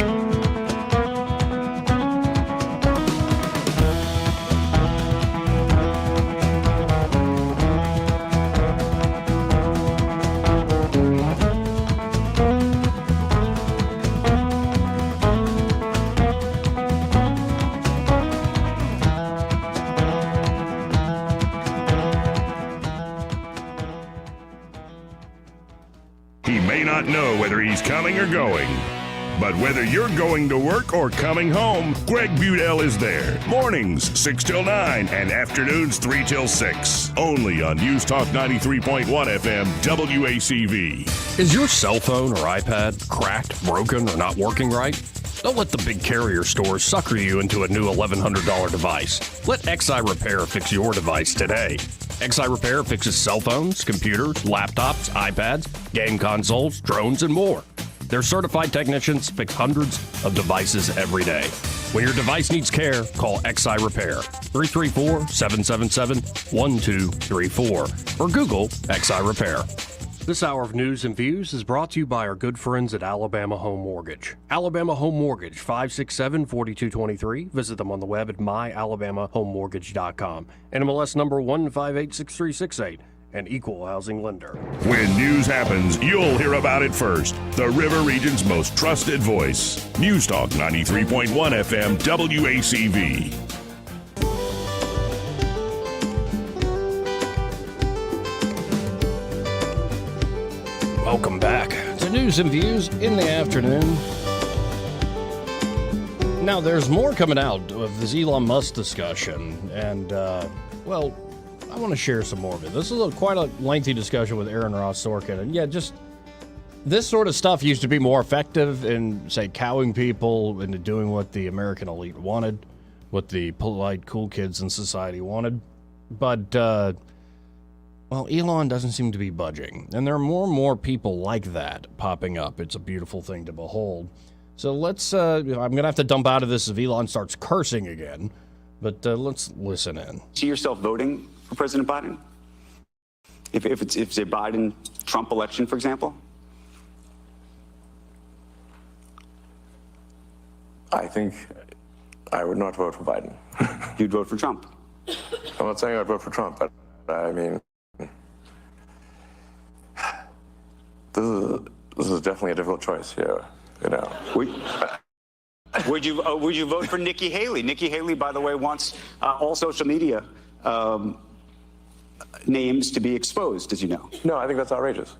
Not know whether he's coming or going. But whether you're going to work or coming home, Greg Budell is there. Mornings, 6 till 9, and afternoons, 3 till 6. Only on News Talk 93.1 FM, WACV. Is your cell phone or iPad cracked, broken, or not working right? Don't let the big carrier stores sucker you into a new $1,100 device. Let XI Repair fix your device today. XI Repair fixes cell phones, computers, laptops, iPads, game consoles, drones, and more. Their certified technicians fix hundreds of devices every day. When your device needs care, call XI Repair, 334-777-1234, or Google XI Repair. This hour of News and Views is brought to you by our good friends at Alabama Home Mortgage. Alabama Home Mortgage, 567-4223. Visit them on the web at myalabamahomemortgage.com. NMLS number 1586368. an equal housing lender. When news happens, you'll hear about it first. The River Region's most trusted voice. News Talk 93.1 FM WACV. Welcome back to News and Views in the afternoon. Now, there's more coming out of this Elon Musk discussion, and, well, I want to share some more of it. This is quite a lengthy discussion with Aaron Ross Sorkin, and yeah, just this sort of stuff used to be more effective in, say, cowing people into doing what the American elite wanted, what the polite, cool kids in society wanted, but, well, Elon doesn't seem to be budging, and there are more and more people like that popping up. It's a beautiful thing to behold. So let's, I'm going to have to dump out of this if Elon starts cursing again, but let's listen in. See yourself voting for President Biden? If it's a Biden-Trump election, for example? I think I would not vote for Biden. You'd vote for Trump? I'm not saying I'd vote for Trump, but I mean, this is definitely a difficult choice here. You know, would you vote for Nikki Haley? Nikki Haley, by the way, wants all social media names to be exposed, as you know. No, I think that's outrageous.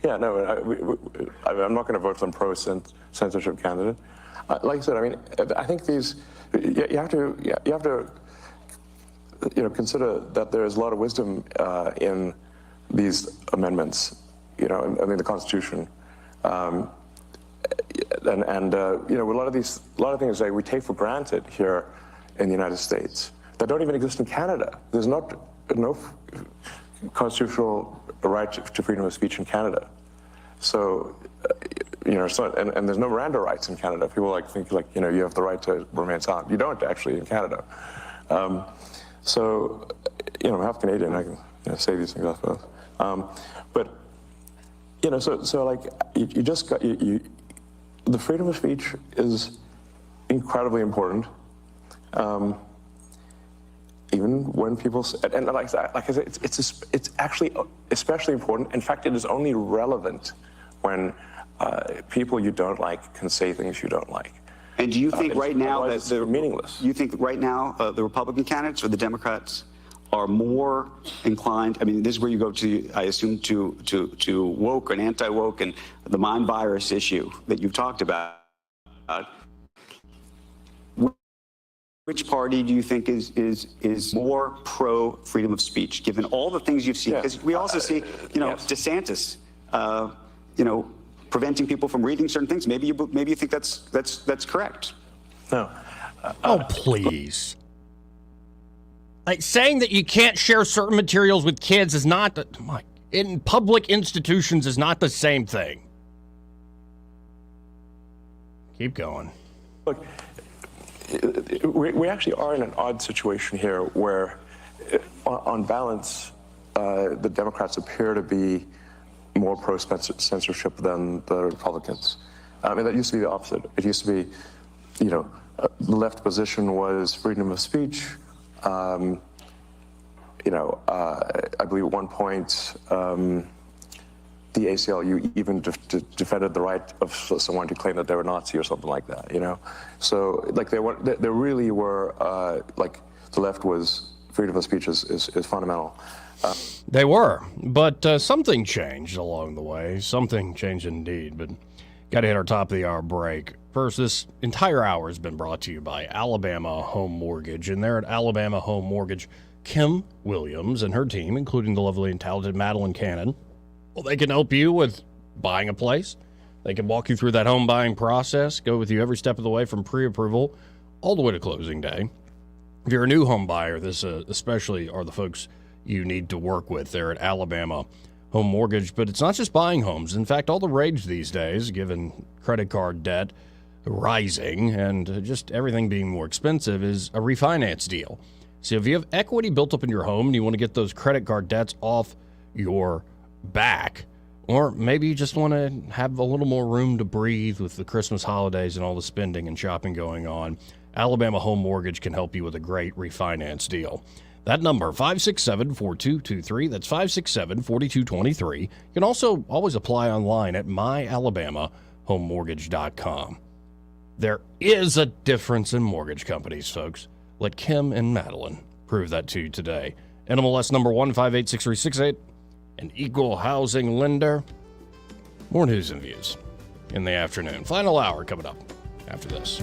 Yeah, no, I'm not going to vote for some pro-censorship candidate. Like I said, I mean, I think these you have to consider that there is a lot of wisdom in these amendments. You know, I mean, the Constitution. And a lot of things that we take for granted here in the United States that don't even exist in Canada. There's no constitutional right to freedom of speech in Canada. So, and there's no Miranda rights in Canada. People think you have the right to remain silent. You don't actually in Canada. I'm half Canadian. I can say these things, I suppose. But you just got the freedom of speech is incredibly important. Even when people and like I said, it's actually especially important. In fact, it is only relevant when people you don't like can say things you don't like. And do you think right now that they're meaningless? You think right now the Republican candidates or the Democrats are more inclined? I mean, this is where you go to, I assume, to woke and anti-woke and the mind virus issue that you've talked about. Which party do you think is more pro freedom of speech, given all the things you've seen? Because we also see, DeSantis, preventing people from reading certain things. Maybe you think that's correct. No. Oh, please. Like, saying that you can't share certain materials with kids is not, in public institutions is not the same thing. Keep going. Look, we actually are in an odd situation here where, on balance, the Democrats appear to be more pro-censorship than the Republicans. I mean, that used to be the opposite. It used to be, the left position was freedom of speech. I believe at one point the ACLU even defended the right of someone to claim that they were Nazi or something like that. So they really were the left was freedom of speech is fundamental. They were, but something changed along the way. Something changed indeed. But got to hit our top of the hour break. First, this entire hour has been brought to you by Alabama Home Mortgage. And there at Alabama Home Mortgage, Kim Williams and her team, including the lovely and talented Madeline Cannon, well, they can help you with buying a place. They can walk you through that home buying process, go with you every step of the way from pre-approval all the way to closing day. If you're a new home buyer, this especially are the folks you need to work with there at Alabama Home Mortgage. But it's not just buying homes. In fact, all the rage these days, given credit card debt rising and just everything being more expensive, is a refinance deal. So if you have equity built up in your home and you want to get those credit card debts off your back, or maybe you just want to have a little more room to breathe with the Christmas holidays and all the spending and shopping going on, Alabama Home Mortgage can help you with a great refinance deal. That number, 567-4223. That's 567-4223. You can also always apply online at myalabamahomemortgage.com. There is a difference in mortgage companies, folks. Let Kim and Madeline prove that to you today. NMLS number 1586368, an equal housing lender. More news and views in the afternoon. Final hour coming up after this.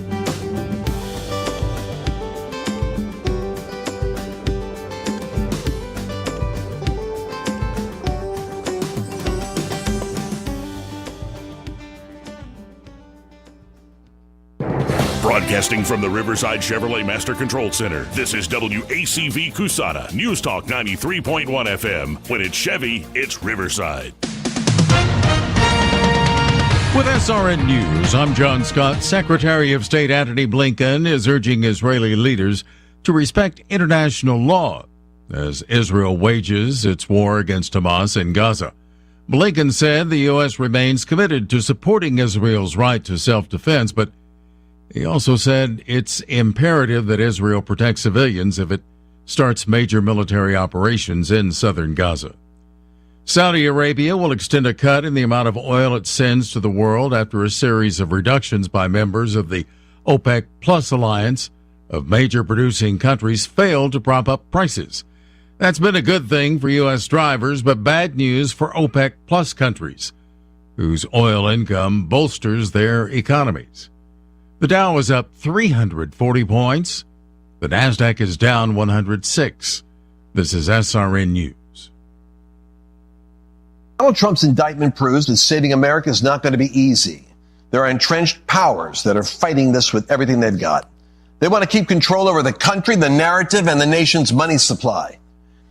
Broadcasting from the Riverside Chevrolet Master Control Center, this is WACV Cusana, News Talk 93.1 FM. When it's Chevy, it's Riverside. With SRN News, I'm John Scott. Secretary of State Antony Blinken is urging Israeli leaders to respect international law as Israel wages its war against Hamas in Gaza. Blinken said the U.S. remains committed to supporting Israel's right to self-defense, but he also said it's imperative that Israel protect civilians if it starts major military operations in southern Gaza. Saudi Arabia will extend a cut in the amount of oil it sends to the world after a series of reductions by members of the OPEC Plus alliance of major producing countries failed to prop up prices. That's been a good thing for U.S. drivers, but bad news for OPEC Plus countries, whose oil income bolsters their economies. The Dow is up 340 points. The Nasdaq is down 106. This is SRN News. Donald Trump's indictment proves that saving America is not going to be easy. There are entrenched powers that are fighting this with everything they've got. They want to keep control over the country, the narrative, and the nation's money supply.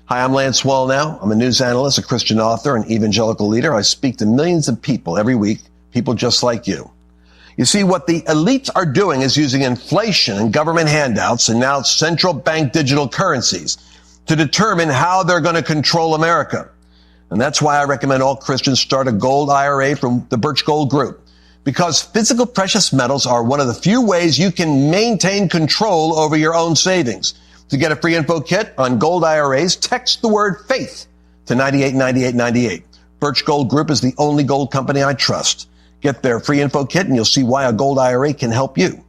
Hi, I'm Lance Wallnau. I'm a news analyst, a Christian author, an evangelical leader. I speak to millions of people every week, people just like you. You see, what the elites are doing is using inflation and government handouts and now central bank digital currencies to determine how they're going to control America. And that's why I recommend all Christians start a gold IRA from the Birch Gold Group. Because physical precious metals are one of the few ways you can maintain control over your own savings. To get a free info kit on gold IRAs, text the word FAITH to 989898. Birch Gold Group is the only gold company I trust. Get their free info kit and you'll see why a gold IRA can help you.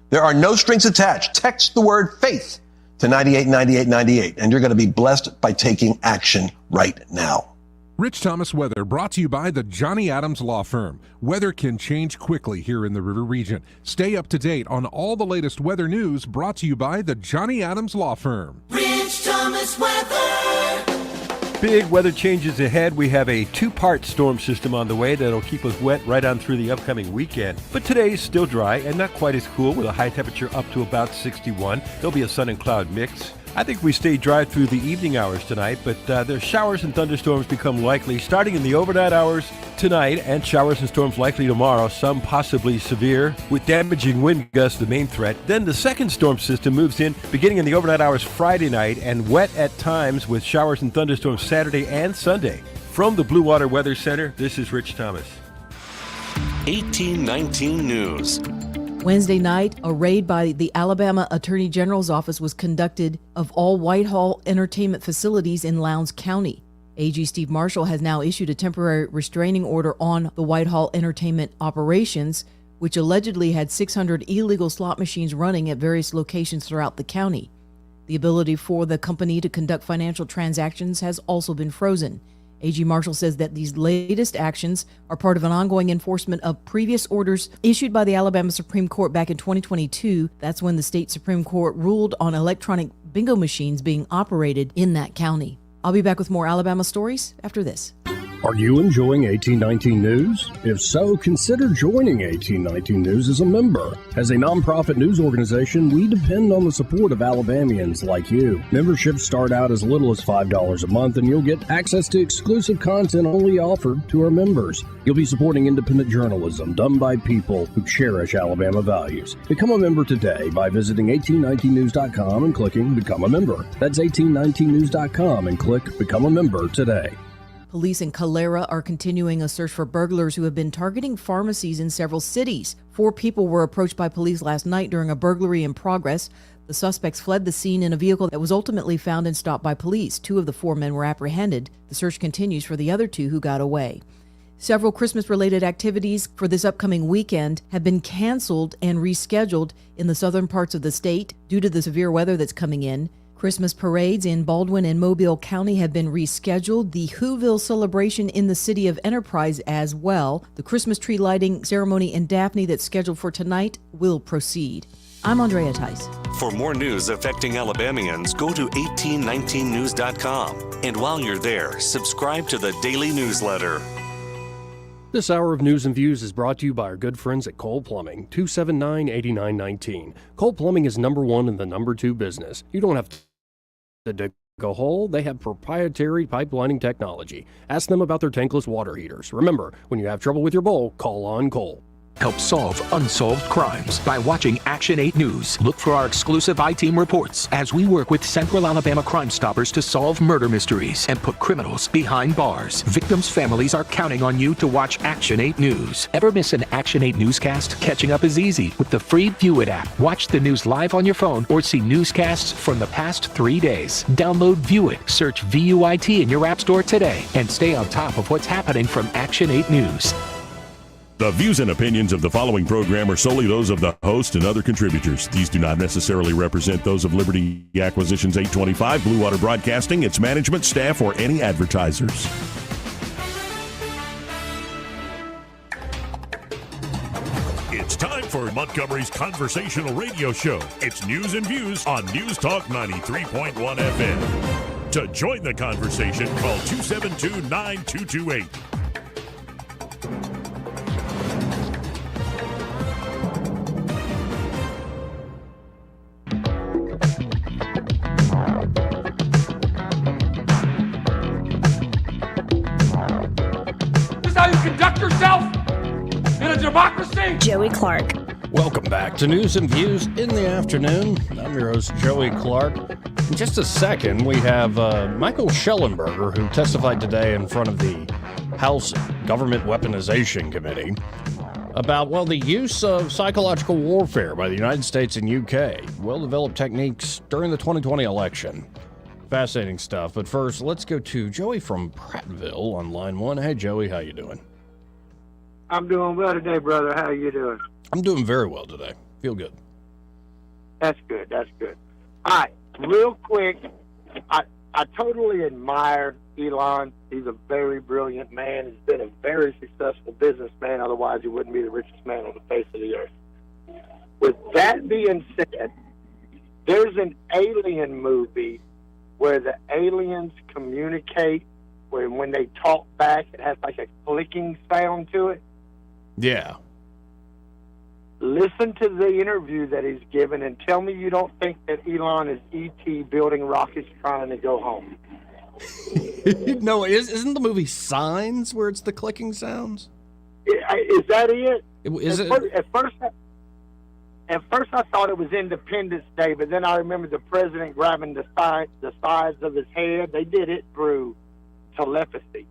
There are no strings attached. Text the word FAITH to 989898 and you're going to be blessed by taking action right now. Rich Thomas Weather brought to you by the Johnny Adams Law Firm. Weather can change quickly here in the River Region. Stay up to date on all the latest weather news brought to you by the Johnny Adams Law Firm. Rich Thomas Weather. Big weather changes ahead. We have a two-part storm system on the way that'll keep us wet right on through the upcoming weekend. But today's still dry and not quite as cool with a high temperature up to about 61. There'll be a sun and cloud mix. I think we stay dry through the evening hours tonight, but there's showers and thunderstorms become likely starting in the overnight hours tonight and showers and storms likely tomorrow, some possibly severe, with damaging wind gusts the main threat. Then the second storm system moves in beginning in the overnight hours Friday night and wet at times with showers and thunderstorms Saturday and Sunday. From the Blue Water Weather Center, this is Rich Thomas. 1819 News. Wednesday night, a raid by the Alabama Attorney General's office was conducted of all Whitehall entertainment facilities in Lowndes County. AG Steve Marshall has now issued a temporary restraining order on the Whitehall entertainment operations, which allegedly had 600 illegal slot machines running at various locations throughout the county. The ability for the company to conduct financial transactions has also been frozen. AG Marshall says that these latest actions are part of an ongoing enforcement of previous orders issued by the Alabama Supreme Court back in 2022. That's when the state Supreme Court ruled on electronic bingo machines being operated in that county. I'll be back with more Alabama stories after this. Are you enjoying 1819 News? If so, consider joining 1819 News as a member. As a nonprofit news organization, we depend on the support of Alabamians like you. Memberships start out as little as $5 a month, and you'll get access to exclusive content only offered to our members. You'll be supporting independent journalism done by people who cherish Alabama values. Become a member today by visiting 1819news.com and clicking Become a Member. That's 1819news.com and click Become a Member today. Police in Calera are continuing a search for burglars who have been targeting pharmacies in several cities. 4 people were approached by police last night during a burglary in progress. The suspects fled the scene in a vehicle that was ultimately found and stopped by police. 2 of the 4 men were apprehended. The search continues for the other 2 who got away. Several Christmas-related activities for this upcoming weekend have been canceled and rescheduled in the southern parts of the state due to the severe weather that's coming in. Christmas parades in Baldwin and Mobile County have been rescheduled. The Whoville celebration in the city of Enterprise as well. The Christmas tree lighting ceremony in Daphne that's scheduled for tonight will proceed. I'm Andrea Tice. For more news affecting Alabamians, go to 1819news.com. And while you're there, subscribe to the daily newsletter. This hour of News and Views is brought to you by our good friends at Cole Plumbing, 279-8919. Cole Plumbing is number 1 in the number 2 business. You don't have to dig a hole. They have proprietary pipelining technology. Ask them about their tankless water heaters. Remember, when you have trouble with your bowl, call on Cole. Help solve unsolved crimes by watching Action 8 News. Look for our exclusive I-Team reports as we work with Central Alabama Crime Stoppers to solve murder mysteries and put criminals behind bars. Victims' families are counting on you to watch Action 8 News. Ever miss an Action 8 newscast? Catching up is easy with the free View It app. Watch the news live on your phone or see newscasts from the past 3 days. Download View It, search VUIT in your app store today, and stay on top of what's happening from Action 8 News. The views and opinions of the following program are solely those of the host and other contributors. These do not necessarily represent those of Liberty Acquisitions 825, Blue Water Broadcasting, its management, staff, or any advertisers. It's time for Montgomery's conversational radio show. It's News and Views on News Talk 93.1 FM. To join the conversation, call 272-9228. How you conduct yourself in a democracy? Joey Clark. Welcome back to News and Views in the afternoon. I'm your host, Joey Clark. In just a second, we have Michael Schellenberger, who testified today in front of the House Government Weaponization Committee about, well, the use of psychological warfare by the United States and UK, well-developed techniques during the 2020 election. Fascinating stuff. But first, let's go to Joey from Prattville on line 1. Hey, Joey, how you doing? I'm doing well today, brother. How are you doing? I'm doing very well today. Feel good. That's good. That's good. All right, real quick, I totally admire Elon. He's a very brilliant man. He's been a very successful businessman. Otherwise, he wouldn't be the richest man on the face of the earth. With that being said, there's an alien movie where the aliens communicate, where when they talk back, it has like a clicking sound to it. Yeah. Listen to the interview that he's given and tell me you don't think that Elon is E.T. building rockets trying to go home. No, isn't the movie Signs where it's the clicking sounds? Is that it? At first I thought it was Independence Day, but then I remember the president grabbing the sides of his head. They did it through telepathy.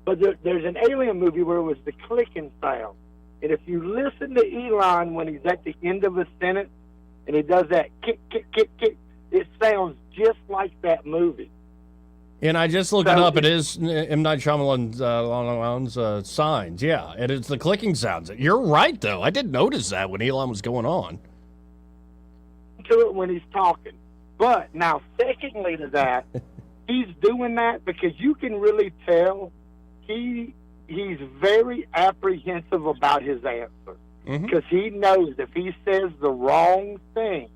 But there's an alien movie where it was the clicking sound. And if you listen to Elon when he's at the end of a sentence and he does that kick, kick, kick, kick, it sounds just like that movie. And I just looked it up. It is M. Night Shyamalan's Signs. Yeah, and it's the clicking sounds. You're right, though. I did notice that when Elon was going on. To it when he's talking. But now, secondly to that, he's doing that because you can really tell he's very apprehensive about his answer. Because he knows if he says the wrong thing,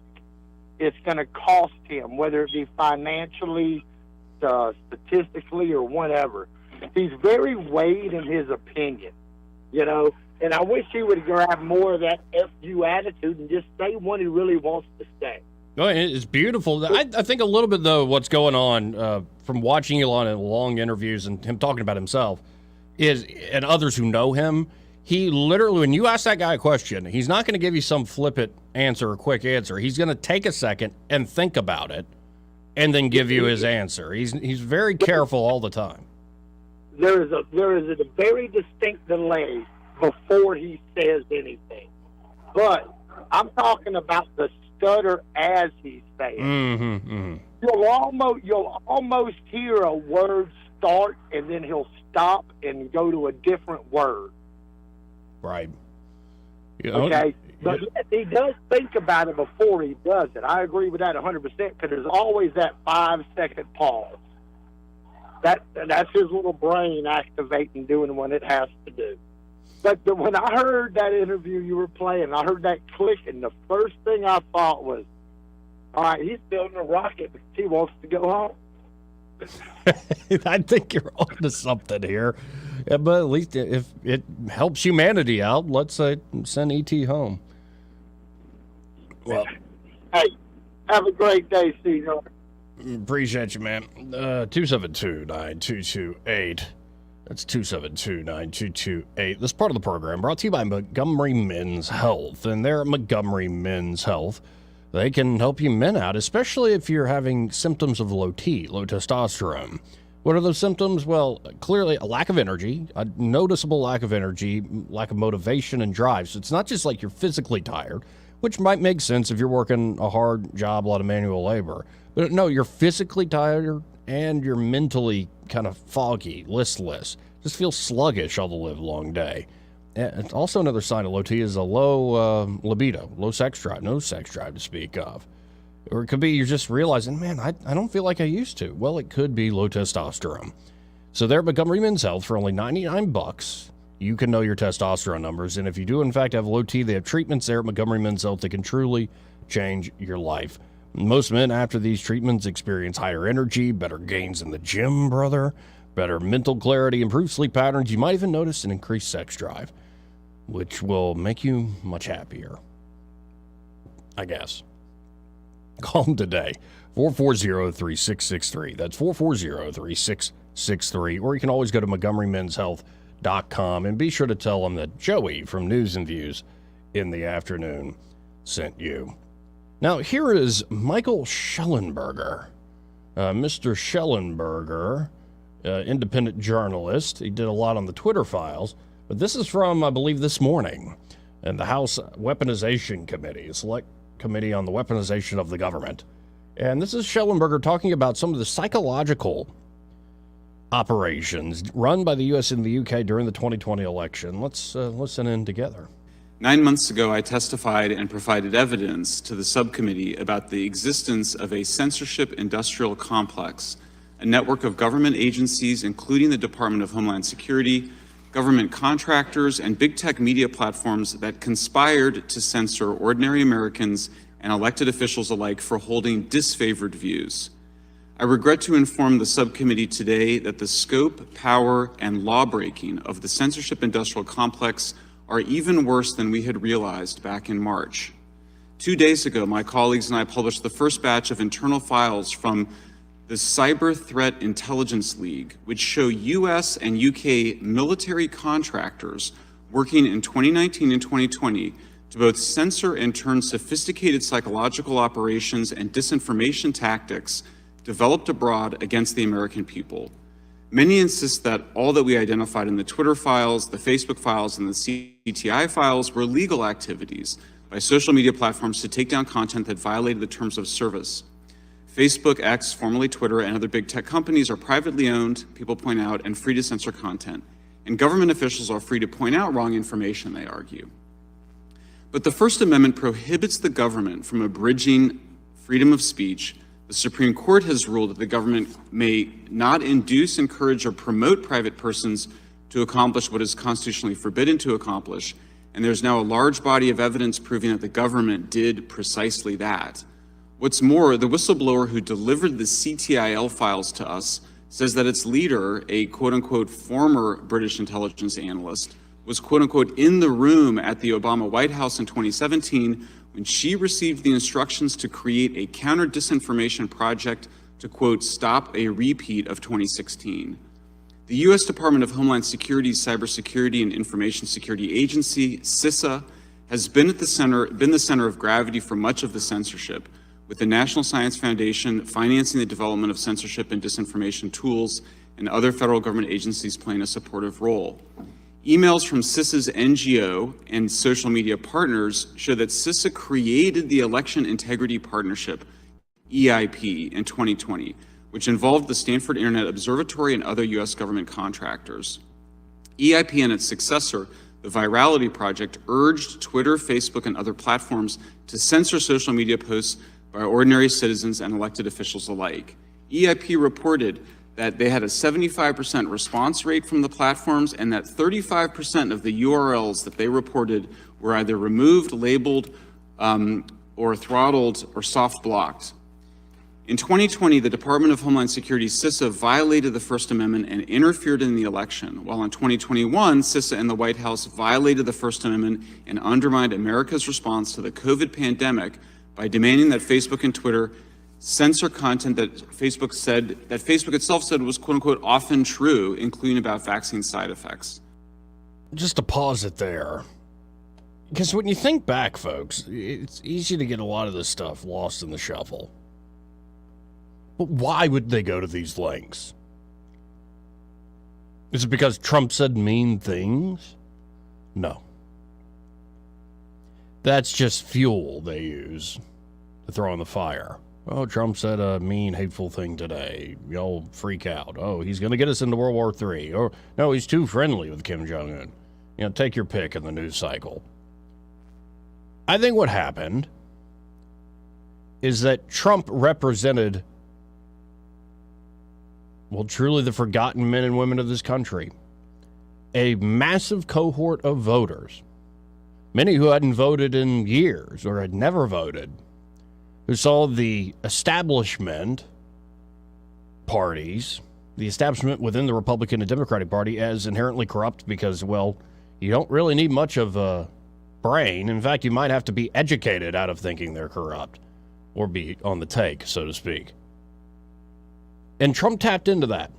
it's going to cost him, whether it be financially, statistically, or whatever. He's very weighed in his opinion, you know, and I wish he would grab more of that F-you attitude and just say what he really wants to say. No, it's beautiful. I think a little bit, though, what's going on from watching Elon in long interviews and him talking about himself is, and others who know him, he literally, when you ask that guy a question, he's not going to give you some flippant answer or quick answer. He's going to take a second and think about it and then give you his answer. He's very careful all the time. there is a very distinct delay before he says anything. But I'm talking about the stutter as he's saying. You'll almost hear a word start, and then he'll stop and go to a different word. Right. Okay? But he does think about it before he does it. I agree with that 100% because there's always that 5-second pause. That's his little brain activating, doing what it has to do. But when I heard that interview you were playing, I heard that click, and the first thing I thought was, all right, he's building a rocket because he wants to go home. I think you're onto something here. Yeah, but at least if it helps humanity out, let's send E.T. home. Well, hey, have a great day, Cesar. Appreciate you, man. 272-9228. That's 272-9228. This part of the program brought to you by Montgomery Men's Health. And they're at Montgomery Men's Health. They can help you men out, especially if you're having symptoms of low T, low testosterone. What are those symptoms? Well, clearly a lack of energy, a noticeable lack of energy, lack of motivation and drive. So it's not just like you're physically tired, which might make sense if you're working a hard job, a lot of manual labor. But no, you're physically tired and you're mentally kind of foggy, listless. Just feel sluggish all the live long day. It's also another sign of low T is a low libido, low sex drive, no sex drive to speak of. Or it could be you're just realizing, man, I don't feel like I used to. Well, it could be low testosterone. So they're at Montgomery Men's Health for only $99. You can know your testosterone numbers. And if you do, in fact, have low T, they have treatments there at Montgomery Men's Health that can truly change your life. Most men after these treatments experience higher energy, better gains in the gym, brother, better mental clarity, improved sleep patterns. You might even notice an increased sex drive, which will make you much happier, I guess. Call them today, 440-3663. That's 440-3663. Or you can always go to MontgomeryMen'sHealth.com and be sure to tell them that Joey from News and Views in the Afternoon sent you. Now, here is Michael Schellenberger. Mr. Schellenberger, independent journalist. He did a lot on the Twitter files. But this is from, I believe, this morning. And the House Weaponization Committee, Select Committee on the Weaponization of the Government. And this is Schellenberger talking about some of the psychological operations run by the U.S. and the UK during the 2020 election. Let's listen in together. 9 months ago, I testified and provided evidence to the subcommittee about the existence of a censorship industrial complex, a network of government agencies, including the Department of Homeland Security, government contractors, and big tech media platforms that conspired to censor ordinary Americans and elected officials alike for holding disfavored views. I regret to inform the subcommittee today that the scope, power, and law-breaking of the censorship industrial complex are even worse than we had realized back in March. 2 days ago, my colleagues and I published the first batch of internal files from the Cyber Threat Intelligence League, which show U.S. and UK military contractors working in 2019 and 2020 to both censor and turn sophisticated psychological operations and disinformation tactics developed abroad against the American people. Many insist that all that we identified in the Twitter files, the Facebook files, and the CTI files were legal activities by social media platforms to take down content that violated the terms of service. Facebook, X, formerly Twitter, and other big tech companies are privately owned, people point out, and free to censor content. And government officials are free to point out wrong information, they argue. But the First Amendment prohibits the government from abridging freedom of speech. The Supreme Court has ruled that the government may not induce, encourage, or promote private persons to accomplish what is constitutionally forbidden to accomplish. And there's now a large body of evidence proving that the government did precisely that. What's more, the whistleblower who delivered the CTIL files to us says that its leader, a quote-unquote former British intelligence analyst, was quote-unquote in the room at the Obama White House in 2017 when she received the instructions to create a counter-disinformation project to, quote, stop a repeat of 2016. The U.S. Department of Homeland Security's Cybersecurity and Information Security Agency, CISA, has been the center of gravity for much of the censorship, with the National Science Foundation financing the development of censorship and disinformation tools and other federal government agencies playing a supportive role. Emails from CISA's NGO and social media partners show that CISA created the Election Integrity Partnership, EIP, in 2020, which involved the Stanford Internet Observatory and other U.S. government contractors. EIP and its successor, the Virality Project, urged Twitter, Facebook, and other platforms to censor social media posts by ordinary citizens and elected officials alike. EIP reported that they had a 75% response rate from the platforms and that 35% of the URLs that they reported were either removed, labeled, or throttled or soft blocked. In 2020, the Department of Homeland Security, CISA, violated the First Amendment and interfered in the election, while in 2021, CISA and the White House violated the First Amendment and undermined America's response to the COVID pandemic by demanding that Facebook and Twitter censor content that Facebook itself said was quote unquote often true, including about vaccine side effects. Just to pause it there, because when you think back, folks, it's easy to get a lot of this stuff lost in the shuffle. But why would they go to these lengths? Is it because Trump said mean things? No. That's just fuel they use to throw on the fire. Oh, Trump said a mean, hateful thing today. Y'all freak out. Oh, he's going to get us into World War III. Or, no, he's too friendly with Kim Jong-un. You know, take your pick in the news cycle. I think what happened is that Trump represented, well, truly the forgotten men and women of this country. A massive cohort of voters, many who hadn't voted in years or had never voted, who saw the establishment parties, the establishment within the Republican and Democratic Party, as inherently corrupt because, well, you don't really need much of a brain. In fact, you might have to be educated out of thinking they're corrupt or be on the take, so to speak. And Trump tapped into that.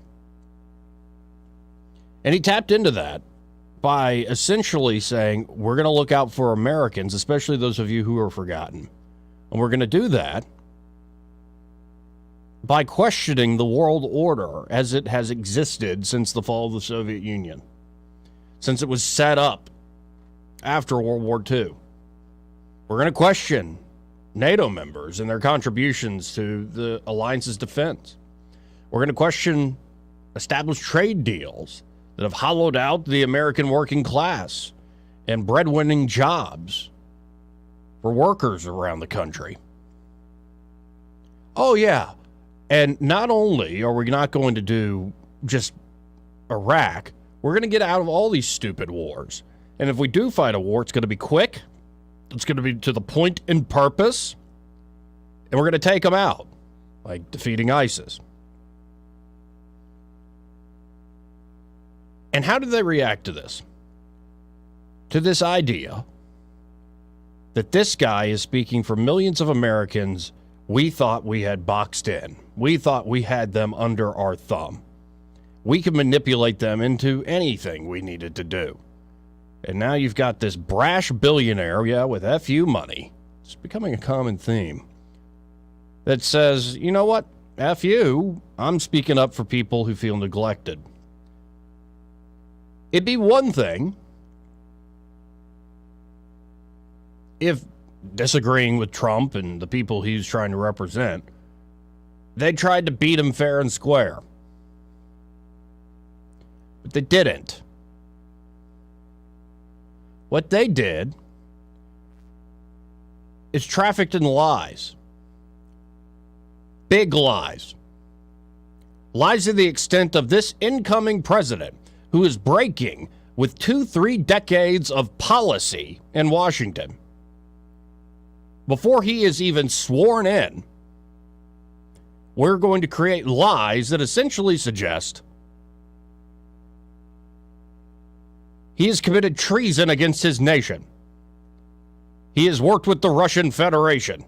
And he tapped into that by essentially saying, we're going to look out for Americans, especially those of you who are forgotten. And we're going to do that by questioning the world order as it has existed since the fall of the Soviet Union, since it was set up after World War II. We're going to question NATO members and their contributions to the alliance's defense. We're going to question established trade deals that have hollowed out the American working class and breadwinning jobs for workers around the country. Oh, yeah. And not only are we not going to do just Iraq, we're going to get out of all these stupid wars. And if we do fight a war, it's going to be quick. It's going to be to the point and purpose. And we're going to take them out, like defeating ISIS. And how did they react to this? To this idea that this guy is speaking for millions of Americans we thought we had boxed in. We thought we had them under our thumb. We could manipulate them into anything we needed to do. And now you've got this brash billionaire, with FU money. It's becoming a common theme. That says, you know what? FU, I'm speaking up for people who feel neglected. It'd be one thing if, disagreeing with Trump and the people he's trying to represent, they tried to beat him fair and square. But they didn't. What they did is trafficked in lies. Big lies. Lies to the extent of this incoming president, who is breaking with 2-3 decades of policy in Washington. Before he is even sworn in, we're going to create lies that essentially suggest he has committed treason against his nation. He has worked with the Russian Federation.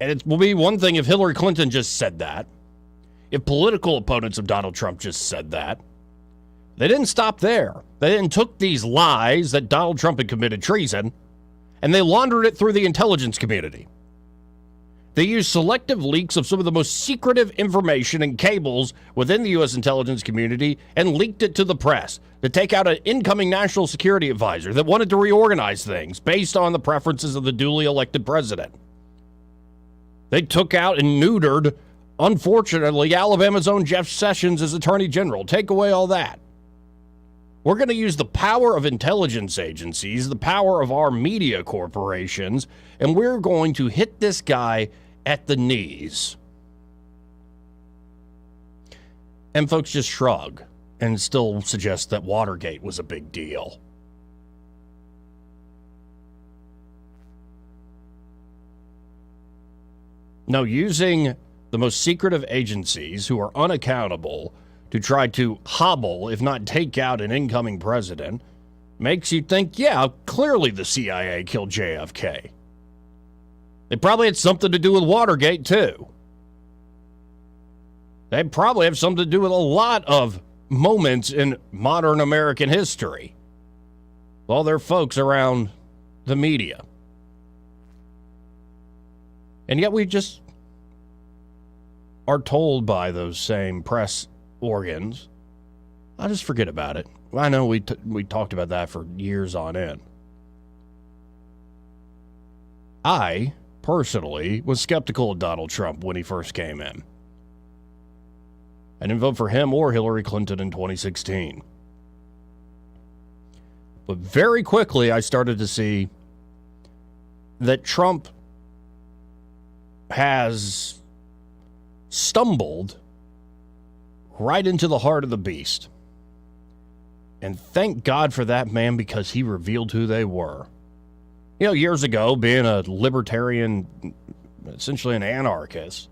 And it will be one thing if Hillary Clinton just said that. If political opponents of Donald Trump just said that. They didn't stop there. They didn't took these lies that Donald Trump had committed treason and they laundered it through the intelligence community. They used selective leaks of some of the most secretive information and cables within the U.S. intelligence community and leaked it to the press to take out an incoming national security advisor that wanted to reorganize things based on the preferences of the duly elected president. They took out and neutered, unfortunately, Alabama's own Jeff Sessions as Attorney General. Take away all that. We're going to use the power of intelligence agencies, the power of our media corporations, and we're going to hit this guy at the knees. And folks just shrug and still suggest that Watergate was a big deal. No, using the most secretive agencies who are unaccountable to try to hobble, if not take out an incoming president, makes you think, yeah, clearly the CIA killed JFK. They probably had something to do with Watergate, too. They probably have something to do with a lot of moments in modern American history. All their folks around the media. And yet we just are told by those same press organs, I'll just forget about it. I know we talked about that for years on end. I, personally, was skeptical of Donald Trump when he first came in. I didn't vote for him or Hillary Clinton in 2016. But very quickly, I started to see that Trump has stumbled right into the heart of the beast. And thank God for that, man, because he revealed who they were. You know, years ago, being a libertarian, essentially an anarchist,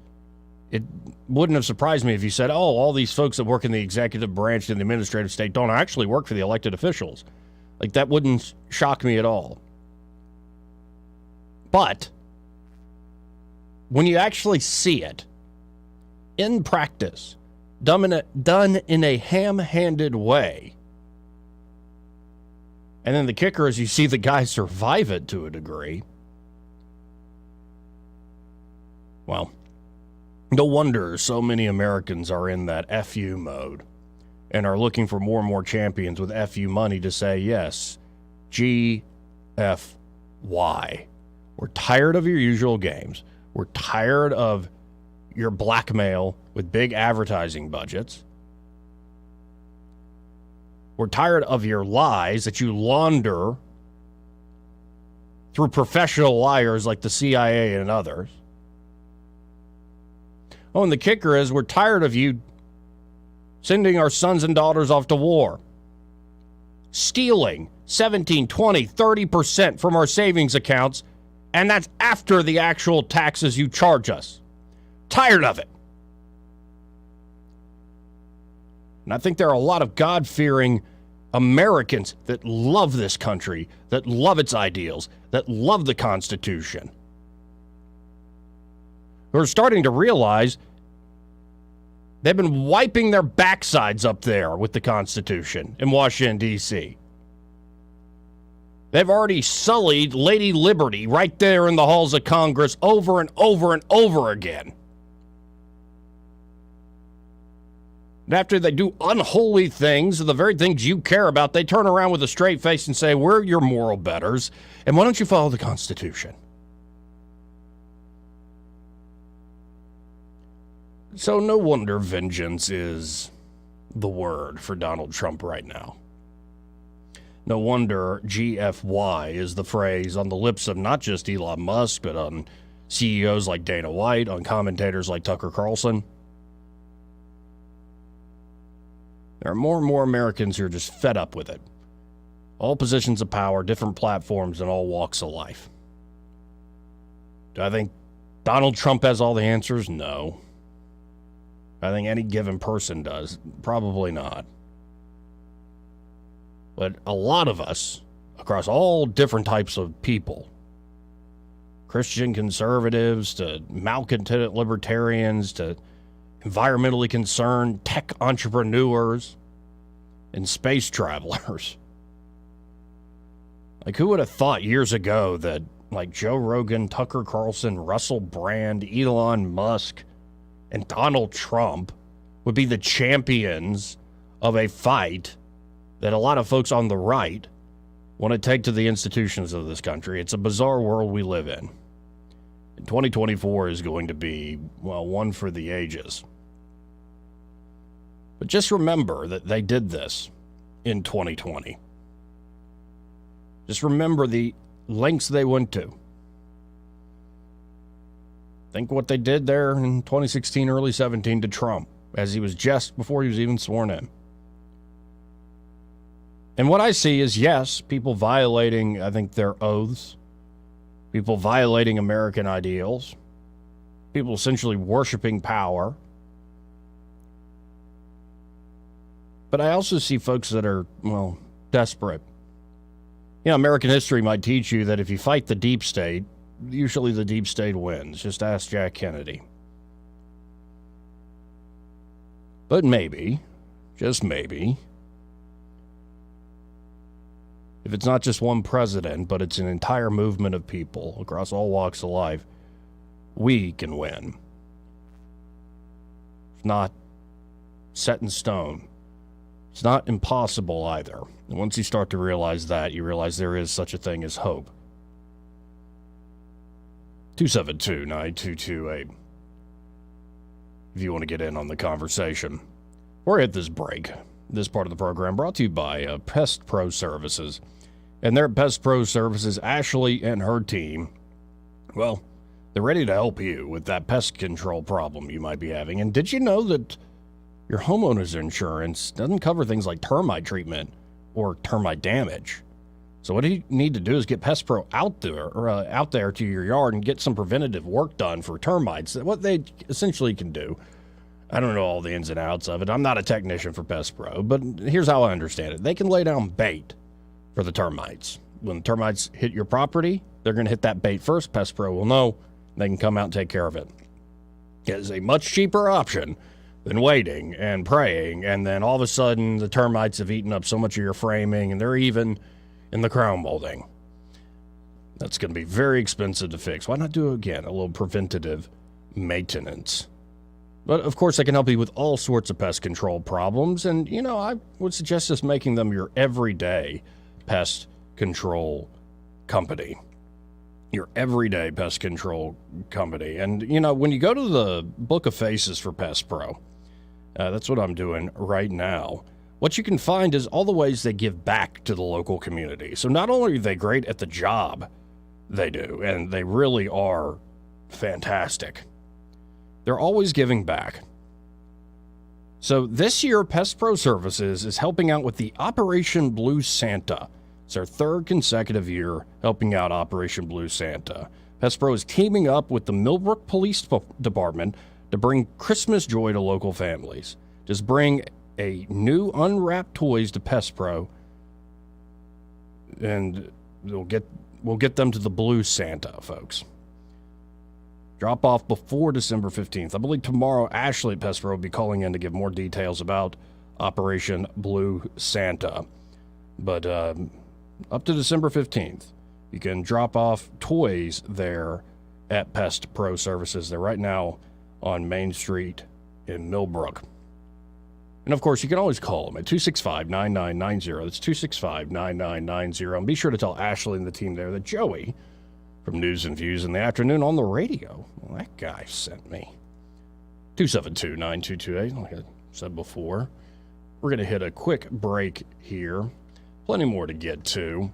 it wouldn't have surprised me if you said, oh, all these folks that work in the executive branch and the administrative state don't actually work for the elected officials. Like, that wouldn't shock me at all. But when you actually see it in practice, done in a ham-handed way, and then the kicker is you see the guy survive it to a degree, well, no wonder so many Americans are in that FU mode and are looking for more and more champions with FU money to say, yes, G.F.Y. We're tired of your usual games. We're tired of your blackmail with big advertising budgets. We're tired of your lies that you launder through professional liars like the CIA and others. Oh, and the kicker is we're tired of you sending our sons and daughters off to war, stealing 17, 20, 30% from our savings accounts, and that's after the actual taxes you charge us. Tired of it. And I think there are a lot of God-fearing Americans that love this country, that love its ideals, that love the Constitution, who are starting to realize they've been wiping their backsides up there with the Constitution in Washington, D.C. They've already sullied Lady Liberty right there in the halls of Congress over and over and over again. And after they do unholy things, the very things you care about, they turn around with a straight face and say, we're your moral betters, and why don't you follow the Constitution? So no wonder vengeance is the word for Donald Trump right now. No wonder G.F.Y. is the phrase on the lips of not just Elon Musk, but on CEOs like Dana White, on commentators like Tucker Carlson. There are more and more Americans who are just fed up with it. All positions of power, different platforms, and all walks of life. Do I think Donald Trump has all the answers? No. I think any given person does. Probably not. But a lot of us, across all different types of people, Christian conservatives to malcontent libertarians to environmentally concerned tech entrepreneurs and space travelers. Like, who would have thought years ago that like Joe Rogan, Tucker Carlson, Russell Brand, Elon Musk, and Donald Trump would be the champions of a fight that a lot of folks on the right want to take to the institutions of this country. It's a bizarre world we live in. And 2024 is going to be, well, one for the ages. But just remember that they did this in 2020. Just remember the lengths they went to. Think what they did there in 2016, early 17 to Trump, as he was just before he was even sworn in. And what I see is, yes, people violating, I think, their oaths, people violating American ideals, people essentially worshiping power. But I also see folks that are, well, desperate. You know, American history might teach you that if you fight the deep state, usually the deep state wins. Just ask Jack Kennedy. But maybe, just maybe, if it's not just one president, but it's an entire movement of people across all walks of life, we can win. It's not set in stone. It's not impossible either. And once you start to realize that, you realize there is such a thing as hope. 272-9228. If you want to get in on the conversation. We're at this break. This part of the program brought to you by Pest Pro Services. And their Pest Pro Services, Ashley and her team, well, they're ready to help you with that pest control problem you might be having. And did you know that your homeowner's insurance doesn't cover things like termite treatment or termite damage? So what you need to do is get Pest Pro out there to your yard and get some preventative work done for termites. What they essentially can do, I don't know all the ins and outs of it. I'm not a technician for Pest Pro, but here's how I understand it. They can lay down bait for the termites. When the termites hit your property, they're going to hit that bait first. Pest Pro will know. They can come out and take care of it. It is a much cheaper option than waiting and praying, and then all of a sudden the termites have eaten up so much of your framing, and they're even in the crown molding. That's going to be very expensive to fix. Why not do, again, a little preventative maintenance? But, of course, they can help you with all sorts of pest control problems, and, you know, I would suggest just making them your everyday pest control company. Your everyday pest control company. And, you know, when you go to the Book of Faces for Pest Pro, that's what I'm doing right now. What you can find is all the ways they give back to the local community. So not only are they great at the job they do, and they really are fantastic, they're always giving back. So this year, Pest Pro Services is helping out with the Operation Blue Santa. It's their third consecutive year helping out Operation Blue Santa. Pest Pro is teaming up with the Millbrook Police Department to bring Christmas joy to local families. Just bring a new unwrapped toys to Pest Pro, and we'll get them to the Blue Santa, folks. Drop off before December 15th. I believe tomorrow Ashley at Pest Pro will be calling in to give more details about Operation Blue Santa. But up to December 15th, you can drop off toys there at Pest Pro Services. They're right now on Main Street in Millbrook. And, of course, you can always call them at 265-9990. That's 265-9990. And be sure to tell Ashley and the team there that Joey from News and Views in the afternoon on the radio, well, that guy sent me. 272-9228, like I said before. We're going to hit a quick break here. Plenty more to get to.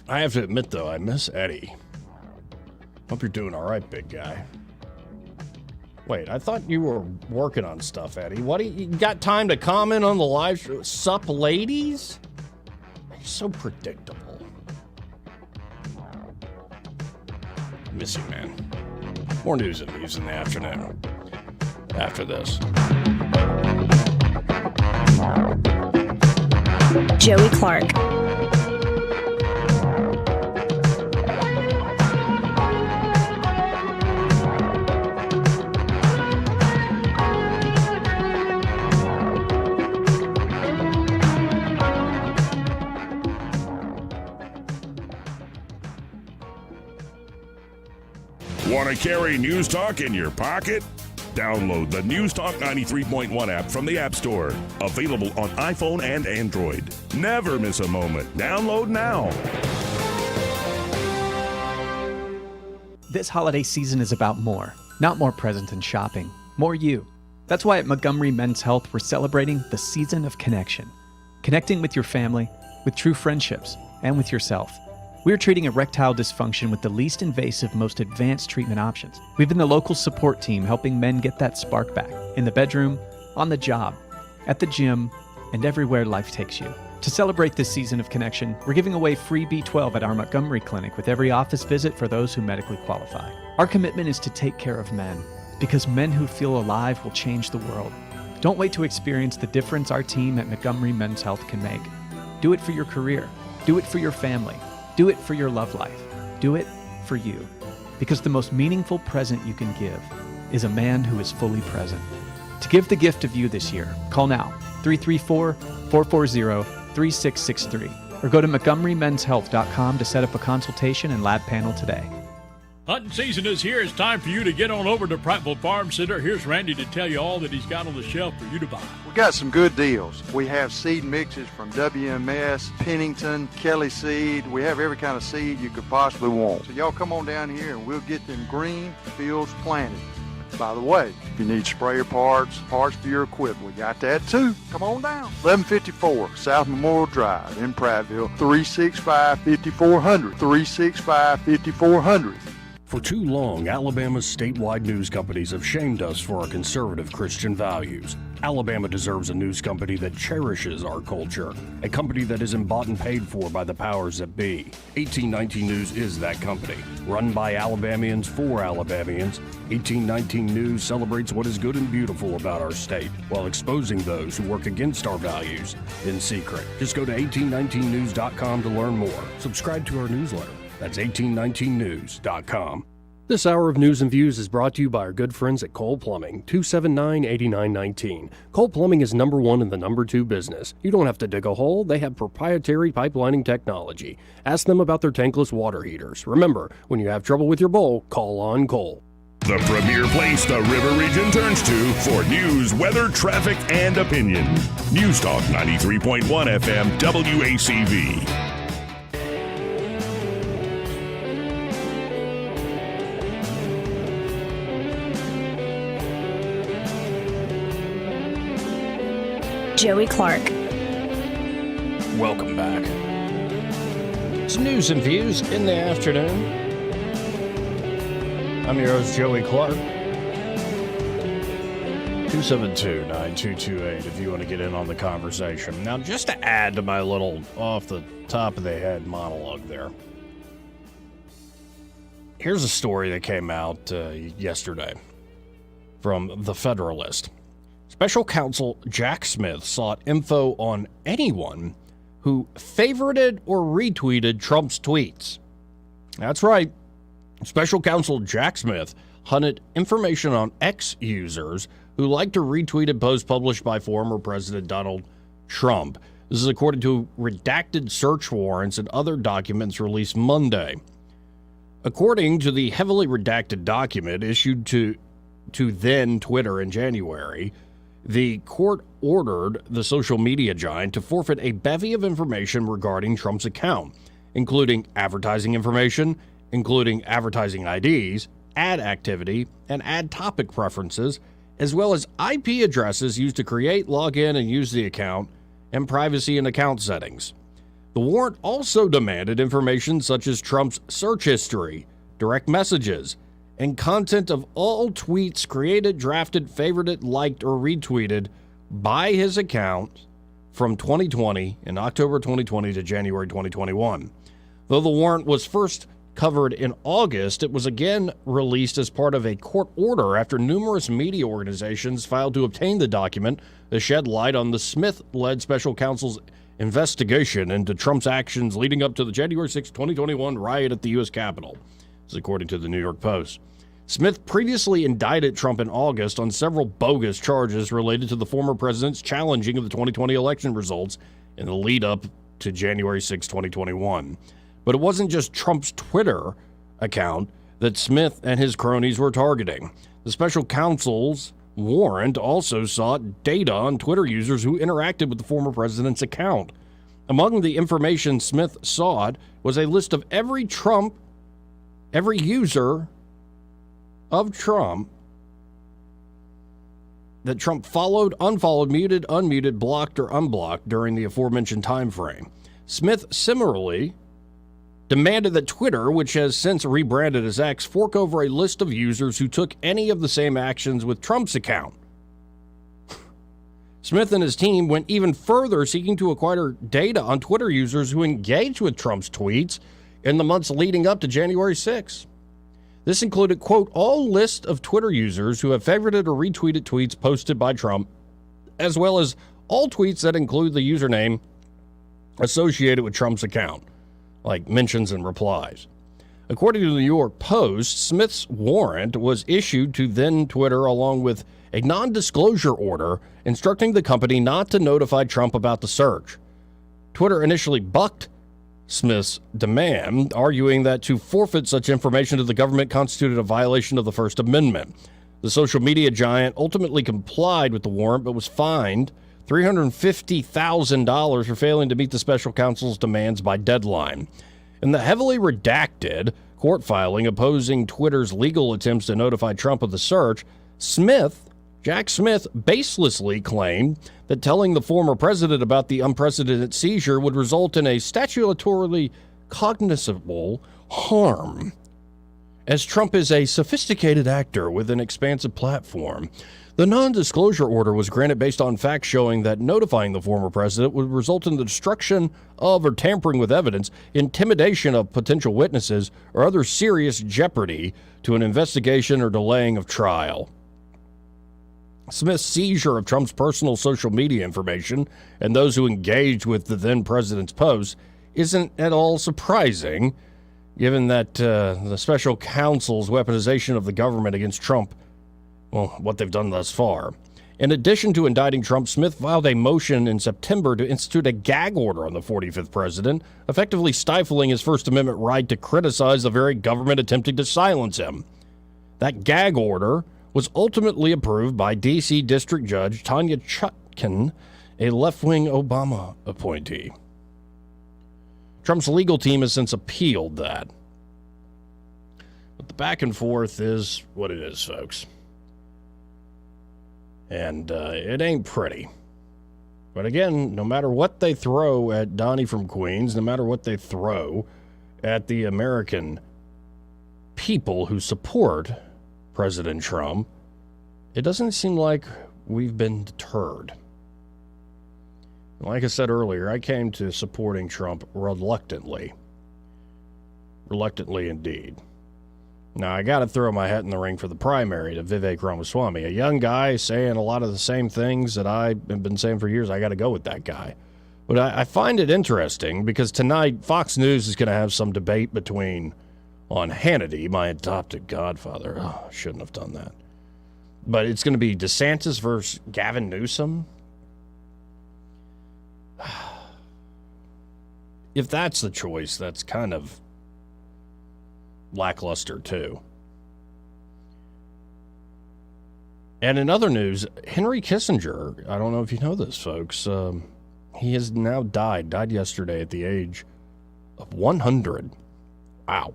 I have to admit, though, I miss Eddie. Hope you're doing all right, big guy. Wait, I thought you were working on stuff, Eddie. What, you got time to comment on the live show? Sup, ladies? You're so predictable. Miss you, man. More news and views in the afternoon. After this. Joey Clark. Want to carry News Talk in your pocket? Download the News Talk 93.1 app from the App Store. Available on iPhone and Android. Never miss a moment. Download now. This holiday season is about more. Not more presents and shopping. More you. That's why at Montgomery Men's Health, we're celebrating the season of connection. Connecting with your family, with true friendships, and with yourself. We're treating erectile dysfunction with the least invasive, most advanced treatment options. We've been the local support team helping men get that spark back. In the bedroom, on the job, at the gym, and everywhere life takes you. To celebrate this season of connection, we're giving away free B12 at our Montgomery clinic with every office visit for those who medically qualify. Our commitment is to take care of men, because men who feel alive will change the world. Don't wait to experience the difference our team at Montgomery Men's Health can make. Do it for your career. Do it for your family. Do it for your love life. Do it for you. Because the most meaningful present you can give is a man who is fully present. To give the gift of you this year, call now, 334-440-3663, or go to MontgomeryMen'sHealth.com to set up a consultation and lab panel today. Hunting season is here. It's time for you to get on over to Prattville Farm Center. Here's Randy to tell you all that he's got on the shelf for you to buy. We got some good deals. We have seed mixes from WMS, Pennington, Kelly Seed. We have every kind of seed you could possibly want. So y'all come on down here and we'll get them green fields planted. By the way, if you need sprayer parts for your equipment, we got that too. Come on down. 1154 South Memorial Drive in Prattville, 365-5400, 365-5400. For too long, Alabama's statewide news companies have shamed us for our conservative Christian values. Alabama deserves a news company that cherishes our culture, a company that isn't bought and paid for by the powers that be. 1819 News is that company. Run by Alabamians for Alabamians, 1819 News celebrates what is good and beautiful about our state, while exposing those who work against our values in secret. Just go to 1819news.com to learn more. Subscribe to our newsletter. That's 1819news.com. This hour of News and Views is brought to you by our good friends at Cole Plumbing, 279-8919. Cole Plumbing is number one in the number two business. You don't have to dig a hole. They have proprietary pipelining technology. Ask them about their tankless water heaters. Remember, when you have trouble with your bowl, call on Cole. The premier place the River Region turns to for news, weather, traffic, and opinion. News Talk 93.1 FM WACV. Joey Clark. Welcome back. It's News and Views in the afternoon. I'm your host, Joey Clark. 272-9228 if you want to get in on the conversation. Now, just to add to my little off the top of the head monologue there, here's a story that came out yesterday from The Federalist. Special counsel Jack Smith sought info on anyone who favorited or retweeted Trump's tweets. That's right. Special counsel Jack Smith hunted information on X users who liked to retweet posts published by former President Donald Trump. This is according to redacted search warrants and other documents released Monday. According to the heavily redacted document issued to then Twitter in January, the court ordered the social media giant to forfeit a bevy of information regarding Trump's account, including advertising information, including advertising IDs, ad activity, and ad topic preferences, as well as IP addresses used to create, log in, and use the account, and privacy and account settings. The warrant also demanded information such as Trump's search history, direct messages, and content of all tweets created, drafted, favorited, liked, or retweeted by his account from 2020 in October 2020 to January 2021. Though the warrant was first covered in August, it was again released as part of a court order after numerous media organizations filed to obtain the document to shed light on the Smith-led special counsel's investigation into Trump's actions leading up to the January 6, 2021 riot at the U.S. Capitol. This is according to the New York Post. Smith previously indicted Trump in August on several bogus charges related to the former president's challenging of the 2020 election results in the lead up to January 6, 2021. But it wasn't just Trump's Twitter account that Smith and his cronies were targeting. The special counsel's warrant also sought data on Twitter users who interacted with the former president's account. Among the information Smith sought was a list of every user of Trump that Trump followed, unfollowed, muted, unmuted, blocked, or unblocked during the aforementioned time frame. Smith similarly demanded that Twitter, which has since rebranded as X, fork over a list of users who took any of the same actions with Trump's account. Smith and his team went even further, seeking to acquire data on Twitter users who engaged with Trump's tweets in the months leading up to January 6. This included, quote, all list of Twitter users who have favorited or retweeted tweets posted by Trump, as well as all tweets that include the username associated with Trump's account, like mentions and replies. According to the New York Post, Smith's warrant was issued to then Twitter along with a non-disclosure order instructing the company not to notify Trump about the search. Twitter initially bucked Smith's demand, arguing that to forfeit such information to the government constituted a violation of the First Amendment. The social media giant ultimately complied with the warrant, but was fined $350,000 for failing to meet the special counsel's demands by deadline. In the heavily redacted court filing opposing Twitter's legal attempts to notify Trump of the search, Jack Smith baselessly claimed that telling the former president about the unprecedented seizure would result in a statutorily cognizable harm. As Trump is a sophisticated actor with an expansive platform, the non-disclosure order was granted based on facts showing that notifying the former president would result in the destruction of or tampering with evidence, intimidation of potential witnesses, or other serious jeopardy to an investigation or delaying of trial. Smith's seizure of Trump's personal social media information and those who engaged with the then president's posts isn't at all surprising, given that the special counsel's weaponization of the government against Trump, well, what they've done thus far. In addition to indicting Trump, Smith filed a motion in September to institute a gag order on the 45th president, effectively stifling his First Amendment right to criticize the very government attempting to silence him. That gag order was ultimately approved by D.C. District Judge Tanya Chutkan, a left-wing Obama appointee. Trump's legal team has since appealed that. But the back and forth is what it is, folks. And it ain't pretty. But again, no matter what they throw at Donnie from Queens, no matter what they throw at the American people who support President Trump, it doesn't seem like we've been deterred. Like I said earlier, I came to supporting Trump reluctantly. Reluctantly indeed. Now, I got to throw my hat in the ring for the primary to Vivek Ramaswamy, a young guy saying a lot of the same things that I've been saying for years. I got to go with that guy. But I find it interesting because tonight Fox News is going to have some debate on Hannity, my adopted godfather. Oh, I shouldn't have done that. But it's going to be DeSantis versus Gavin Newsom. If that's the choice, that's kind of lackluster too. And in other news, Henry Kissinger, I don't know if you know this, folks, he has now died yesterday at the age of 100. Wow.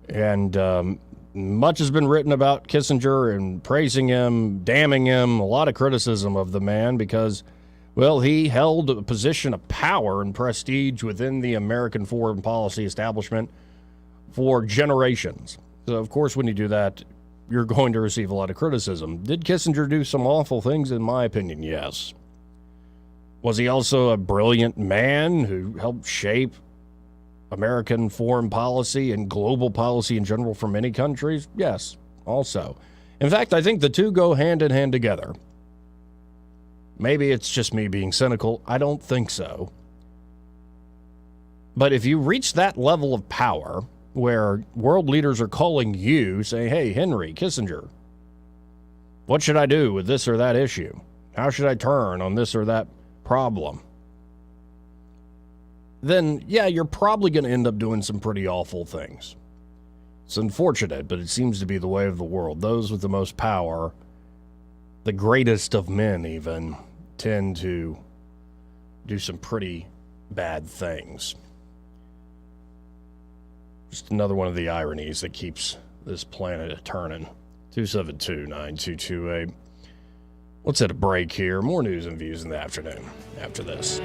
And much has been written about Kissinger and praising him, damning him, a lot of criticism of the man because, well, he held a position of power and prestige within the American foreign policy establishment for generations. So, of course, when you do that, you're going to receive a lot of criticism. Did Kissinger do some awful things? In my opinion, yes. Was he also a brilliant man who helped shape American foreign policy and global policy in general for many countries? Yes, also. In fact, I think the two go hand in hand together. Maybe it's just me being cynical. I don't think so. But if you reach that level of power where world leaders are calling you, saying, hey, Henry Kissinger, what should I do with this or that issue? How should I turn on this or that problem? Then, yeah, you're probably going to end up doing some pretty awful things. It's unfortunate, but it seems to be the way of the world. Those with the most power, the greatest of men even, tend to do some pretty bad things. Just another one of the ironies that keeps this planet a-turning. 272-9228. Let's hit a break here. More news and views in the afternoon after this.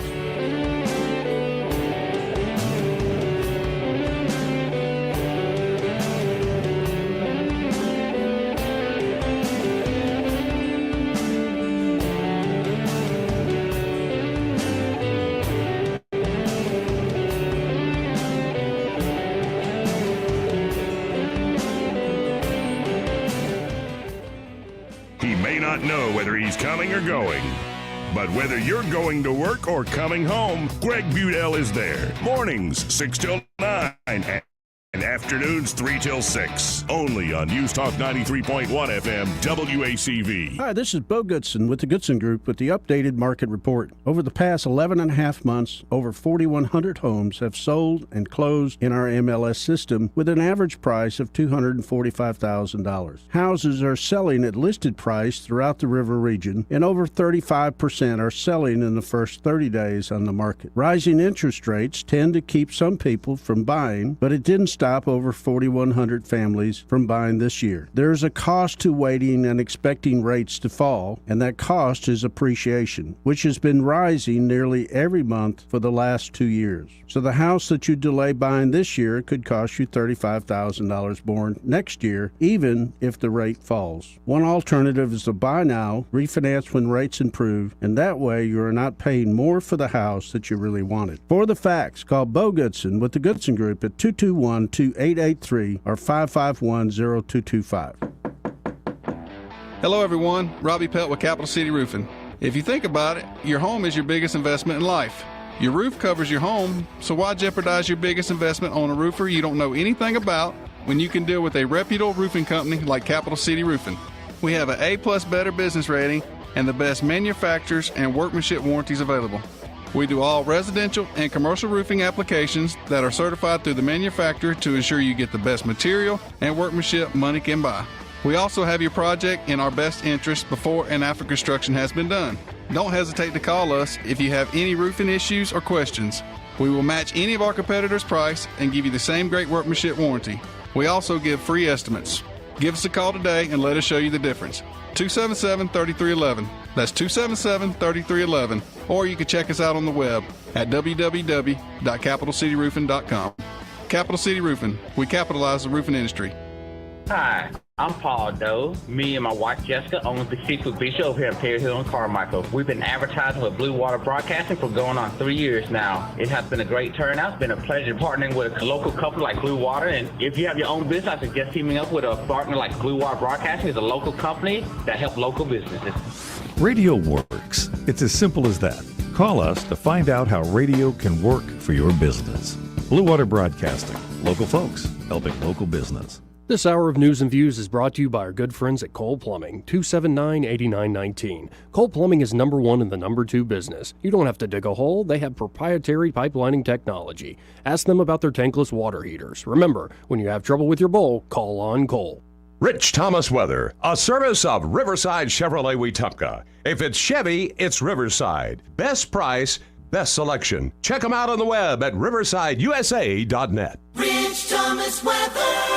Know whether he's coming or going. But whether you're going to work or coming home, Greg Budell is there. Mornings, 6 till 9, and afternoons, 3 till 6. Only on News Talk 93.1 FM, WACV. Hi, this is Bo Goodson with the Goodson Group with the updated market report. Over the past 11 and a half months, over 4,100 homes have sold and closed in our MLS system with an average price of $245,000. Houses are selling at listed price throughout the river region, and over 35% are selling in the first 30 days on the market. Rising interest rates tend to keep some people from buying, but it didn't stop over 4,100 families from buying this year. There's a cost to waiting and expecting rates to fall, and that cost is appreciation, which has been rising nearly every month for the last 2 years. So the house that you delay buying this year could cost you $35,000 more next year, even if the rate falls. One alternative is to buy now, refinance when rates improve, and that way you are not paying more for the house that you really wanted. For the facts, call Bo Goodson with the Goodson Group at 221-2883 or 551-0225. Hello everyone, Robbie Pelt with Capital City Roofing. If you think about it, your home is your biggest investment in life. Your roof covers your home, so why jeopardize your biggest investment on a roofer you don't know anything about when you can deal with a reputable roofing company like Capital City Roofing? We have an A+ Better business rating and the best manufacturers and workmanship warranties available. We do all residential and commercial roofing applications that are certified through the manufacturer to ensure you get the best material and workmanship money can buy. We also have your project in our best interest before and after construction has been done. Don't hesitate to call us if you have any roofing issues or questions. We will match any of our competitors' price and give you the same great workmanship warranty. We also give free estimates. Give us a call today and let us show you the difference. 277-3311. That's 277-3311. Or you can check us out on the web at www.capitalcityroofing.com. Capital City Roofing. We capitalize the roofing industry. Hi, I'm Paul Doe. Me and my wife Jessica own the Seafood Bistro over here in Perry Hill and Carmichael. We've been advertising with Blue Water Broadcasting for going on 3 years now. It has been a great turnout. It's been a pleasure partnering with a local company like Blue Water. And if you have your own business, I suggest teaming up with a partner like Blue Water Broadcasting. It's a local company that helps local businesses. Radio works. It's as simple as that. Call us to find out how radio can work for your business. Blue Water Broadcasting. Local folks helping local business. This hour of news and views is brought to you by our good friends at Cole Plumbing, 279-8919. Cole Plumbing is number one in the number two business. You don't have to dig a hole. They have proprietary pipelining technology. Ask them about their tankless water heaters. Remember, when you have trouble with your bowl, call on Cole. Rich Thomas Weather, a service of Riverside Chevrolet Wetumpka. If it's Chevy, it's Riverside. Best price, best selection. Check them out on the web at riversideusa.net. Rich Thomas Weather.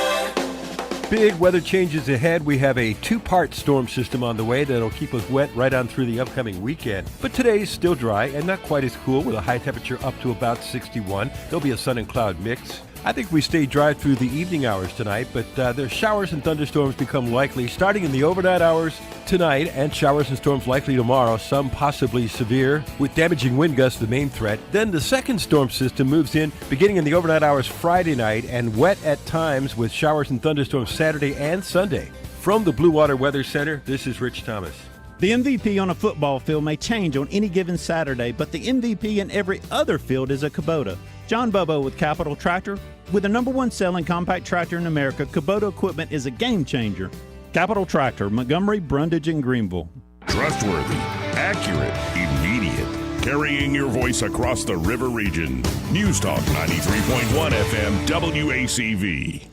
Big weather changes ahead. We have a two-part storm system on the way that'll keep us wet right on through the upcoming weekend. But today's still dry and not quite as cool with a high temperature up to about 61. There'll be a sun and cloud mix. I think we stay dry through the evening hours tonight, but there's showers and thunderstorms become likely starting in the overnight hours tonight, and showers and storms likely tomorrow, some possibly severe, with damaging wind gusts the main threat. Then the second storm system moves in beginning in the overnight hours Friday night, and wet at times with showers and thunderstorms Saturday and Sunday. From the Blue Water Weather Center, this is Rich Thomas. The MVP on a football field may change on any given Saturday, but the MVP in every other field is a Kubota. John Bobo with Capital Tractor. With the #1 selling compact tractor in America, Kubota equipment is a game changer. Capital Tractor, Montgomery, Brundage, and Greenville. Trustworthy, accurate, immediate. Carrying your voice across the river region. News Talk 93.1 FM, WACV.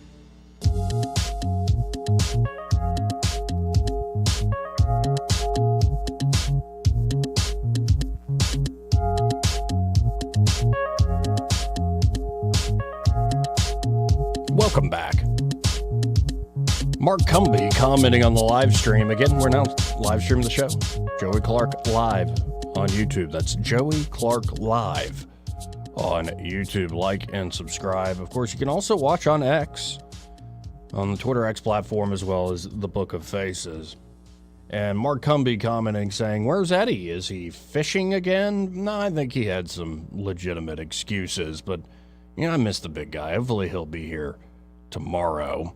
Welcome back. Mark Cumby commenting on the live stream. Again, we're now live streaming the show. Joey Clark Live on YouTube. That's Joey Clark Live on YouTube. Like and subscribe. Of course, you can also watch on X, on the Twitter X platform, as well as the Book of Faces. And Mark Cumby commenting saying, where's Eddie? Is he fishing again? No, I think he had some legitimate excuses, but I miss the big guy. Hopefully he'll be here tomorrow.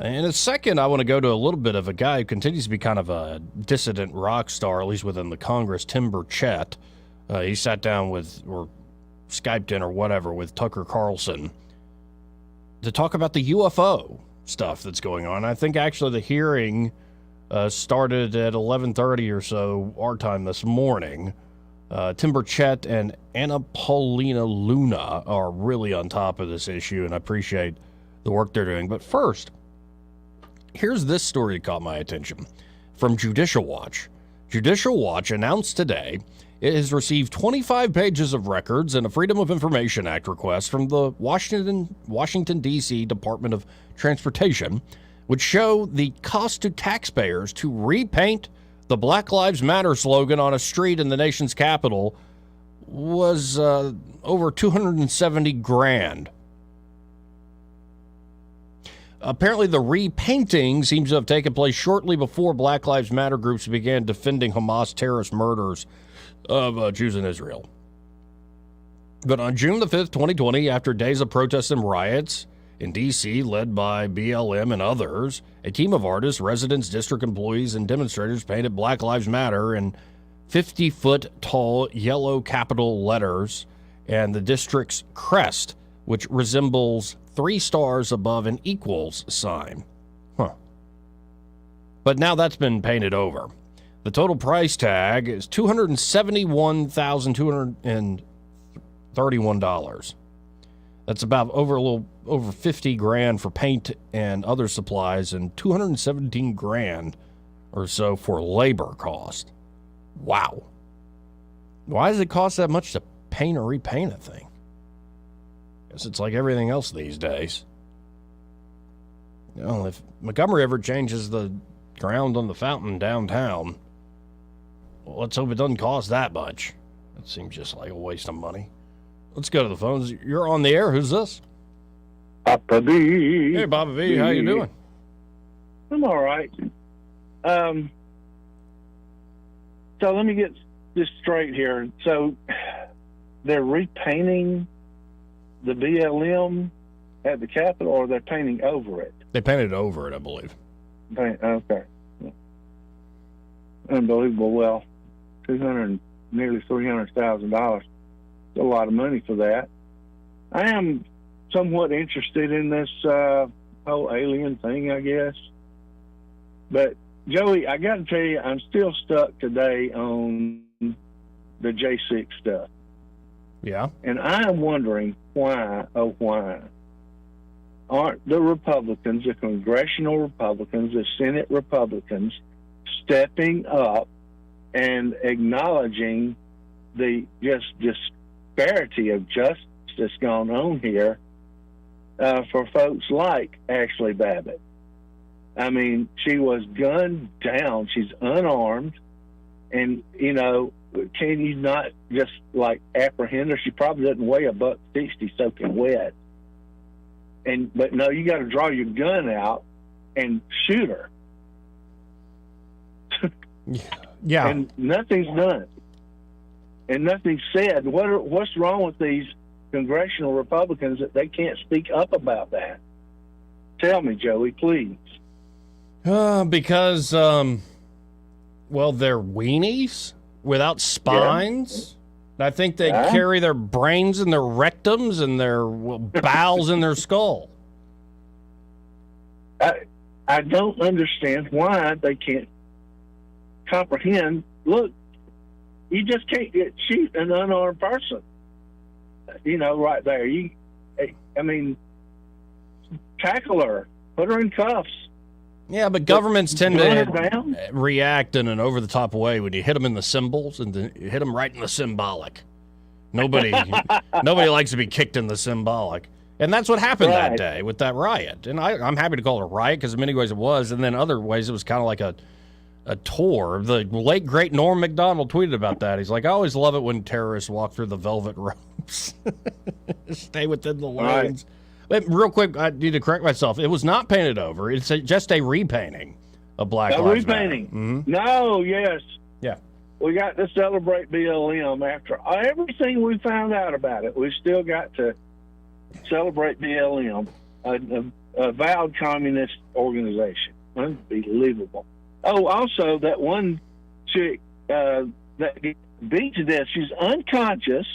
In a second, I want to go to a little bit of a guy who continues to be kind of a dissident rock star, at least within the Congress, Tim Burchett. He sat down with, or Skyped in or whatever, with Tucker Carlson to talk about the UFO stuff that's going on. I think actually the hearing started at 11:30 or so our time this morning. Tim Burchett and Anna Paulina Luna are really on top of this issue, and I appreciate the work they're doing. But first, here's this story that caught my attention from Judicial Watch. Judicial Watch announced today it has received 25 pages of records and a Freedom of Information Act request from the Washington, D.C. Department of Transportation, which show the cost to taxpayers to repaint the Black Lives Matter slogan on a street in the nation's capital was over $270,000. Apparently, the repainting seems to have taken place shortly before Black Lives Matter groups began defending Hamas terrorist murders of Jews in Israel. But on June the 5th, 2020, after days of protests and riots in D.C., led by BLM and others, a team of artists, residents, district employees, and demonstrators painted Black Lives Matter in 50-foot-tall yellow capital letters and the district's crest, which resembles 3 stars above an equals sign. But now that's been painted over. The total price tag is $271,231. That's about a little over $50,000 for paint and other supplies, and $217,000 or so for labor cost. Wow. Why does it cost that much to paint or repaint a thing? Guess it's like everything else these days. If Montgomery ever changes the ground on the fountain downtown, well, let's hope it doesn't cost that much. That seems just like a waste of money. Let's go to the phones. You're on the air. Who's this? Papa B. Hey, Papa B. How you doing? I'm all right. So let me get this straight here. So they're repainting the BLM at the Capitol, or they're painting over it? They painted over it, I believe. Okay. Unbelievable. Well, nearly $300,000. A lot of money for that. I am somewhat interested in this whole alien thing, I guess. But, Joey, I got to tell you, I'm still stuck today on the J6 stuff. Yeah. And I am wondering why aren't the Republicans, the congressional Republicans, the Senate Republicans, stepping up and acknowledging the just disparity of justice that's gone on here for folks like Ashley Babbitt. I mean, she was gunned down. She's unarmed. And, can you not just, apprehend her? She probably doesn't weigh $160 soaking wet. But no, you got to draw your gun out and shoot her. Yeah. And nothing's done. And nothing's said. What's wrong with these congressional Republicans that they can't speak up about that? Tell me, Joey, please. Because, they're weenies without spines. Yeah. I think they carry their brains in their rectums and their bowels in their skull. I don't understand why they can't comprehend. Look, you just can't shoot an unarmed person. Right there. Tackle her, put her in cuffs. Yeah, but governments tend to react in an over-the-top way when you hit them in the symbols and you hit them right in the symbolic. Nobody likes to be kicked in the symbolic. And that's what happened that day with that riot. And I'm happy to call it a riot because in many ways it was. And then other ways it was kind of like a tour. The late, great Norm Macdonald tweeted about that. He's like, I always love it when terrorists walk through the velvet ropes. Stay within the lanes. But real quick, I need to correct myself. It was not painted over. It's just a repainting of Black Lives repainting. Matter. Mm-hmm. No, yes. Yeah. We got to celebrate BLM after everything we found out about it. We still got to celebrate BLM, a vowed communist organization. Unbelievable. Oh, also, that one chick that beat to death, she's unconscious,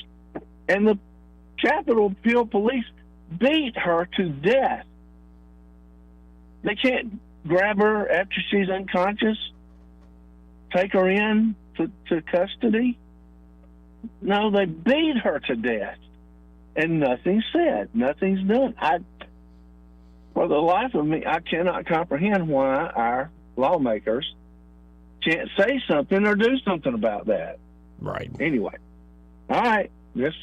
and the Capitol Hill police beat her to death. They can't grab her after she's unconscious, take her in to custody. No, they beat her to death. And nothing's said. Nothing's done. For the life of me, I cannot comprehend why our lawmakers can't say something or do something about that. Right. Anyway. All right. Just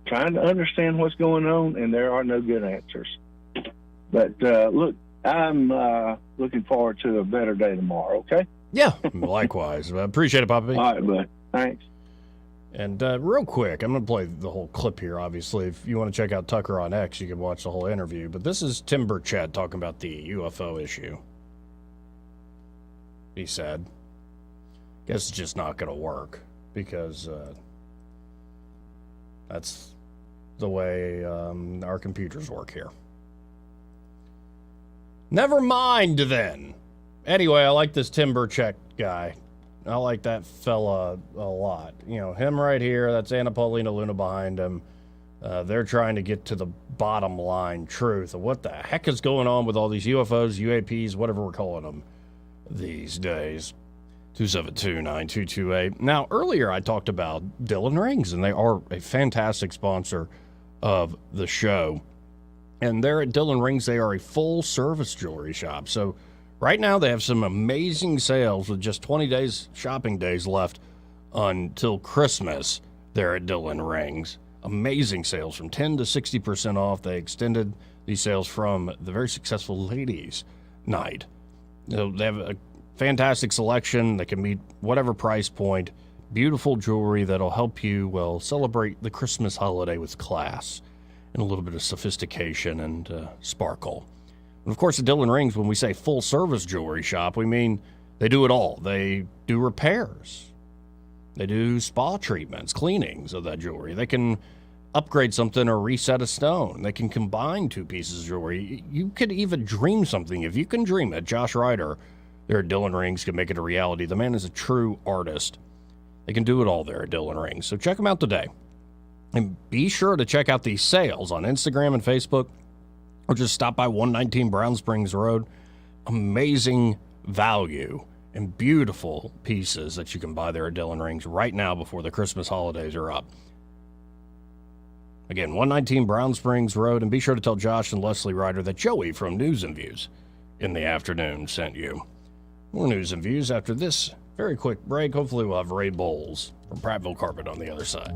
trying to understand what's going on, and there are no good answers. But, look, I'm looking forward to a better day tomorrow, okay? Yeah, likewise. I appreciate it, Poppy. All right, bud. Thanks. And real quick, I'm going to play the whole clip here, obviously. If you want to check out Tucker on X, you can watch the whole interview. But this is Tim Burchett talking about the UFO issue. He said, guess it's just not going to work because that's the way our computers work here. Never mind, then. Anyway, I like this Tim Burchett guy. I like that fella a lot. You know, him right here, that's Anna Paulina Luna behind him. They're trying to get to the bottom line truth of what the heck is going on with all these UFOs, UAPs, whatever we're calling them these days. 272-9228. Now, earlier I talked about Dylan Rings, and they are a fantastic sponsor of the show. And they're at Dylan Rings. They are a full-service jewelry shop. So right now they have some amazing sales with just 20 days, shopping days left until Christmas. They're at Dylan Rings. Amazing sales from 10 to 60% off. They extended these sales from the very successful Ladies' Night. So they have a fantastic selection. They can meet whatever price point. Beautiful jewelry that'll help you, well, celebrate the Christmas holiday with class and a little bit of sophistication and sparkle. And of course, at Dylan Rings, when we say full-service jewelry shop, we mean they do it all. They do repairs. They do spa treatments, cleanings of that jewelry. They can upgrade something or reset a stone. They can combine two pieces of jewelry. You could even dream something. If you can dream it, Josh Ryder there at Dylan Rings can make it a reality. The man is a true artist. They can do it all there at Dylan Rings. So check them out today. And be sure to check out these sales on Instagram and Facebook, or just stop by 119 Brown Springs Road. Amazing value and beautiful pieces that you can buy there at Dylan Rings right now before the Christmas holidays are up. Again, 119 Brown Springs Road, and be sure to tell Josh and Leslie Ryder that Joey from News and Views in the afternoon sent you. More News and Views after this very quick break. Hopefully we'll have Ray Bowles from Prattville Carpet on the other side.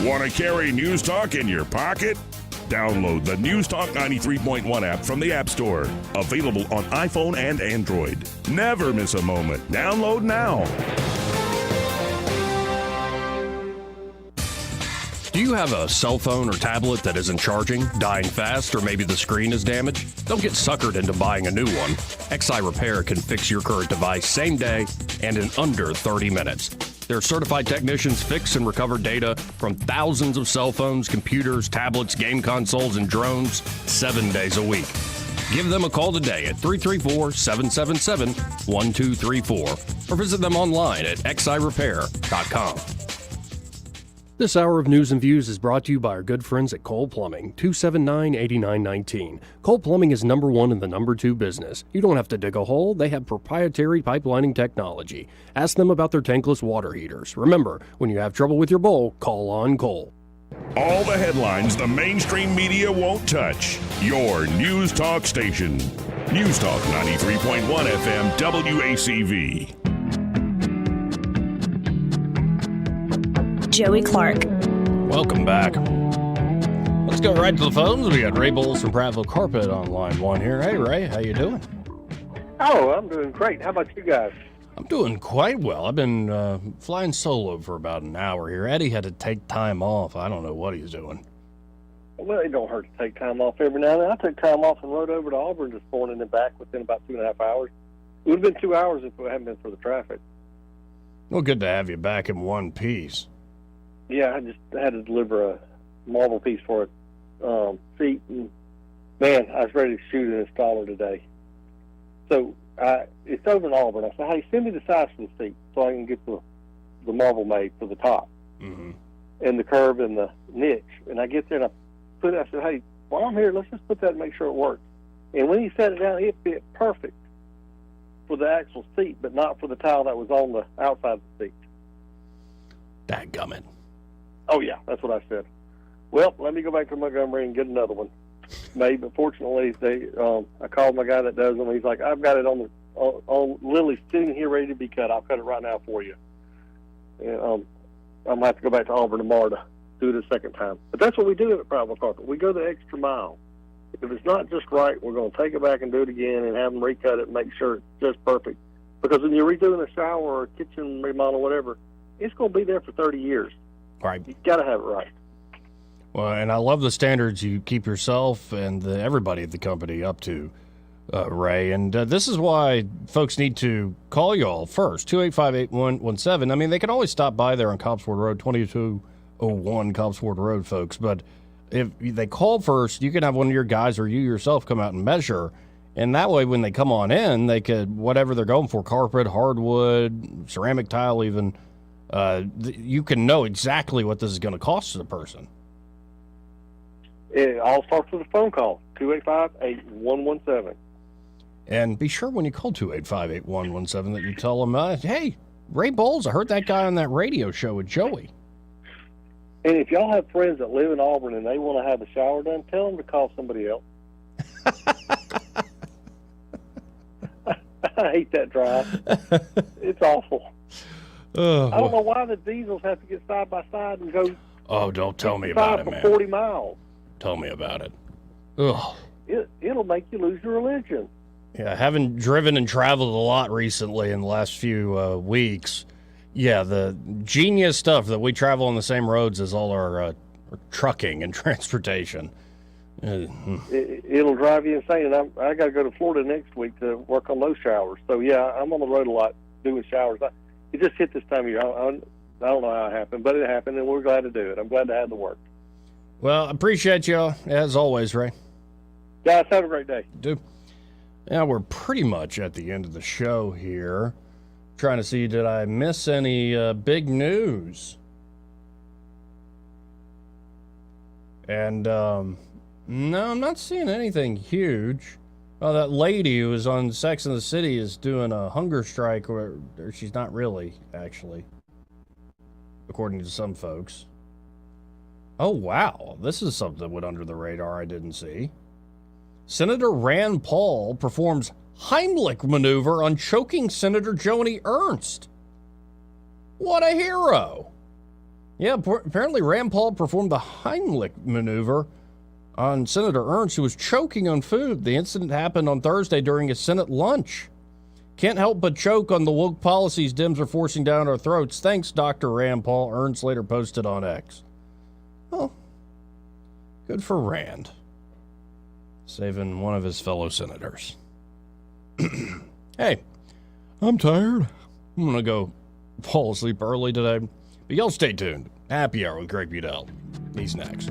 Want to carry News Talk in your pocket? Download the News Talk 93.1 app from the App Store. Available on iPhone and Android. Never miss a moment. Download now. Do you have a cell phone or tablet that isn't charging, dying fast, or maybe the screen is damaged? Don't get suckered into buying a new one. XI Repair can fix your current device same day and in under 30 minutes. Their certified technicians fix and recover data from thousands of cell phones, computers, tablets, game consoles, and drones 7 days a week. Give them a call today at 334-777-1234 or visit them online at xirepair.com. This hour of News and Views is brought to you by our good friends at Cole Plumbing, 279-8919. Cole Plumbing is number one in the number two business. You don't have to dig a hole. They have proprietary pipelining technology. Ask them about their tankless water heaters. Remember, when you have trouble with your bowl, call on Cole. All the headlines the mainstream media won't touch. Your News Talk station. News Talk 93.1 FM WACV. Joey Clark. Welcome back. Let's go right to the phones. We got Ray Bowles from Prattville Carpet on line one here. Hey, Ray, how you doing? Oh, I'm doing great. How about you guys? I'm doing quite well. I've been flying solo for about an hour here. Eddie had to take time off. I don't know what he's doing. Well, it don't hurt to take time off every now and then. I took time off and rode over to Auburn this morning and back within about 2.5 hours. It would have been 2 hours if it hadn't been for the traffic. Well, good to have you back in one piece. Yeah, I just had to deliver a marble piece for a seat, and man, I was ready to shoot an installer today. So it's over in Auburn. I said, hey, send me the size for the seat so I can get the marble made for the top and the curve and the niche. And I get there and I said, hey, while I'm here, let's just put that and make sure it works. And when he set it down, it fit perfect for the actual seat, but not for the tile that was on the outside of the seat. Dadgummit. Oh, yeah, that's what I said. Well, let me go back to Montgomery and get another one made. But fortunately, I called my guy that does them. He's like, I've got it on literally sitting here ready to be cut. I'll cut it right now for you. And I'm going to have to go back to Auburn tomorrow to do it a second time. But that's what we do at Prattville Carpet. We go the extra mile. If it's not just right, we're going to take it back and do it again and have them recut it and make sure it's just perfect. Because when you're redoing a shower or a kitchen remodel or whatever, it's going to be there for 30 years. Right. You've got to have it right. Well, and I love the standards you keep yourself and everybody at the company up to, Ray. And this is why folks need to call you all first, 285-8117. I mean, they can always stop by there on Copsford Road, 2201 Copsford Road, folks. But if they call first, you can have one of your guys or you yourself come out and measure. And that way, when they come on in, they could, whatever they're going for, carpet, hardwood, ceramic tile even, you can know exactly what this is going to cost the person. It all starts with a phone call, 285-8117. And be sure when you call 285-8117 that you tell them, hey, Ray Bowles, I heard that guy on that radio show with Joey. And if y'all have friends that live in Auburn and they want to have a shower done, tell them to call somebody else. I hate that drive. It's awful. I don't know why the diesels have to get side by side and go. Oh, don't tell me about it, man. 40 miles. Tell me about it. Ugh. It'll make you lose your religion. Yeah, having driven and traveled a lot recently in the last few weeks, yeah, the genius stuff that we travel on the same roads as all our trucking and transportation. It'll drive you insane. And I got to go to Florida next week to work on those showers. So, yeah, I'm on the road a lot doing showers. It just hit this time of year. I don't know how it happened, but it happened, and we're glad to do it. I'm glad to have the work. Well, I appreciate you as always, Ray. Guys, have a great day. Do. Yeah, we're pretty much at the end of the show here. Trying to see, did I miss any big news? And, no, I'm not seeing anything huge. Oh, that lady who was on Sex and the City is doing a hunger strike, or she's not really, actually, according to some folks. Oh, wow. This is something that went under the radar I didn't see. Senator Rand Paul performs Heimlich maneuver on choking Senator Joni Ernst. What a hero. Yeah, apparently Rand Paul performed the Heimlich maneuver on Senator Ernst, who was choking on food. The incident happened on Thursday during a Senate lunch. Can't help but choke on the woke policies Dems are forcing down our throats. Thanks, Dr. Rand Paul, Ernst later posted on X. Well, good for Rand. Saving one of his fellow senators. Hey, I'm tired. I'm going to go fall asleep early today. But y'all stay tuned. Happy Hour with Greg Budell. He's next.